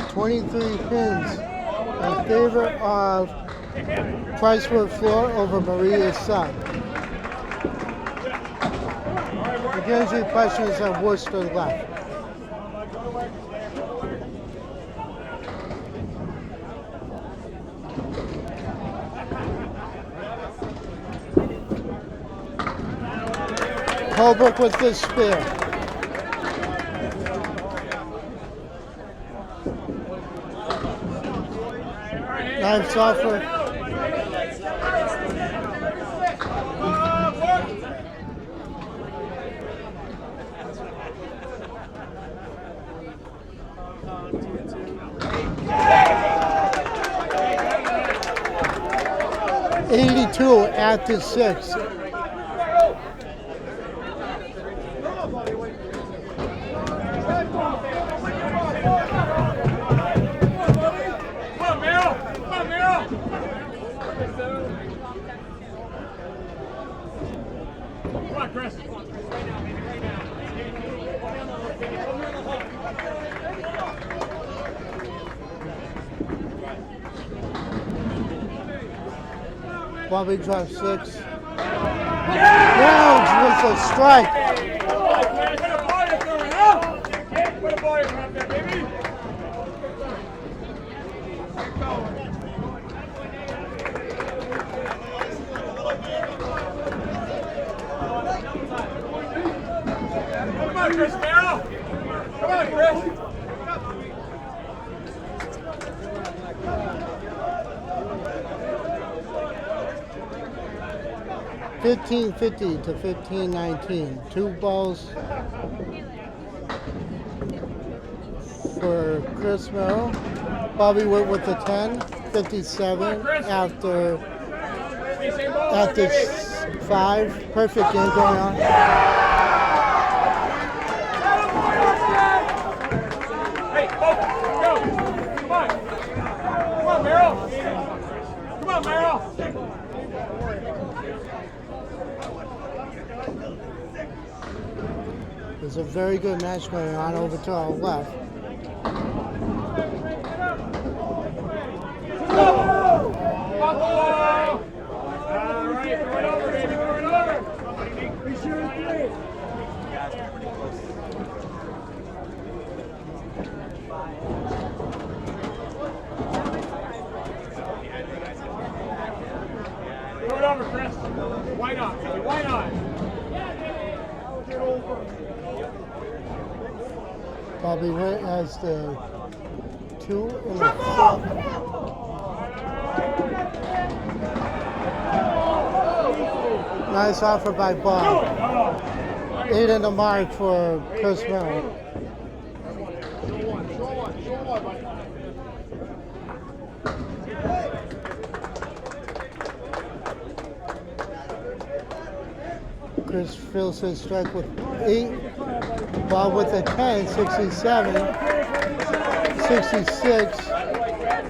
$23 pins in favor of Pricewood Floor over Maria's son. McGinty questions at Worcester left. Holbrook with the spear. Nice offer. '82 after 6. Bobby drops 6. Rounds with a strike. Put a body around there, baby. 1550 to 1519. 2 balls for Chris Merrill. Bobby Witt with the 10. 57 after 5. Perfect game going on. Hey, go! Come on! Come on, Merrill! Come on, Merrill! There's a very good match going on over to our left. Why not? Why not? Bobby Witt has the 2 and the 4. Nice offer by Bob. 8 in the mark for Chris Merrill. Chris fills his strike with 8. Bob with a 10, 67, 66,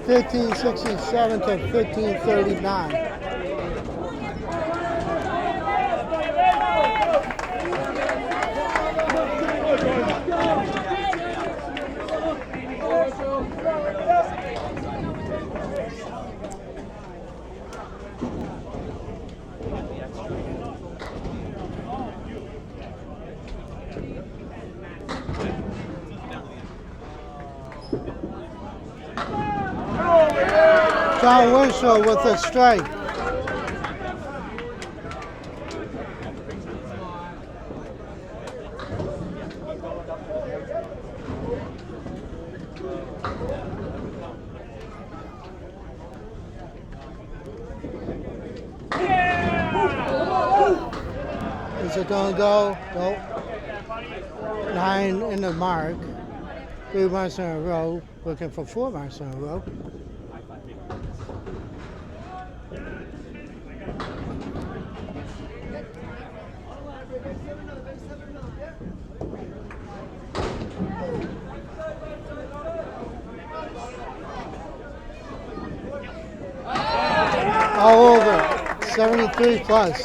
1567 to 1539. John Winchell with a strike. Is it gonna go? Nope. 9 in the mark. 3 marks in a row. Looking for 4 marks in a row. All over. 73 plus.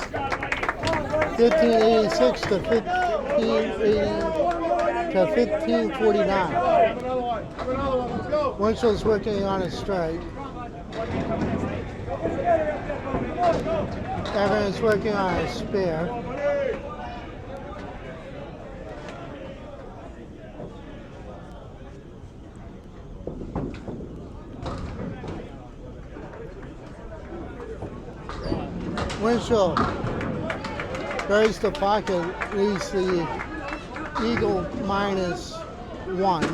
1586 to 1580 to 1549. Winchell's working on a strike. Evans working on a spare. Winchell buries the pocket, leaves the Eagle -1.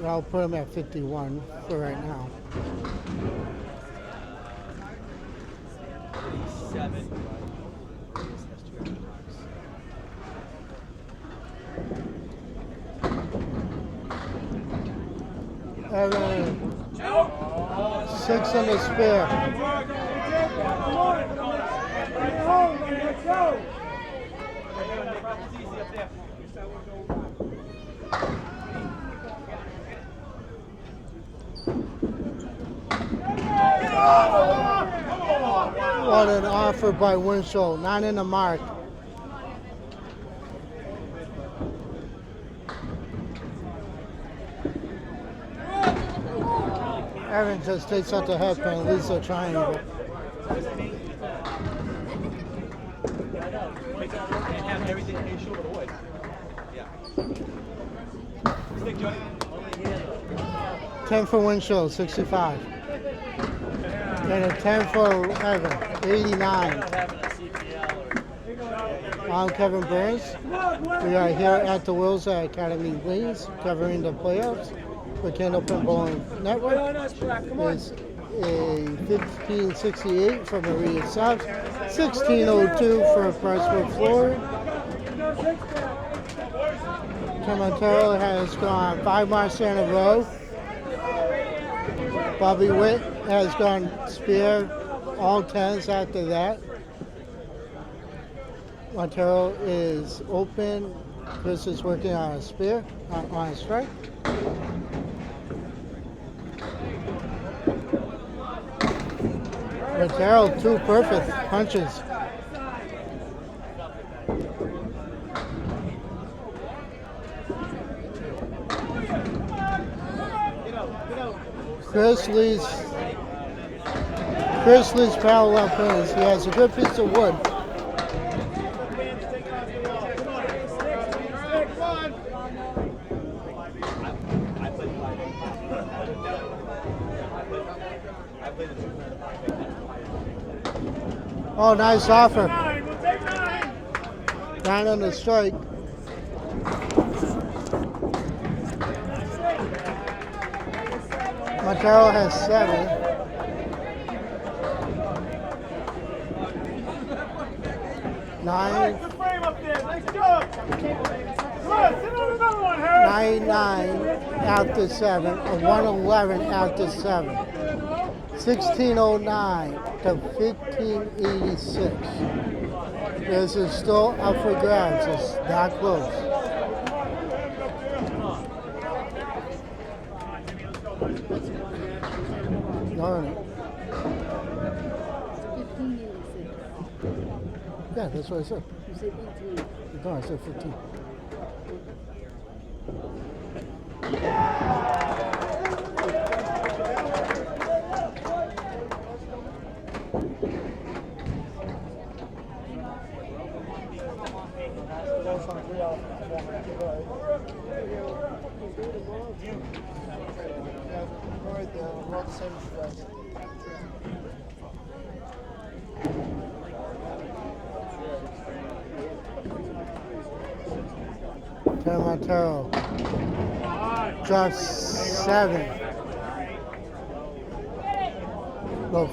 I'll put him at 51 for right now. 37. Evan, 6 in the spare. Come on. Bring it home, man. Let's go. What an offer by Winchell. 9 in the mark. Evan just takes out the headpin and leaves a triangle. Have everything in your shoulder away. Yeah. Stick, Johnny. 10 for Winchell, 65. And a 10 for Evan, 89. I'm Kevin Burns. We are here at the Wills Academy Wings covering the playoffs for Candlepin Bowling Network. It's a 1568 for Maria Subs, 1602 for Pricebrook, Florida. Matero has gone 5 marks in a row. Bobby Witt has gone spear, all 10s after that. Matero is open. Chris is working on a spear, on a strike. Matero, 2 perfect punches. Chris leads parallel pins. He has a good piece of wood. Oh, nice offer. 9 on the strike. Matero has 7. Nine. Good frame up there. Nice job. Come on, sit on another one, Harry. 9-9 after 7, a 111 after 7. 1609 to 1586. This is still up for grabs. It's that close. Darn it. 1586. Yeah, that's what I said. You said 18. No, I said 15. Matero drops 7. Go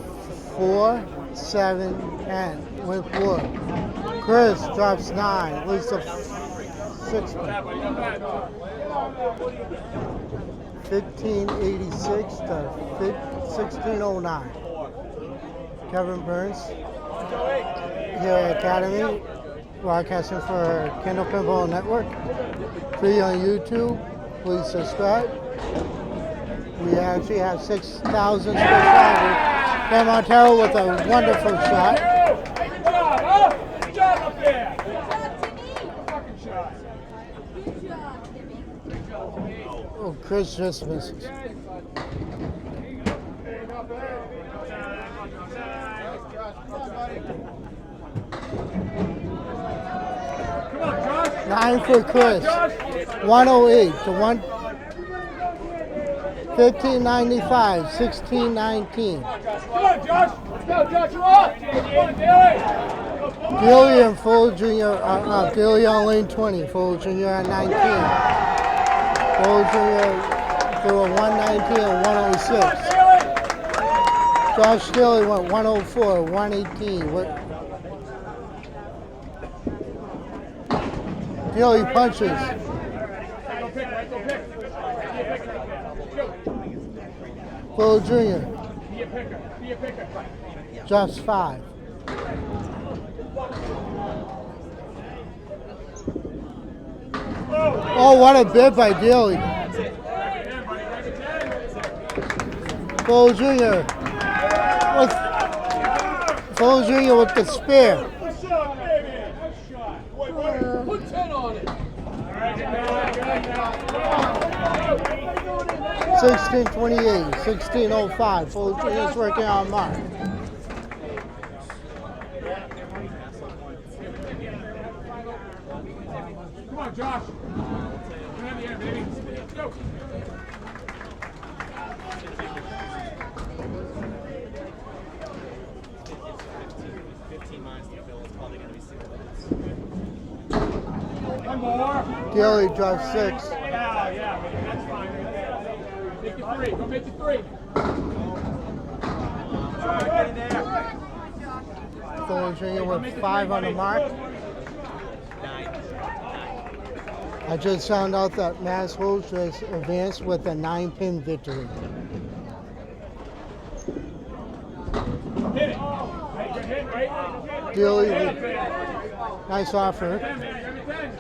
4, 7, 10 with wood. Chris drops 9, at least a 6. 1586 to 1609. Kevin Burns here at Academy, broadcasting for Candlepin Bowling Network. Free on YouTube. Please subscribe. We actually have 6,000 subscribers. Ken Matero with a wonderful shot. Good job, huh? Good job up there. Good job, Timmy. Good job, Timmy. Oh, Chris just misses. Come on, Josh. 9 for Chris. 108 to 1595, 1619. Come on, Josh. Let's go, Joshua. Come on, Daley. Daley and Full Junior, Daley on lane 20, Full Junior at 19. Full Junior threw a 119 and 106. Josh Daley went 104, 118. Daley punches. Go pick, right? Go pick. Fuller Jr. Be a picker. Be a picker. drops 5. Oh, what a bid by Daley. Fuller Jr. Fuller Jr. with the spare. Good shot, baby. Good shot. Put 10 on it. 16:28, 16:05. Fuller Jr. is working on Mark. Come on, Josh. Come on, the air, baby. Let's go. One more. Daley drops 6. Yeah, baby, that's fine. Make it 3. Go make it 3. Fuller Jr. with 5 on the mark. I just found out that Mass Holst has advanced with a 9-pin victory. Hit it. Right, good hit, right? Daley, nice offer. 10, man. Give me 10.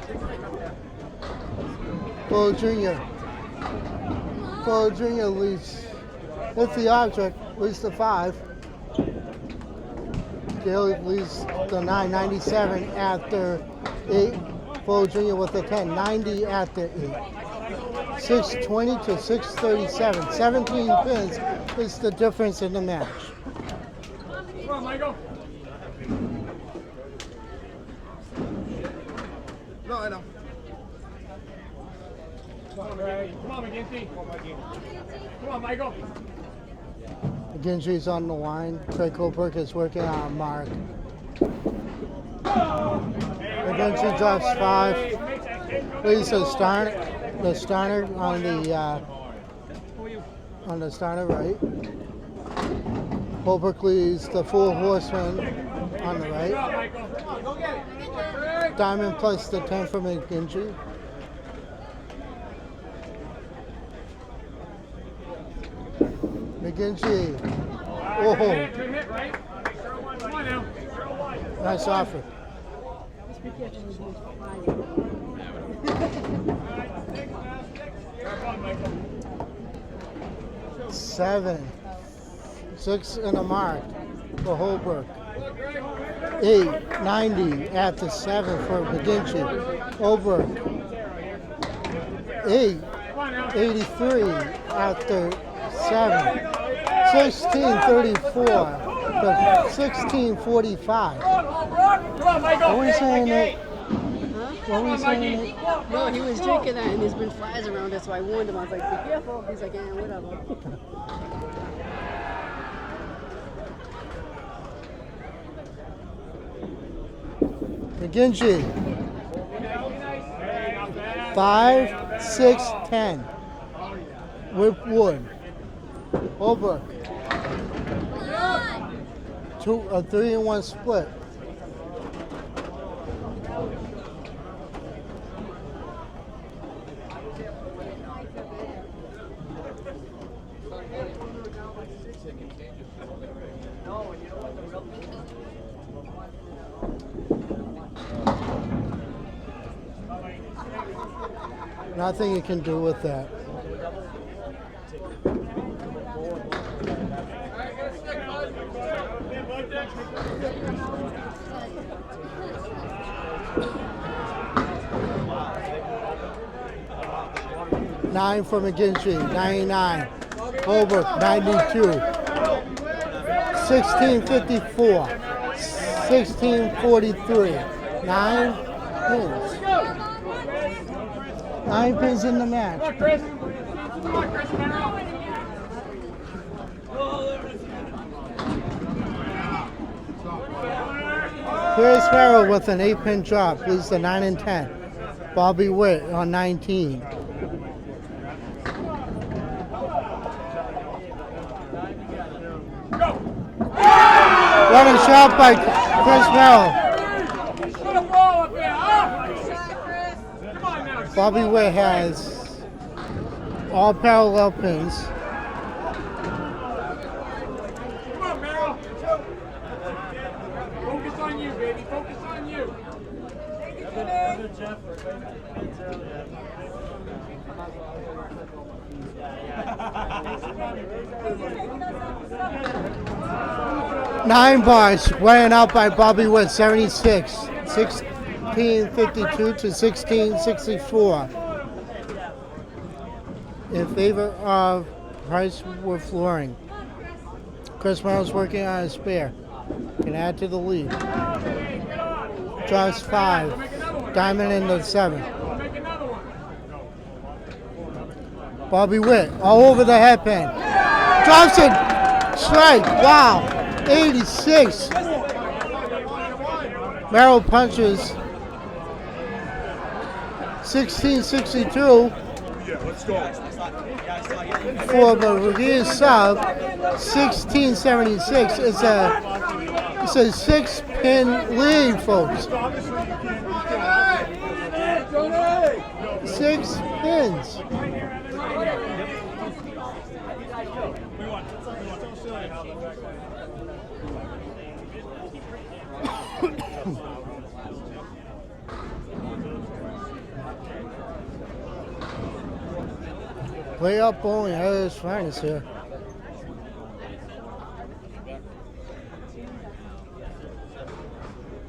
Fuller Jr. Fuller Jr. leads with the object, leads the 5. Daley leads the 9, 97 after 8. Fuller Jr. with the 10, 90 after 8. 620 to 637. 17 pins is the difference in the match. Come on, Michael. No, I know. Come on, McGinty. Come on, Michael. McGinty's on the line. Craig Holbrook is working on Mark. McGinty drops 5. Leads the starter on the starter right. Holbrook leads the 4 horsemen on the right. Diamond plus the 10 for McGinty. McGinty. Oh, Good hit, right? Come on now. nice offer. Be careful with those 5. 7. 6 in a mark for Holbrook. 8, 90 after 7 for McGinty. Holbrook. 8, 83 after 7. 1634 to 1645. Come on, Michael. What were we saying that? Huh? What were we saying that? No, he was drinking that and there's been flies around it, so I warned him. I was like, be careful. He's like, yeah, whatever. McGinty. 5, 6, 10. Whip Wood. Holbrook. 2, 3 and 1 split. Nothing you can do with that. Nine for McGinty, 99. Holbrook, 92. 1654. 1643. 9 pins. 9 pins in the match. Come on, Chris. Come on, Chris Merrill. Chris Merrill with an 8-pin drop leads the 9 and 10. Bobby Witt on 19. What a shot by Chris Merrill. Put a ball up there, huh? Come on now. Bobby Witt has all parallel pins. Jeff. 9 bars weighing out by Bobby Witt, 76, 1652 to 1664. In favor of Price with flooring. Chris Merrill's working on a spare. Can add to the lead. Draws 5. Diamond in the 7. Bobby Witt all over the headpin. Drops it. Strike. Wow. 86. Merrill punches. 1662. For the Revere sub, 1676. It's a 6-pin lead, folks. 6 pins. Play up bowling at its finest here.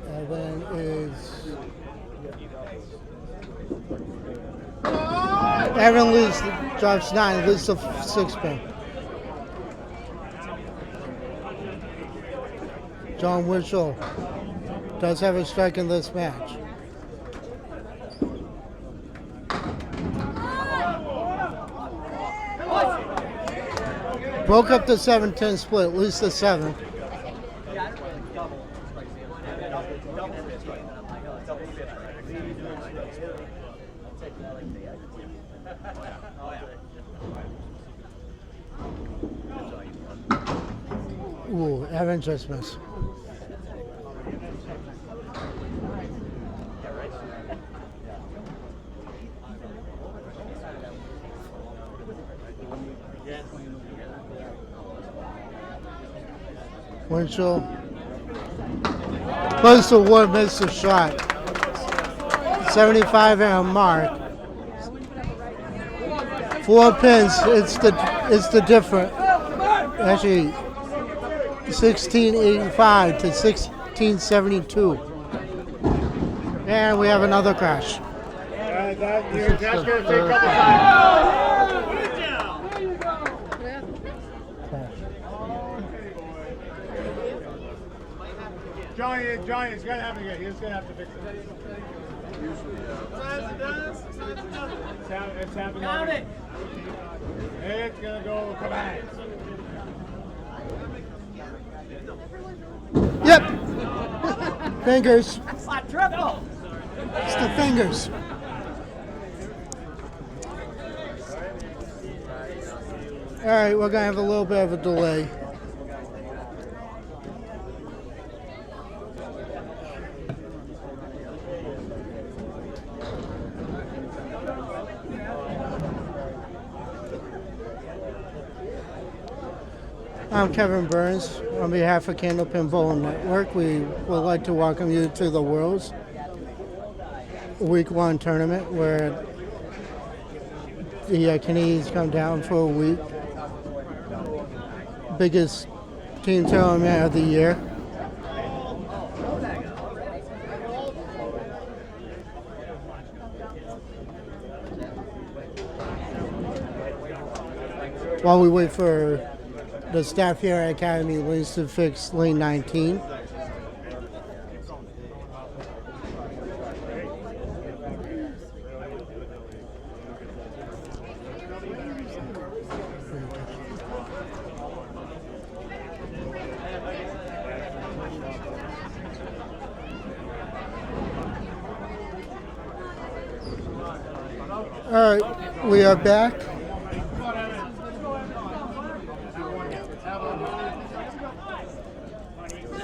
Evan is. Evan leads, drops 9, leads the 6-pin. John Winchell does have a strike in this match. Broke up the 7-10 split, lose the 7. Ooh, Evan just missed. Winchell. Close to one, missed the shot. 75 and a mark. 4 pins. It's the difference. Actually, 1685 to 1672. And we have another crash. That's going to take a couple times. Johnny, he's gonna have to get. He's gonna have to fix it. It's happening. Down it. It's gonna go command. Yep. Fingers. Triple. It's the fingers. All right, we're gonna have a little bit of a delay. I'm Kevin Burns. On behalf of Candlepin Bowling Network, we would like to welcome you to the Worlds Week 1 tournament where the Canadians come down for a week. Biggest team tournament of the year. While we wait for the staff here at Academy Lanes to fix lane 19. All right, we are back.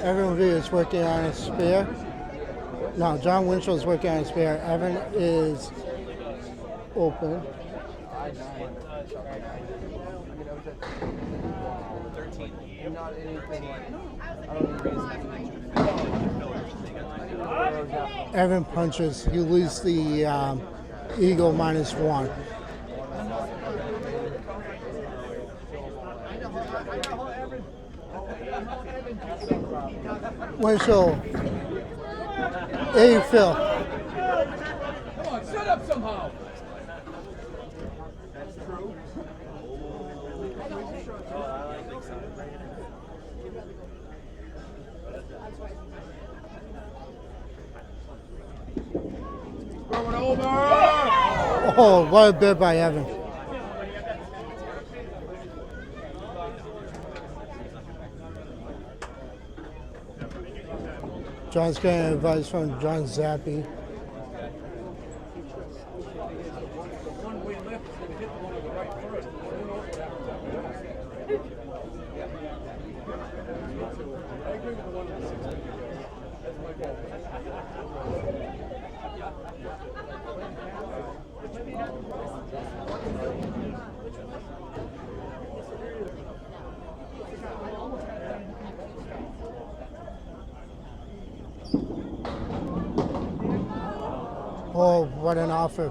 Evan V is working on a spare. No, John Winchell is working on a spare. Evan is open. 13. Evan punches, you lose the eagle -1. Winchell, Phil. Come on, shut up somehow. Going over. Oh, what a bit by Evan. John's getting advice from John Zappi. One way left is going to hit the one on the right first. Who knows what happens after that? I agree with the one on the 16. That's my goal. Oh, what an offer.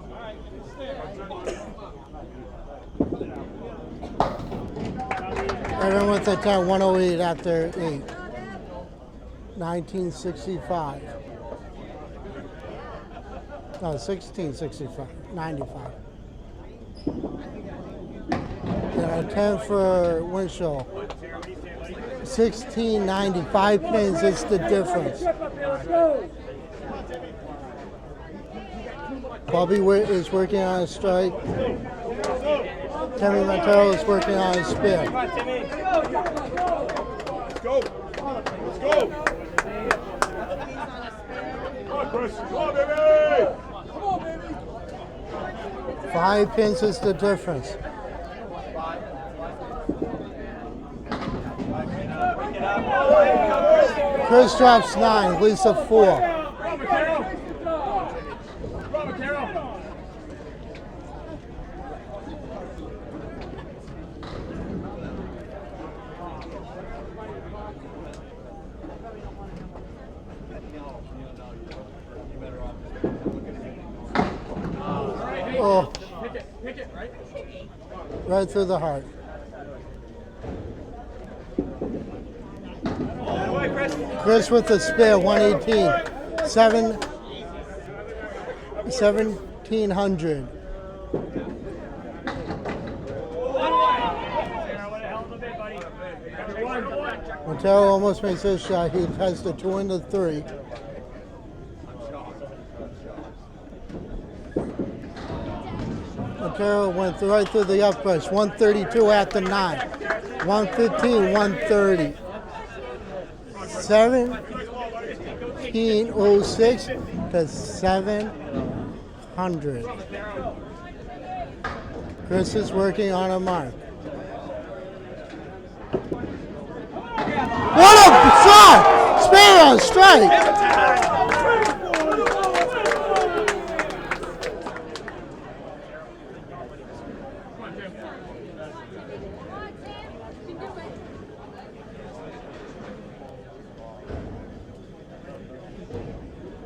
Evan with the 10, 108 after 8. 1965. No, 1665, 95. And a 10 for Winchell. 1695 pins is the difference. Bobby Witt is working on a strike. Timmy Matero is working on a spin. Let's go. Let's go. Come on, Chris. Come on, baby. Come on, baby. 5 pins is the difference. Chris drops 9, Lisa 4. Oh, right through the heart. Chris with the spare, 118. 1700. Matero almost makes his shot. He has the 2 and the 3. Matero went right through the up push. 132 at the 9. 115, 130. 1706 to 700. Chris is working on a mark. What a shot! Spare on strike!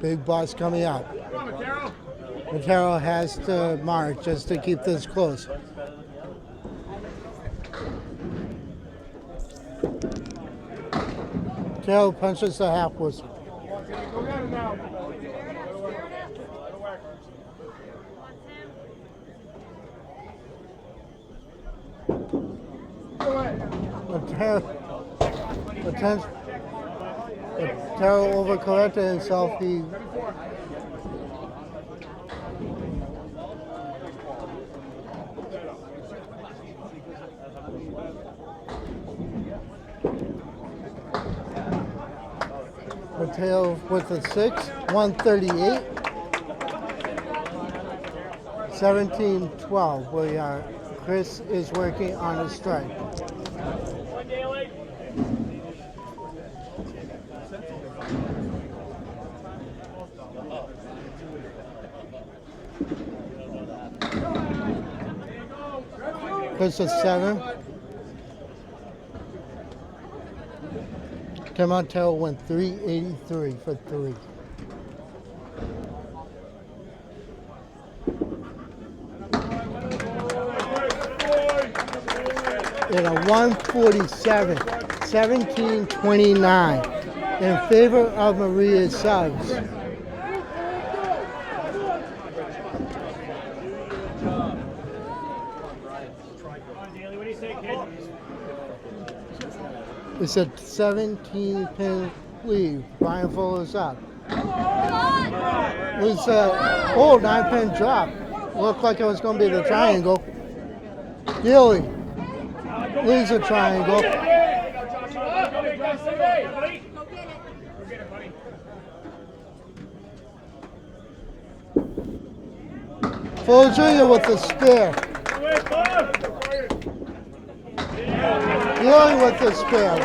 Big boss coming up. Matero has to mark just to keep this close. Matero punches the half whistle. Matero overcorrected himself. He Mateo with the 6, 138, 1712. We are. Chris is working on a strike. Daley. Chris is 7. Matero went 383 for 3. In a 147, 17-29 in favor of Maria's subs. Daley, what do you say, kid? It's a 17-pin lead. Brian Fuller's up. It was a 9-pin drop. Looked like it was going to be the triangle. Daley leads a triangle. Fuller Jr. with the spare. Daley with the spare.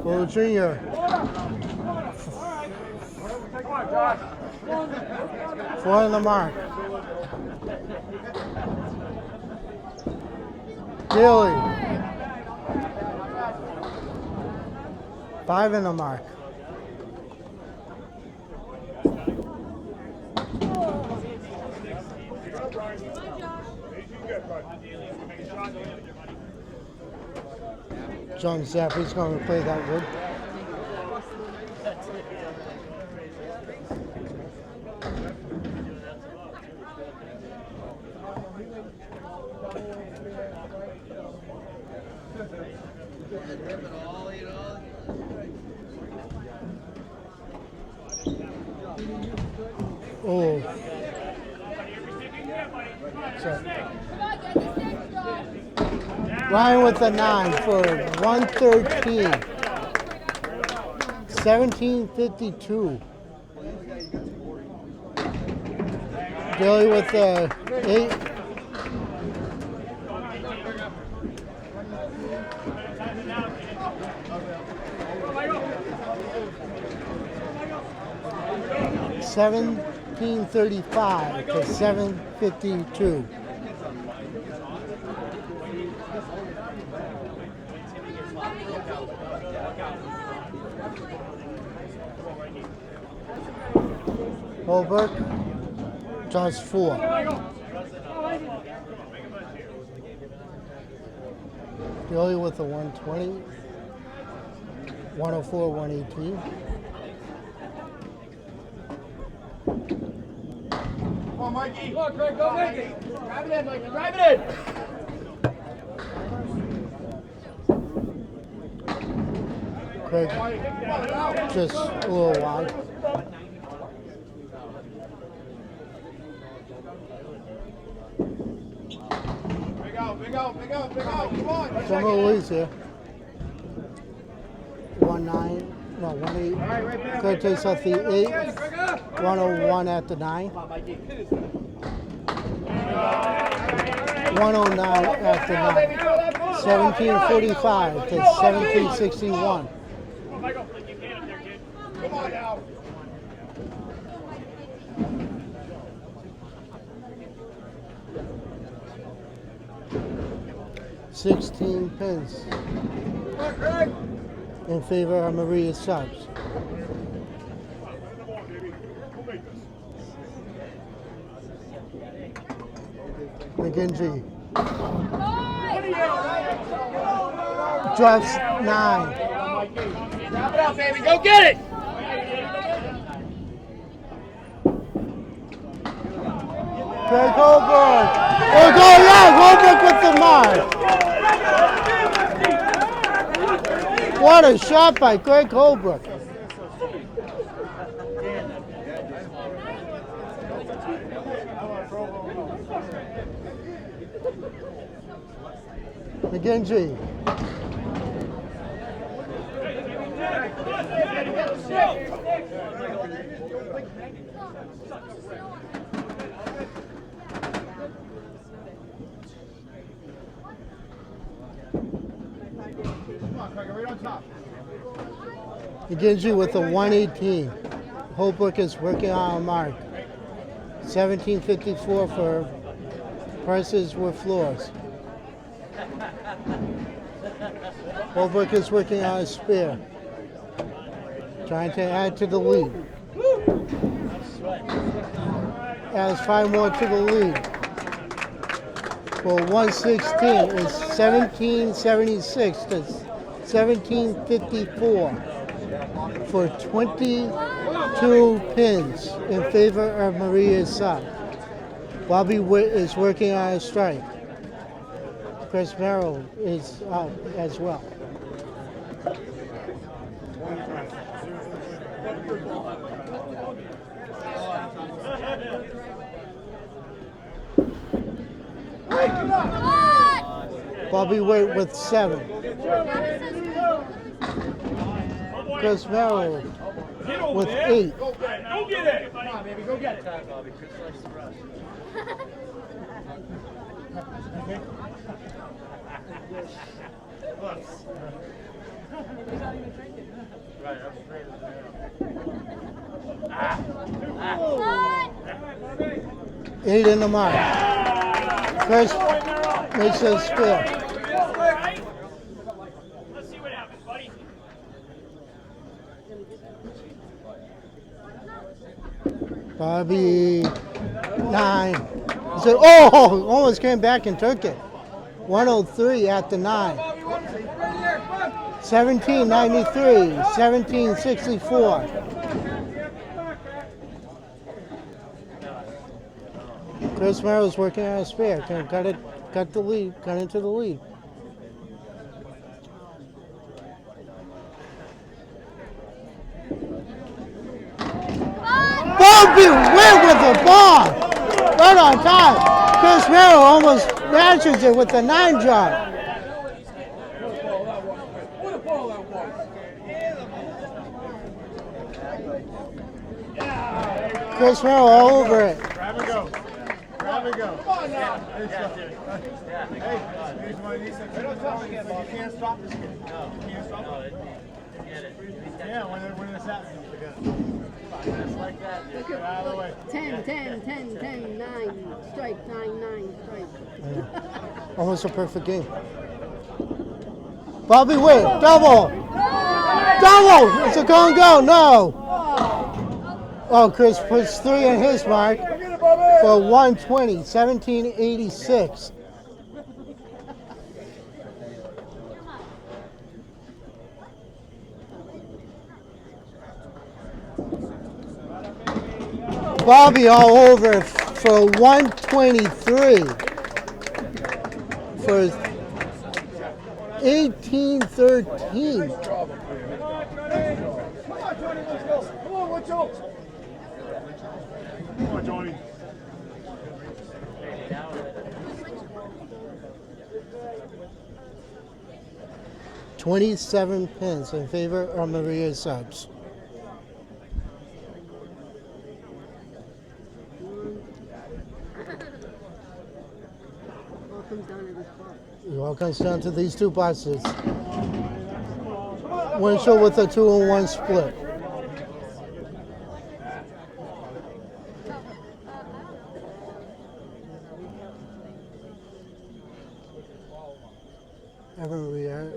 Fuller Jr. Four on the mark. Daley. 5 in the mark. John Zappi's going to play that wood. Oh. So. Ryan with the 9 for 113. 1752. Daley with the 8. $17.35 to $7.52. Holbrook draws 4. Daley with the 120. 104, 118. Come on, Mikey. Go on, Craig, go make it. Drive it in, Mikey. Drive it in. Craig just a little wide. Big out. Come on. Some of Louise here. 1-9. No, 1-8. Craig takes off the 8. 101 at the 9. 109 at the 9. 1745 to 1761. Come on now. $16 pins in favor of Maria's subs. McGinty drops 9. Wrap it up, baby. Go get it. Greg Holbrook. Oh, go, yeah, Holbrook with the mark. What a shot by Greg Holbrook. McGinty. McGinty with a 118. Holbrook is working on a mark. 1754 for prices with floors. Holbrook is working on a spare. Trying to add to the lead. Adds 5 more to the lead. For 116 is 1776 to 1754 for 22 pins in favor of Maria's sub. Bobby Witt is working on a strike. Chris Merrill is up as well. Bobby Witt with 7. Chris Merrill with 8. Go get it! Come on, baby, go get it. Bobby. Chris likes to rush. Right, I'm straight as 8 in the mark. Chris makes a spare. Let's see what happens, buddy. Bobby 9. He said, oh, almost came back and took it. 103 at the 9. 1793, 1764. Chris Merrill's working on a spare. Cut the lead, cut into the lead. Bobby went with the ball. Right on time. Chris Merrill almost matches it with the 9 drop. Chris Merrill all over it. Grab and go. Grab and go. Come on now. Hey, here's my niece. You can't stop this kid. No. You can't stop him. Yeah, when it's happening. Just like that. Get out of the way. 10, 10, 10, 10, 9, strike, 9, 9, strike. Yeah. Almost a perfect game. Bobby Witt, double! Double! It's a go and go, no! Oh, Chris puts 3 in his mark for 120, 1786. Bobby all over for 123 for 1813. Come on, Winchell. Come on, Johnny. $27 pins in favor of Maria's subs. It all comes down to these 2 boxes. Winchell with a 2-1 split. Evan Maria.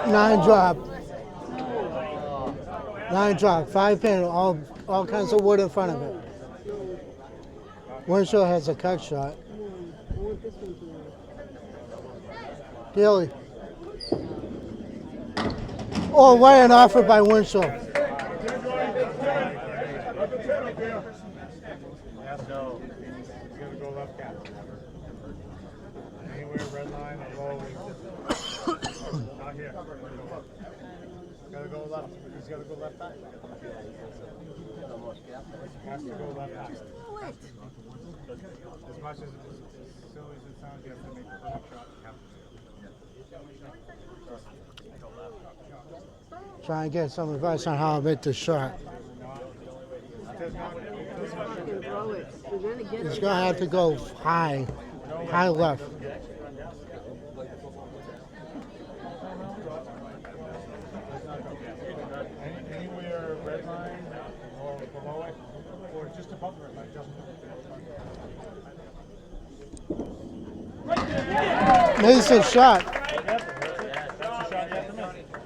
Nine drop. 9 drop, 5 pin, all kinds of wood in front of it. Winchell has a cut shot. Daley. Oh, what an offer by Winchell. No. He's gonna go left cap. Anywhere red line or low. Not here. Gotta go left. He's gotta go left back. Has to go left back. As much as silly as it sounds, you have to make a perfect shot. Try and get some advice on how to make the shot. It does not Fucking throw it. You're gonna get He's it. gonna have to go high left. Anywhere red line or below it, or just above the red line, just. Makes a shot. Yep, that's it. That's the shot you have to make. There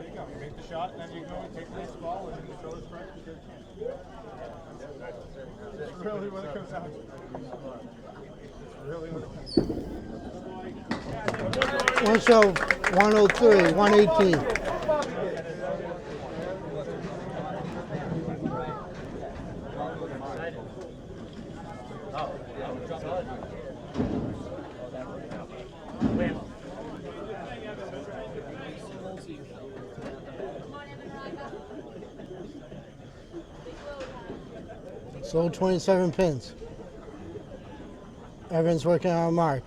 you go. You make the shot, and then you go and take the next ball and you throw the strike. You get a chance. That's really what it comes down to. It's really what it comes down to. Winchell 103, 118. So 27 pins. Evans working on a mark.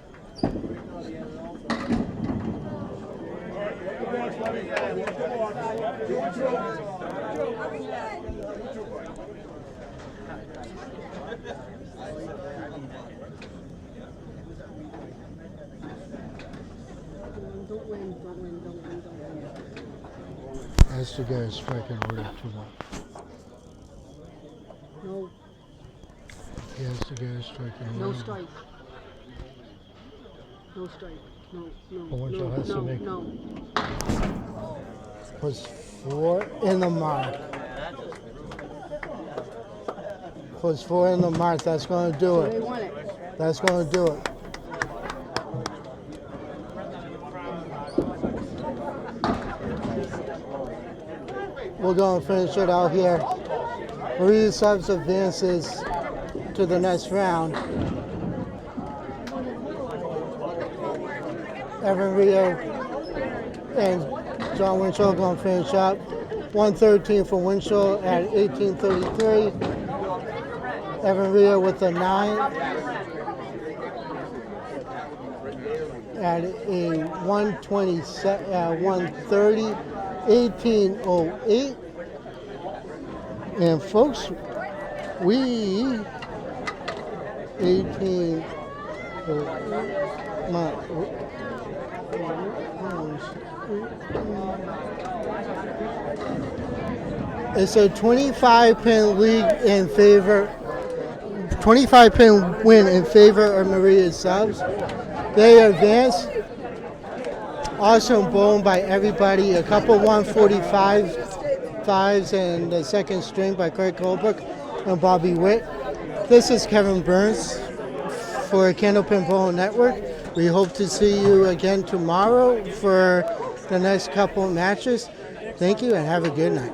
Don't win. That's the guy's striking order too much. No, Yes, the guy's striking order. no strike. No strike. No. But Winchell has to No. make- No. Puts 4 in the mark. Puts 4 in the mark. That's going to do So they it. won it. That's going to do it. We're going to finish it out here. Maria Subs advances to the next round. Evan Rio and John Winchell going to finish up. 113 for Winchell at 1833. Evan Rio with a 9 at a 130, 1808. And folks, we 18. It's a 25-pin league in favor. 25-pin win in favor of Maria Subs. They advance. Awesome bowling by everybody. A couple 145s and the second string by Craig Holbrook and Bobby Witt. This is Kevin Burns for Candlepin Bowling Network. We hope to see you again tomorrow for the next couple matches. Thank you and have a good night.